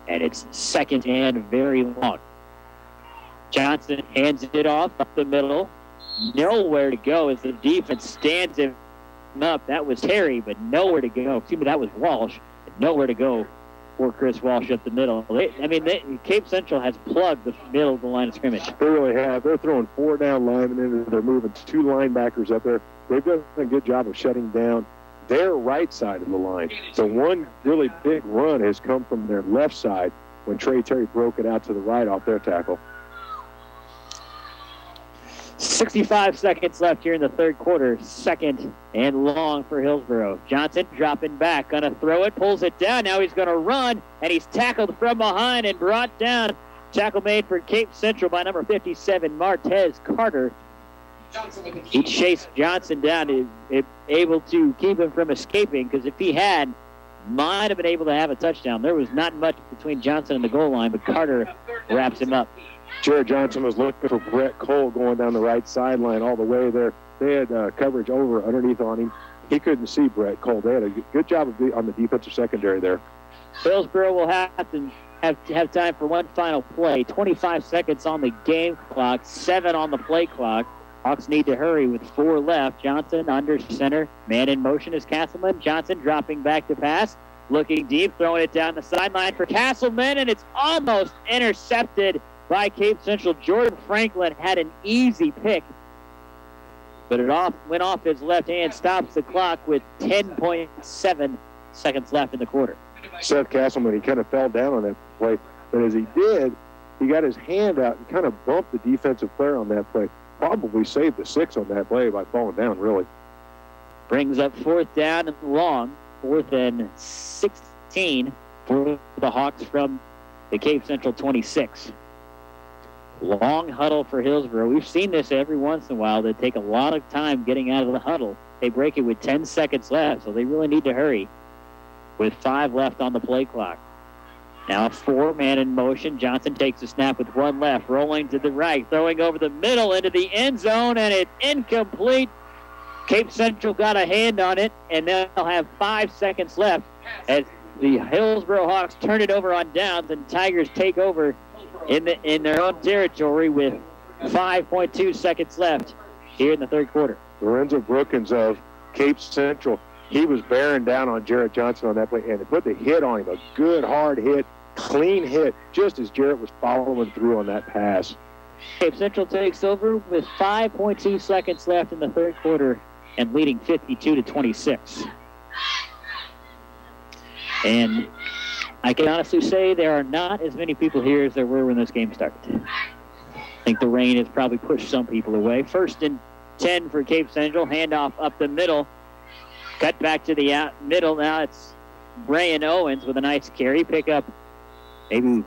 And it's 2nd and very long. Johnson hands it off up the middle. Nowhere to go as the defense stands him up. That was Terry, but nowhere to go. Excuse me, that was Walsh. Nowhere to go for Chris Walsh up the middle. Cape Central has plugged the middle of the line of scrimmage. They really have. They're throwing 4 down linemen in, and they're moving 2 linebackers up there. They've done a good job of shutting down their right side of the line. So one really big run has come from their left side when Trey Terry broke it out to the right off their tackle. 65 seconds left here in the third quarter. 2nd and long for Hillsboro. Johnson dropping back, going to throw it, pulls it down. Now he's going to run, and he's tackled from behind and brought down. Tackle made for Cape Central by number 57, Martez Carter. He chased Johnson down, able to keep him from escaping, because if he had, might have been able to have a touchdown. There was not much between Johnson and the goal line, but Carter wraps him up. Jared Johnson was looking for Brett Cole going down the right sideline all the way there. They had coverage underneath on him. He couldn't see Brett Cole. They had a good job on the defensive secondary there. Hillsboro will have to have time for one final play. 25 seconds on the game clock, 7 on the play clock. Hawks need to hurry with 4 left. Johnson under center. Man in motion is Castleman. Johnson dropping back to pass. Looking deep, throwing it down the sideline for Castleman, and it's almost intercepted by Cape Central. Jordan Franklin had an easy pick, but it went off his left hand, stops the clock with 10.7 seconds left in the quarter. Seth Castleman, he kind of fell down on that play, but as he did, he got his hand out and kind of bumped the defensive player on that play. Probably saved the 6 on that play by falling down, really. Brings up 4th down and long, 4th and 16 for the Hawks from to Cape Central 26. Long huddle for Hillsboro. We've seen this every once in a while. They take a lot of time getting out of the huddle. They break it with 10 seconds left, so they really need to hurry with 5 left on the play clock. Now a 4-man in motion. Johnson takes the snap with 1 left, rolling to the right, throwing over the middle into the end zone, and it's incomplete. Cape Central got a hand on it, and they'll have 5 seconds left as the Hillsboro Hawks turn it over on downs, and Tigers take over in their own territory with 5.2 seconds left here in the third quarter. Lorenzo Brookins of Cape Central, he was bearing down on Jarrett Johnson on that play, and they put the hit on him, a good hard hit, clean hit, just as Jarrett was following through on that pass. Cape Central takes over with 5.2 seconds left in the third quarter and leading 52-26. And I can honestly say there are not as many people here as there were when this game started. I think the rain has probably pushed some people away. 1st and 10 for Cape Central. Handoff up the middle. Cut back to the middle. Now it's Brian Owens with a nice carry. Pick up maybe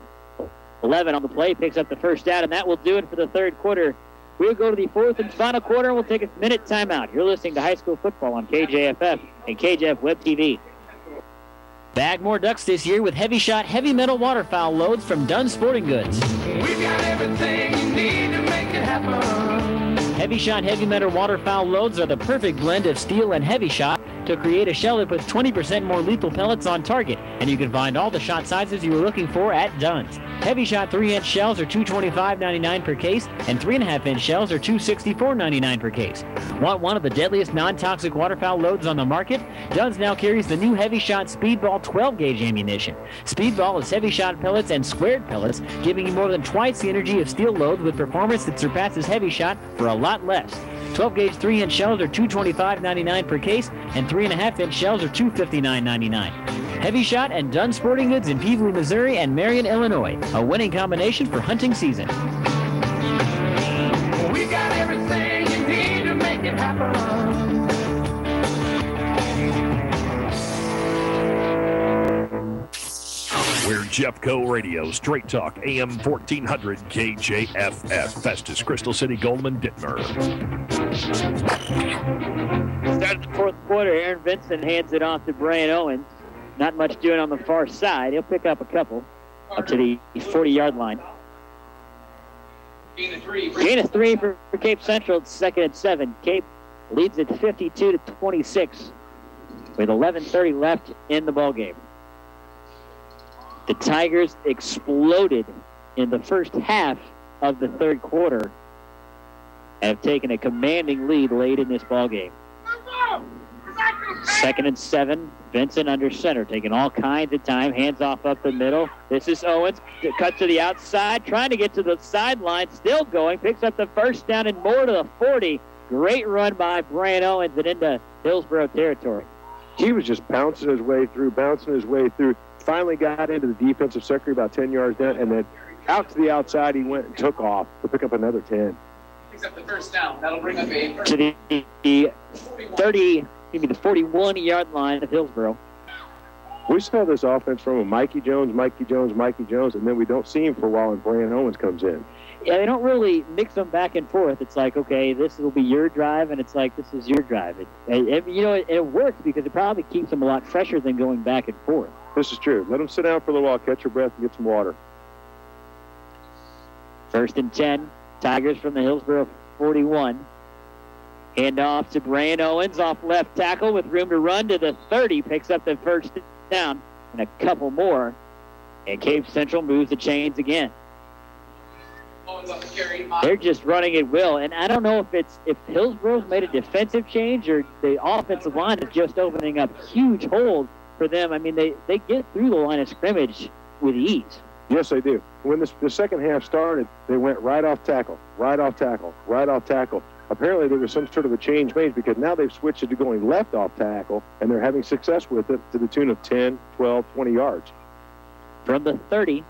11 on the play. Picks up the first down, and that will do it for the third quarter. We'll go to the fourth and final quarter, and we'll take a minute timeout. You're listening to high school football on KJFF and KJF Web TV. Bag more ducks this year with heavy shot, heavy metal waterfowl loads from Dunn Sporting Goods. We've got everything you need to make it happen. Heavy shot, heavy metal waterfowl loads are the perfect blend of steel and heavy shot to create a shell that puts 20% more lethal pellets on target. And you can find all the shot sizes you were looking for at Dunn's. Heavy shot 3-inch shells are $225.99 per case, and 3.5-inch shells are $264.99 per case. Want one of the deadliest non-toxic waterfowl loads on the market? Dunn's now carries the new heavy shot Speedball 12-gauge ammunition. Speedball is heavy shot pellets and squared pellets, giving you more than twice the energy of steel loads with performance that surpasses heavy shot for a lot less. 12-gauge 3-inch shells are $225.99 per case, and 3.5-inch shells are $259.99. Heavy Shot and Dunn Sporting Goods in Peevely, Missouri, and Marion, Illinois. A winning combination for hunting season. We got everything you need to make it happen. We're Jeffco Radio, Straight Talk, AM 1400 KJFF, Festus, Crystal City, Goldman, Dittmer. Started the fourth quarter, Aaron Vincent hands it off to Brian Owens. Not much doing on the far side. He'll pick up a couple up to the 40-yard line. Gain of three for Cape Central. It's 2nd and 7. Cape leads it 52-26 with 11:30 left in the ballgame. The Tigers exploded in the first half of the third quarter and have taken a commanding lead late in this ballgame. 2nd and 7. Vincent under center, taking all kinds of time. Hands off up the middle. This is Owens. Cut to the outside, trying to get to the sideline. Still going. Picks up the first down and more to the 40. Great run by Brian Owens and into Hillsboro territory. He was just bouncing his way through. Finally got into the defensive sector about 10 yards down, and then out to the outside he went and took off to pick up another 10. Picks up the first down. That'll bring up a to the 41-yard line of Hillsboro. We saw this offense from Mikey Jones, and then we don't see him for a while, and Brian Owens comes in. Yeah, they don't really mix them back and forth. It's like, okay, this will be your drive, and it's like, this is your drive. It works because it probably keeps them a lot fresher than going back and forth. This is true. Let them sit down for a little while, catch your breath, and get some water. 1st and 10. Tigers from the Hillsboro 41. Hand off to Brian Owens off left tackle with room to run to the 30. Picks up the first down and a couple more. And Cape Central moves the chains again. They're just running at will. And I don't know if Hillsboro's made a defensive change or the offensive line is just opening up huge holes for them. I mean, they get through the line of scrimmage with ease. Yes, they do. When the second half started, they went right off tackle. Apparently there was some sort of a change made because now they've switched it to going left off tackle, and they're having success with it to the tune of 10, 12, 20 yards. From the 30,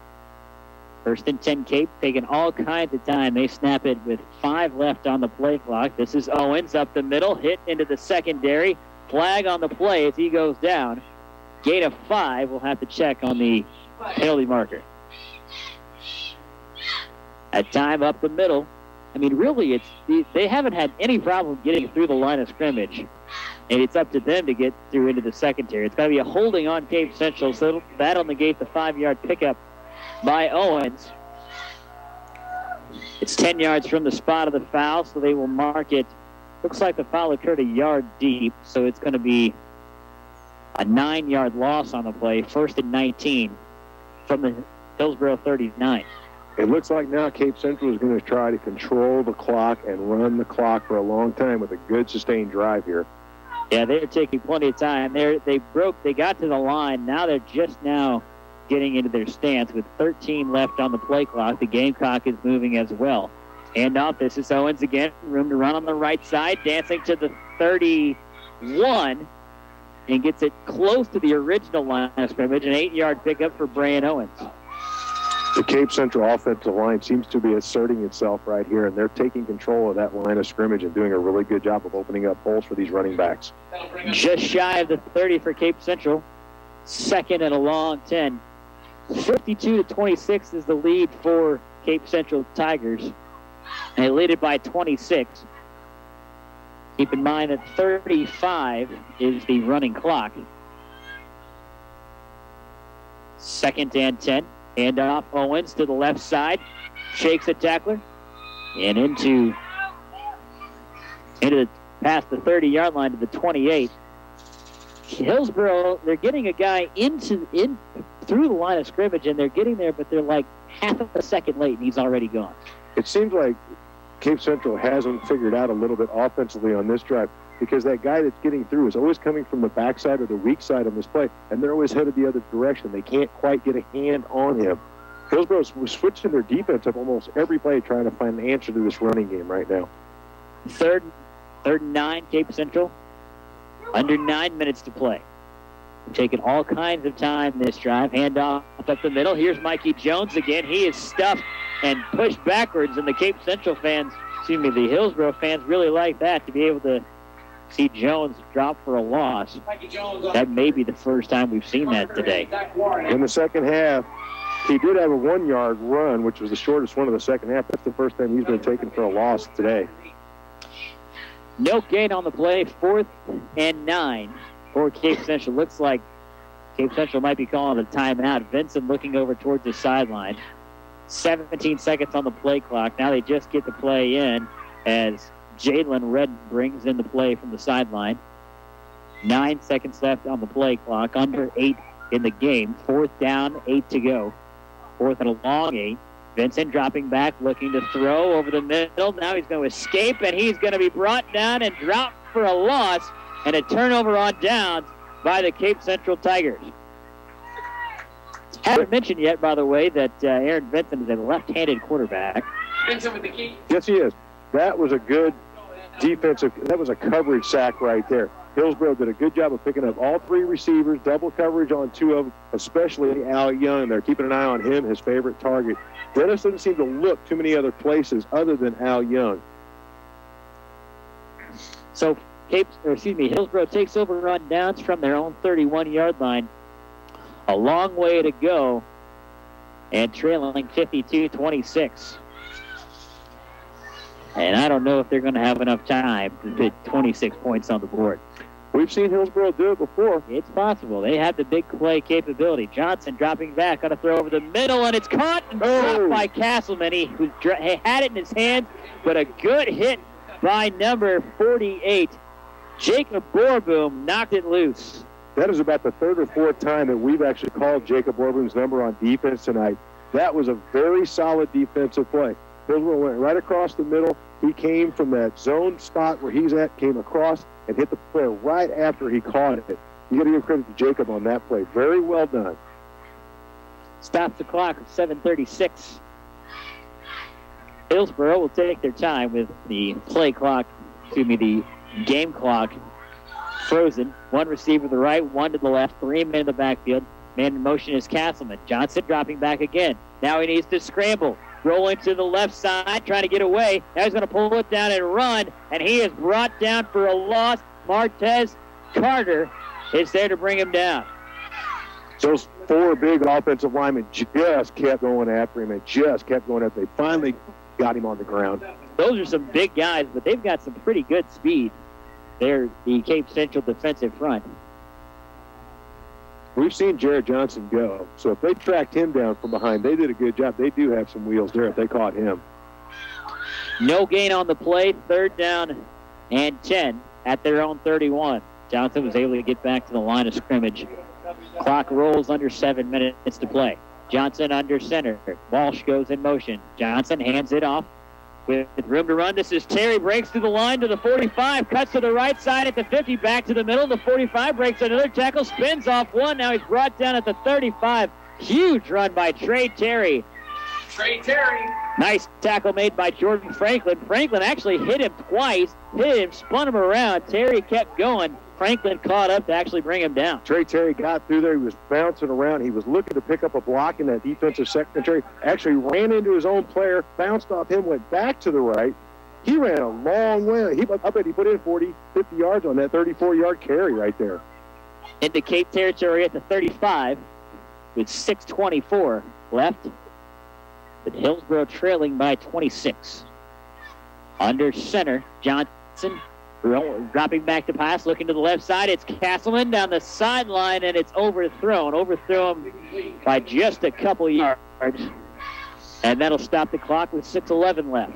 1st and 10 Cape, taking all kinds of time. They snap it with 5 left on the play clock. This is Owens up the middle, hit into the secondary. Flag on the play as he goes down. Gain of 5. We'll have to check on the penalty marker. At time up the middle. I mean, really, they haven't had any problem getting through the line of scrimmage. And it's up to them to get through into the secondary. It's got to be a holding on Cape Central, so that'll negate the 5-yard pickup by Owens. It's 10 yards from the spot of the foul, so they will mark it. Looks like the foul occurred a yard deep, so it's going to be a 9-yard loss on the play. 1st and 19 from the Hillsboro 39. It looks like now Cape Central is going to try to control the clock and run the clock for a long time with a good sustained drive here. Yeah, they're taking plenty of time. They got to the line. Now they're just now getting into their stance with 13 left on the play clock. The game clock is moving as well. And off, this is Owens again. Room to run on the right side, dancing to the 31 and gets it close to the original line of scrimmage. An 8-yard pickup for Brian Owens. The Cape Central offensive line seems to be asserting itself right here, and they're taking control of that line of scrimmage and doing a really good job of opening up holes for these running backs. Just shy of the 30 for Cape Central. 2nd and a long 10. 52-26 is the lead for Cape Central Tigers. And they lead it by 26. Keep in mind that 35 is the running clock. 2nd and 10. Hand off Owens to the left side. Shakes a tackler. And into past the 30-yard line to the 28. Hillsboro, they're getting a guy in through the line of scrimmage, and they're getting there, but they're like half of a second late, and he's already gone. It seems like Cape Central hasn't figured out a little bit offensively on this drive, because that guy that's getting through is always coming from the backside or the weak side on this play, and they're always headed the other direction. They can't quite get a hand on him. Hillsboro was switching their defense up almost every play trying to find an answer to this running game right now. Third and 9, Cape Central. Under 9 minutes to play. Taking all kinds of time this drive. Handoff up the middle. Here's Mikey Jones again. He is stuffed and pushed backwards, and the Cape Central fans, the Hillsboro fans really like that, to be able to see Jones drop for a loss. That may be the first time we've seen that today. In the second half, he did have a 1-yard run, which was the shortest one of the second half. That's the first time he's been taken for a loss today. No gain on the play. 4th and 9 for Cape Central. Looks like Cape Central might be calling a timeout. Vincent looking over towards the sideline. 17 seconds on the play clock. Now they just get the play in as Jalen Redden brings in the play from the sideline. 9 seconds left on the play clock. Under 8 in the game. 4th down, 8 to go. 4th and a long 8. Vincent dropping back, looking to throw over the middle. Now he's going to escape, and he's going to be brought down and dropped for a loss, and a turnover on downs by the Cape Central Tigers. Haven't mentioned yet, by the way, that Aaron Vincent is a left-handed quarterback. Vincent with the key. Yes, he is. That was a good defensive, that was a coverage sack right there. Hillsboro did a good job of picking up all 3 receivers, double coverage on 2 of them, especially Al Young. They're keeping an eye on him, his favorite target. Dennis doesn't seem to look too many other places other than Al Young. So Hillsboro takes over on downs from their own 31-yard line. A long way to go, and trailing 52-26. And I don't know if they're going to have enough time to put 26 points on the board. We've seen Hillsboro do it before. It's possible. They have the big play capability. Johnson dropping back on a throw over the middle, and it's caught and dropped by Castleman. He had it in his hands, but a good hit by number 48. Jacob Borboom knocked it loose. That is about the 3rd or 4th time that we've actually called Jacob Borboom's number on defense tonight. That was a very solid defensive play. Hillsboro went right across the middle. He came from that zone spot where he's at, came across, and hit the player right after he caught it. You got to give credit to Jacob on that play. Very well done. Stops the clock at 7:36. Hillsboro will take their time with the the game clock frozen. 1 receiver to the right, 1 to the left, 3 men in the backfield. Man in motion is Castleman. Johnson dropping back again. Now he needs to scramble. Rolling to the left side, trying to get away. Now he's going to pull it down and run, and he is brought down for a loss. Martez Carter is there to bring him down. Those four big offensive linemen just kept going after him and just kept going after him. They finally got him on the ground. Those are some big guys, but they've got some pretty good speed. They're the Cape Central defensive front. We've seen Jared Johnson go, so if they tracked him down from behind, they did a good job. They do have some wheels there if they caught him. No gain on the play, 3rd down and 10 at their own 31. Johnson was able to get back to the line of scrimmage. Clock rolls under 7 minutes to play. Johnson under center. Walsh goes in motion. Johnson hands it off with room to run. This is Terry, breaks through the line to the 45, cuts to the right side at the 50, back to the middle. The 45 breaks another tackle, spins off one. Now he's brought down at the 35. Huge run by Trey Terry. Trey Terry. Nice tackle made by Jordan Franklin. Franklin actually hit him twice, hit him, spun him around. Terry kept going. Franklin caught up to actually bring him down. Trey Terry got through there. He was bouncing around. He was looking to pick up a block in that defensive secondary. Actually ran into his own player, bounced off him, went back to the right. He ran a long way. I bet he put in 40, 50 yards on that 34-yard carry right there. Into Cape territory at the 35 with 6:24 left. But Hillsboro trailing by 26. Under center, Johnson dropping back to pass, looking to the left side. It's Castleman down the sideline, and it's overthrown. Overthrown by just a couple yards. And that'll stop the clock with 6:11 left.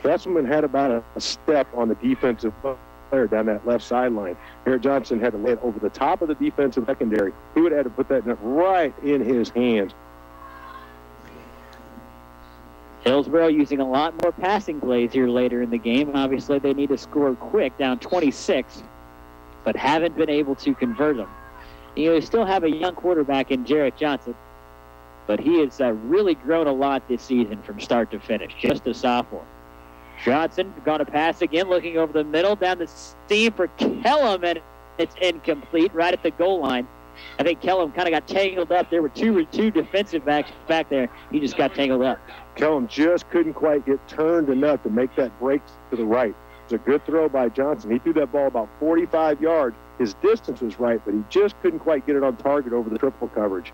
Castleman had about a step on the defensive player down that left sideline. Jared Johnson had to lay it over the top of the defensive secondary. He would have had to put that right in his hands. Hillsboro using a lot more passing plays here later in the game. Obviously, they need to score quick, down 26, but haven't been able to convert them. You know, they still have a young quarterback in Jarrett Johnson, but he has really grown a lot this season from start to finish, just a sophomore. Johnson going to pass again, looking over the middle, down the seam for Kellum, and it's incomplete right at the goal line. I think Kellum kind of got tangled up. There were two defensive backs back there. He just got tangled up. Kellum just couldn't quite get turned enough to make that break to the right. It was a good throw by Johnson. He threw that ball about 45 yards. His distance was right, but he just couldn't quite get it on target over the triple coverage.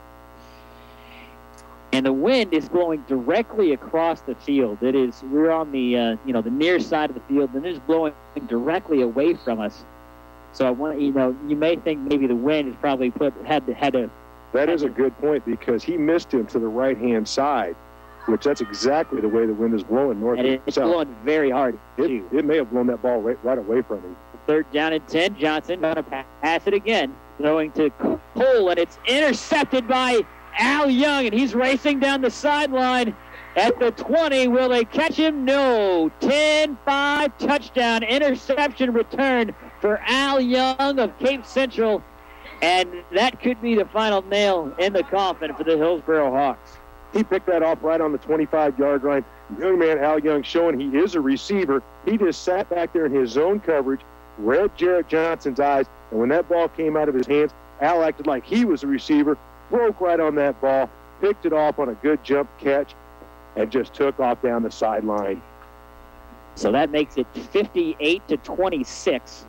And the wind is blowing directly across the field. We're on the the near side of the field, and it is blowing directly away from us. So I want you may think maybe the wind has probably had to. That is a good point, because he missed him to the right-hand side, which that's exactly the way the wind is blowing north and and it's south. blowing very hard too. It may have blown that ball right away from him. 3rd down and 10. Johnson going to pass it again, throwing to Cole, and it's intercepted by Al Young, and he's racing down the sideline at the 20. Will they catch him? No. 10-5 touchdown, interception return for Al Young of Cape Central, and that could be the final nail in the coffin for the Hillsboro Hawks. He picked that off right on the 25-yard line. Young man Al Young showing he is a receiver. He just sat back there in his zone coverage, read Jarrett Johnson's eyes, and when that ball came out of his hands, Al acted like he was a receiver, broke right on that ball, picked it off on a good jump catch, and just took off down the sideline. So that makes it 58-26.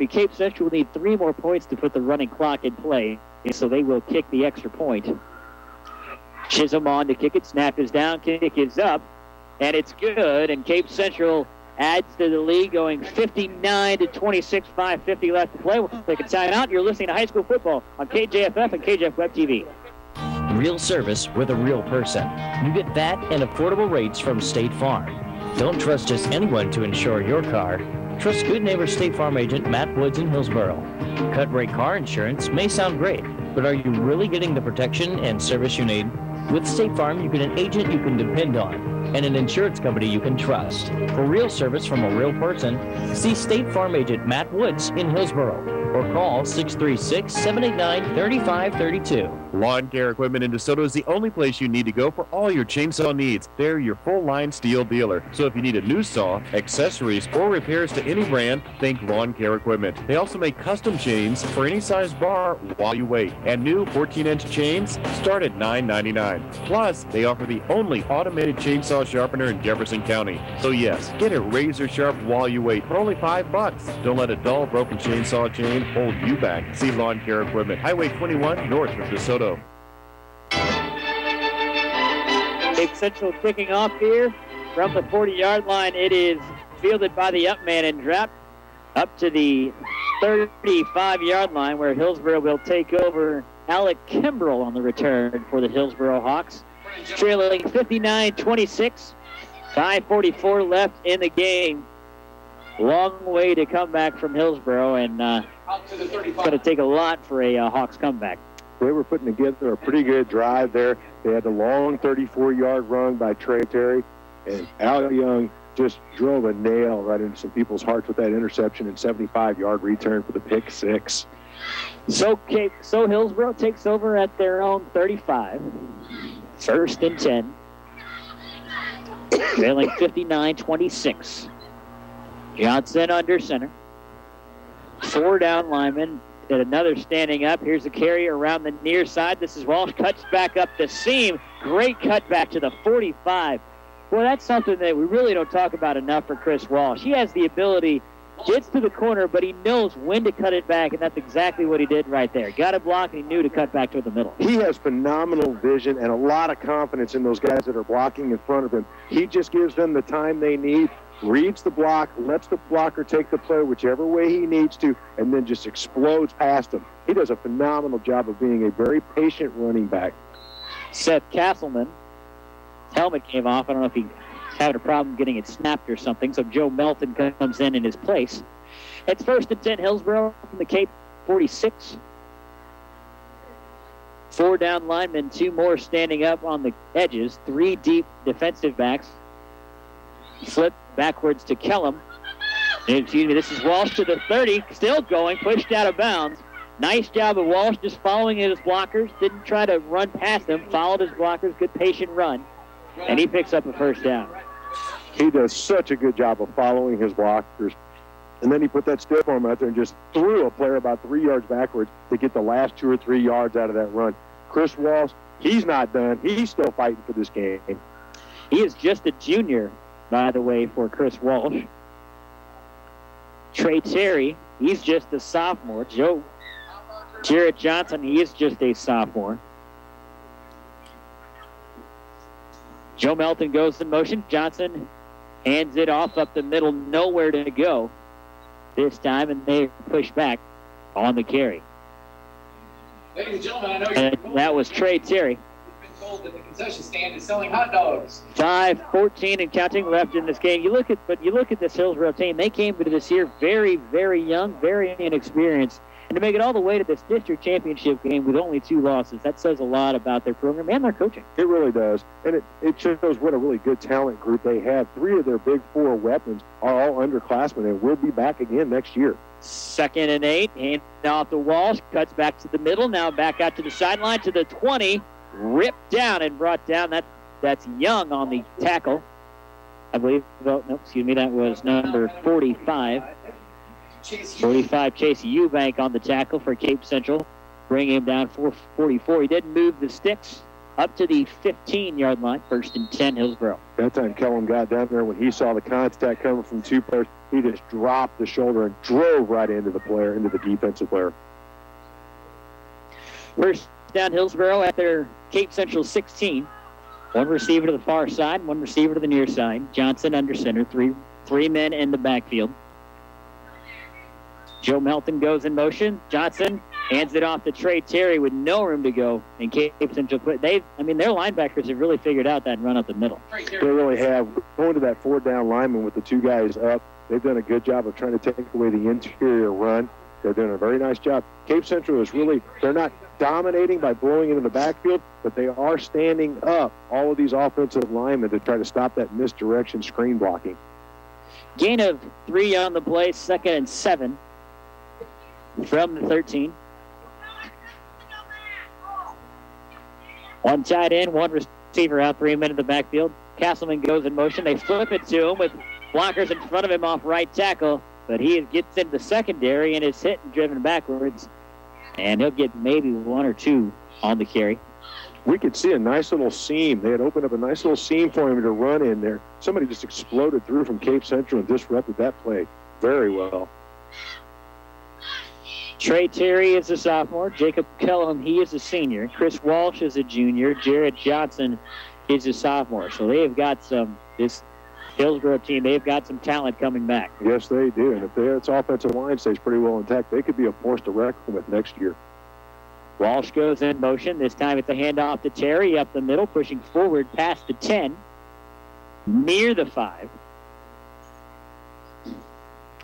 Cape Central will need 3 more points to put the running clock in play, so they will kick the extra point. Chisholm on to kick it, snap is down, kick is up, and it's good, and Cape Central adds to the lead, going 59-26, 5:50 left to play. We'll take a timeout. You're listening to high school football on KJFF and KJF Web TV. Real service with a real person. You get that and affordable rates from State Farm. Don't trust just anyone to insure your car. Trust good neighbor State Farm agent Matt Woods in Hillsboro. Cut rate car insurance may sound great, but are you really getting the protection and service you need? With State Farm, you get an agent you can depend on and an insurance company you can trust. For real service from a real person, see State Farm agent Matt Woods in Hillsboro or call 636-789-3532. Lawn Care Equipment in DeSoto is the only place you need to go for all your chainsaw needs. They're your full-line steel dealer. So if you need a new saw, accessories, or repairs to any brand, think Lawn Care Equipment. They also make custom chains for any size bar while you wait. And new 14-inch chains start at $9.99. Plus, they offer the only automated chainsaw chainsaw sharpener in Jefferson County. So yes, get it razor sharp while you wait for only $5. Don't let a dull, broken chainsaw chain hold you back. See Lawn Care Equipment, Highway 21 north of DeSoto. Cape Central kicking off here from the 40-yard line. It is fielded by the up man and dropped up to the 35-yard line, where Hillsboro will take over. Alec Kimbrell on the return for the Hillsboro Hawks, trailing 59-26. 5:44 left in the game. Long way to come back from Hillsboro, and it's going to take a lot for a Hawks comeback. They were putting together a pretty good drive there. They had a long 34-yard run by Trey Terry, and Al Young just drove a nail right into some people's hearts with that interception and 75-yard return for the pick six. So Hillsboro takes over at their own 35. 1st and 10. Trailing 59-26. Johnson under center. 4 down linemen. And another standing up. Here's a carry around the near side. This is Walsh. Cuts back up the seam. Great cut back to the 45. Boy, that's something that we really don't talk about enough for Chris Walsh. He has the ability, gets to the corner, but he knows when to cut it back, and that's exactly what he did right there. Got a block, and he knew to cut back to the middle. He has phenomenal vision and a lot of confidence in those guys that are blocking in front of him. He just gives them the time they need, reads the block, lets the blocker take the play whichever way he needs to, and then just explodes past him. He does a phenomenal job of being a very patient running back. Seth Castleman, helmet came off. I don't know if he having a problem getting it snapped or something, so Joe Melton comes in his place. It's 1st and 10, Hillsboro from the Cape 46. 4 down linemen, 2 more standing up on the edges, 3 deep defensive backs. Flip backwards to Kellum. Excuse me, this is Walsh to the 30, still going, pushed out of bounds. Nice job of Walsh just following his blockers, didn't try to run past them, followed his blockers, good patient run, and he picks up a 1st down. He does such a good job of following his blockers. And then he put that stiff arm out there and just threw a player about 3 yards backwards to get the last 2 or 3 yards out of that run. Chris Walsh, he's not done. He's still fighting for this game. He is just a junior, by the way, for Chris Walsh. Trey Terry, he's just a sophomore. Jarrett Johnson, he is just a sophomore. Joe Melton goes in motion. Johnson hands it off up the middle, nowhere to go this time, and they push back on the carry. Ladies and gentlemen, I know and that was Trey Terry. You've been told that the concession stand is selling hot dogs. 5:14 and counting left in this game. You look at this Hillsboro team. They came to this year very, very young, very inexperienced. And to make it all the way to this district championship game with only 2 losses, that says a lot about their program and their coaching. It really does. And it shows what a really good talent group they have. 3 of their big 4 weapons are all underclassmen and will be back again next year. 2nd and 8. Hand off to Walsh. Cuts back to the middle. Now back out to the sideline to the 20. Ripped down and brought down. That's Young on the tackle. I believe. Oh, no, excuse me. That was number 45. 45, Chase Eubank on the tackle for Cape Central. Bring him down for 44. He didn't move the sticks up to the 15-yard line. 1st and 10, Hillsboro. That time Kellum got down there when he saw the contact coming from 2 players. He just dropped the shoulder and drove right into the player, into the defensive player. 1st down, Hillsboro at their Cape Central 16. 1 receiver to the far side, 1 receiver to the near side. Johnson under center, three men in the backfield. Joe Melton goes in motion. Johnson hands it off to Trey Terry with no room to go. And Cape Central, their linebackers have really figured out that run up the middle. They really have. Going to that 4 down lineman with the 2 guys up, they've done a good job of trying to take away the interior run. They're doing a very nice job. Cape Central is really, they're not dominating by blowing into the backfield, but they are standing up all of these offensive linemen to try to stop that misdirection screen blocking. Gain of 3 on the play, 2nd and 7. From the 13. 1 tight end, 1 receiver out, 3 men in the backfield. Castleman goes in motion. They flip it to him with blockers in front of him off right tackle, but he gets into the secondary and is hit and driven backwards, and he'll get maybe 1 or 2 on the carry. we could see a nice little seam. They had opened up a nice little seam for him to run in there. Somebody just exploded through from Cape Central and disrupted that play very well. Trey Terry is a sophomore. Jacob Kellum, he is a senior. Chris Walsh is a junior. Jared Johnson is a sophomore. So they have got this Hillsboro team, they've got some talent coming back. Yes, they do. And if its offensive line stays pretty well intact, they could be a force to reckon with next year. Walsh goes in motion. This time it's a handoff to Terry up the middle, pushing forward past the 10, near the 5.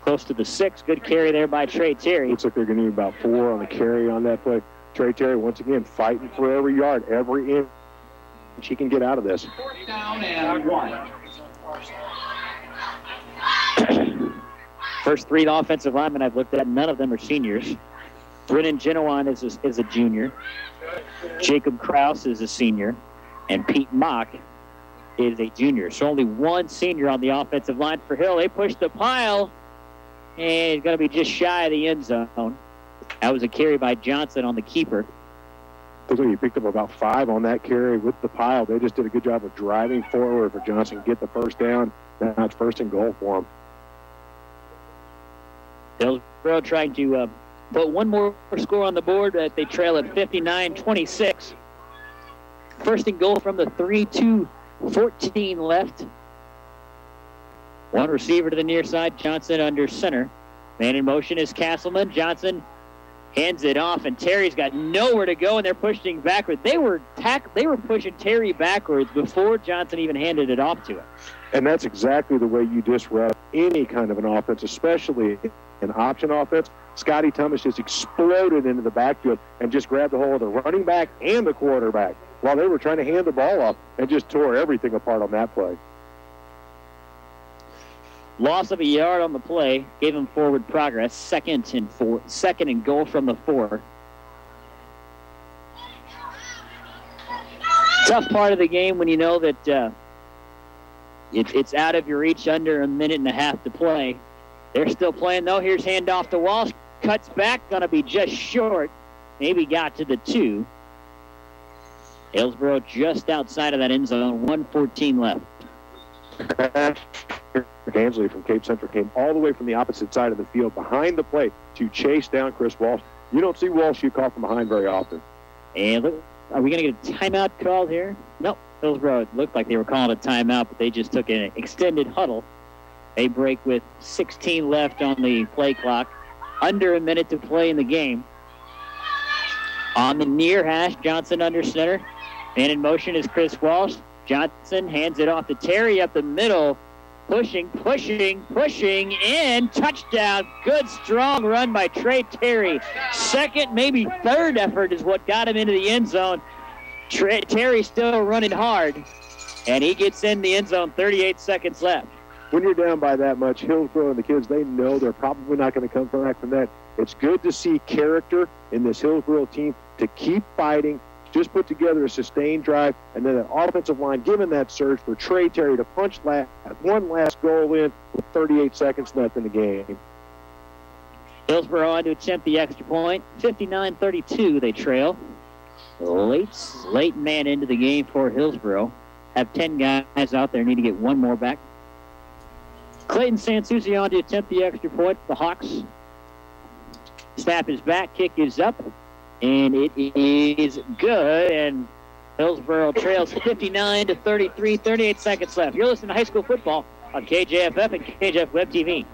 Close to the 6. Good carry there by Trey Terry. Looks like they're going to need about 4 on the carry on that play. Trey Terry, once again, fighting for every yard, every inch he can get out of this. 4th down and 1. First 3 offensive linemen I've looked at, none of them are seniors. Brennan Genowan is a junior. Jacob Kraus is a senior. And Pete Mock is a junior. So only 1 senior on the offensive line for Hill. They push the pile. And going to be just shy of the end zone. That was a carry by Johnson on the keeper. Looks like he picked up about 5 on that carry with the pile. They just did a good job of driving forward for Johnson to get the first down. Now it's 1st and goal for him. Hillsboro trying to put one more score on the board. They trail at 59-26. 1st and goal from the 3-2-14 left. 1 receiver to the near side. Johnson under center. Man in motion is Castleman. Johnson hands it off, and Terry's got nowhere to go, and they're pushing backward. They were pushing Terry backwards before Johnson even handed it off to him. And that's exactly the way you disrupt any kind of an offense, especially an option offense. Scotty Thomas just exploded into the backfield and just grabbed a hold of the running back and the quarterback while they were trying to hand the ball off and just tore everything apart on that play. Loss of a yard on the play gave him forward progress. 2nd and goal from the 4. Tough part of the game when you know that it's out of your reach, under a minute and a half to play. They're still playing, though. Here's handoff to Walsh. Cuts back, going to be just short. Maybe got to the 2. Hillsboro just outside of that end zone. 1:14 left. Dansley from Cape Central came all the way from the opposite side of the field behind the play to chase down Chris Walsh. You don't see Walsh shoot call from behind very often. And look, are we going to get a timeout called here? Nope. Hillsboro, it looked like they were calling a timeout, but they just took an extended huddle. They break with 16 left on the play clock. Under a minute to play in the game. On the near hash, Johnson under center. Man in motion is Chris Walsh. Johnson hands it off to Terry up the middle. Pushing, and touchdown. Good, strong run by Trey Terry. 2nd, maybe 3rd effort is what got him into the end zone. Terry still running hard, and he gets in the end zone. 38 seconds left. When you're down by that much, Hillsboro and the kids, they know they're probably not going to come back from that. It's good to see character in this Hillsboro team to keep fighting, just put together a sustained drive, and then an offensive line giving that surge for Trey Terry to punch one last goal in with 38 seconds left in the game. Hillsboro on to attempt the extra point. 59-32 they trail. Late man into the game for Hillsboro. Have 10 guys out there, need to get 1 more back. Clayton Sansucci on to attempt the extra point. The Hawks. Snap is back, kick is up. And it is good, and Hillsboro trails 59-33, 38 seconds left. You're listening to high school football on KJFF and KJF Web TV.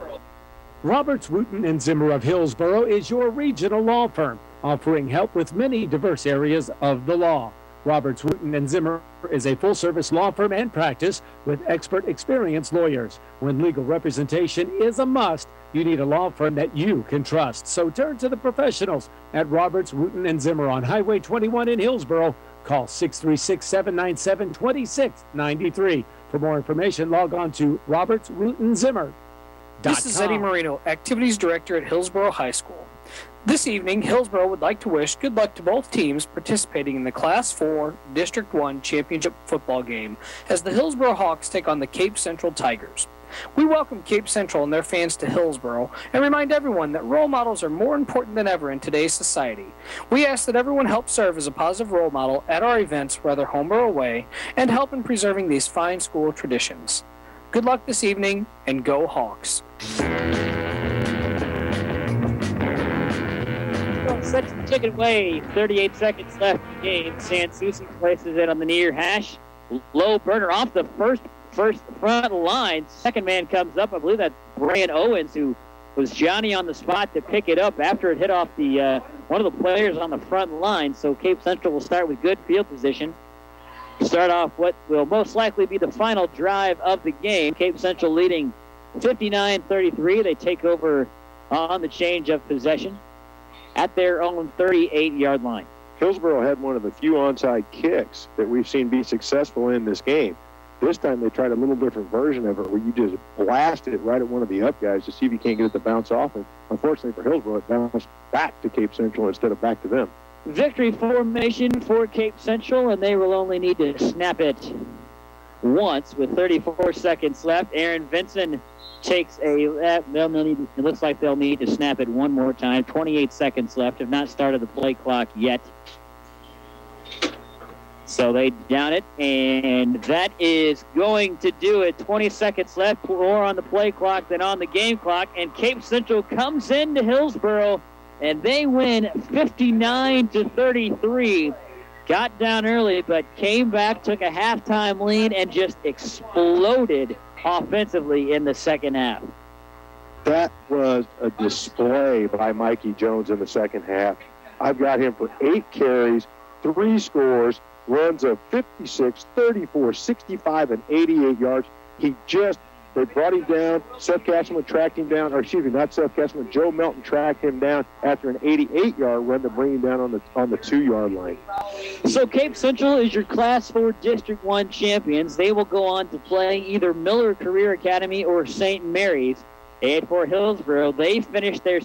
Roberts, Wooten, and Zimmer of Hillsboro is your regional law firm, offering help with many diverse areas of the law. Roberts, Wooten, and Zimmer is a full-service law firm and practice with expert, experienced lawyers. When legal representation is a must, you need a law firm that you can trust. So turn to the professionals at Roberts, Wooten, and Zimmer on Highway 21 in Hillsboro. Call 636-797-2693. For more information, log on to robertswootenzimmer.com. This is Eddie Marino, Activities Director at Hillsboro High School. This evening, Hillsboro would like to wish good luck to both teams participating in the Class 4 District 1 Championship football game as the Hillsboro Hawks take on the Cape Central Tigers. We welcome Cape Central and their fans to Hillsboro and remind everyone that role models are more important than ever in today's society. We ask that everyone help serve as a positive role model at our events, whether home or away, and help in preserving these fine school traditions. Good luck this evening, and go Hawks. Sets the ticket away. 38 seconds left in the game. Sansusi places it on the near hash. Low burner off the first front line. Second man comes up. I believe that's Brian Owens, who was Johnny on the spot to pick it up after it hit off the one of the players on the front line. So Cape Central will start with good field position. Start off what will most likely be the final drive of the game. Cape Central leading 59-33. They take over on the change of possession at their own 38-yard line. Hillsboro had one of the few onside kicks that we've seen be successful in this game. This time they tried a little different version of it where you just blast it right at one of the up guys to see if you can't get it to bounce off. And unfortunately for Hillsboro, it bounced back to Cape Central instead of back to them. Victory formation for Cape Central, and they will only need to snap it once with 34 seconds left. Aaron Vinson takes it looks like they'll need to snap it one more time. 28 seconds left. Have not started the play clock yet. So they down it, and that is going to do it. 20 seconds left, more on the play clock than on the game clock, and Cape Central comes into Hillsboro, and they win 59-33. Got down early, but came back, took a halftime lead, and just exploded offensively in the second half. That was a display by Mikey Jones in the second half. I've got him for 8 carries, 3 scores, runs of 56, 34, 65, and 88 yards. They brought him down. Seth Castleman tracked him down, or excuse me, not Seth Castleman, Joe Melton tracked him down after an 88-yard run to bring him down on the 2-yard line. So Cape Central is your Class 4 District 1 champions. They will go on to play either Miller Career Academy or St. Mary's. And for Hillsboro, they finished their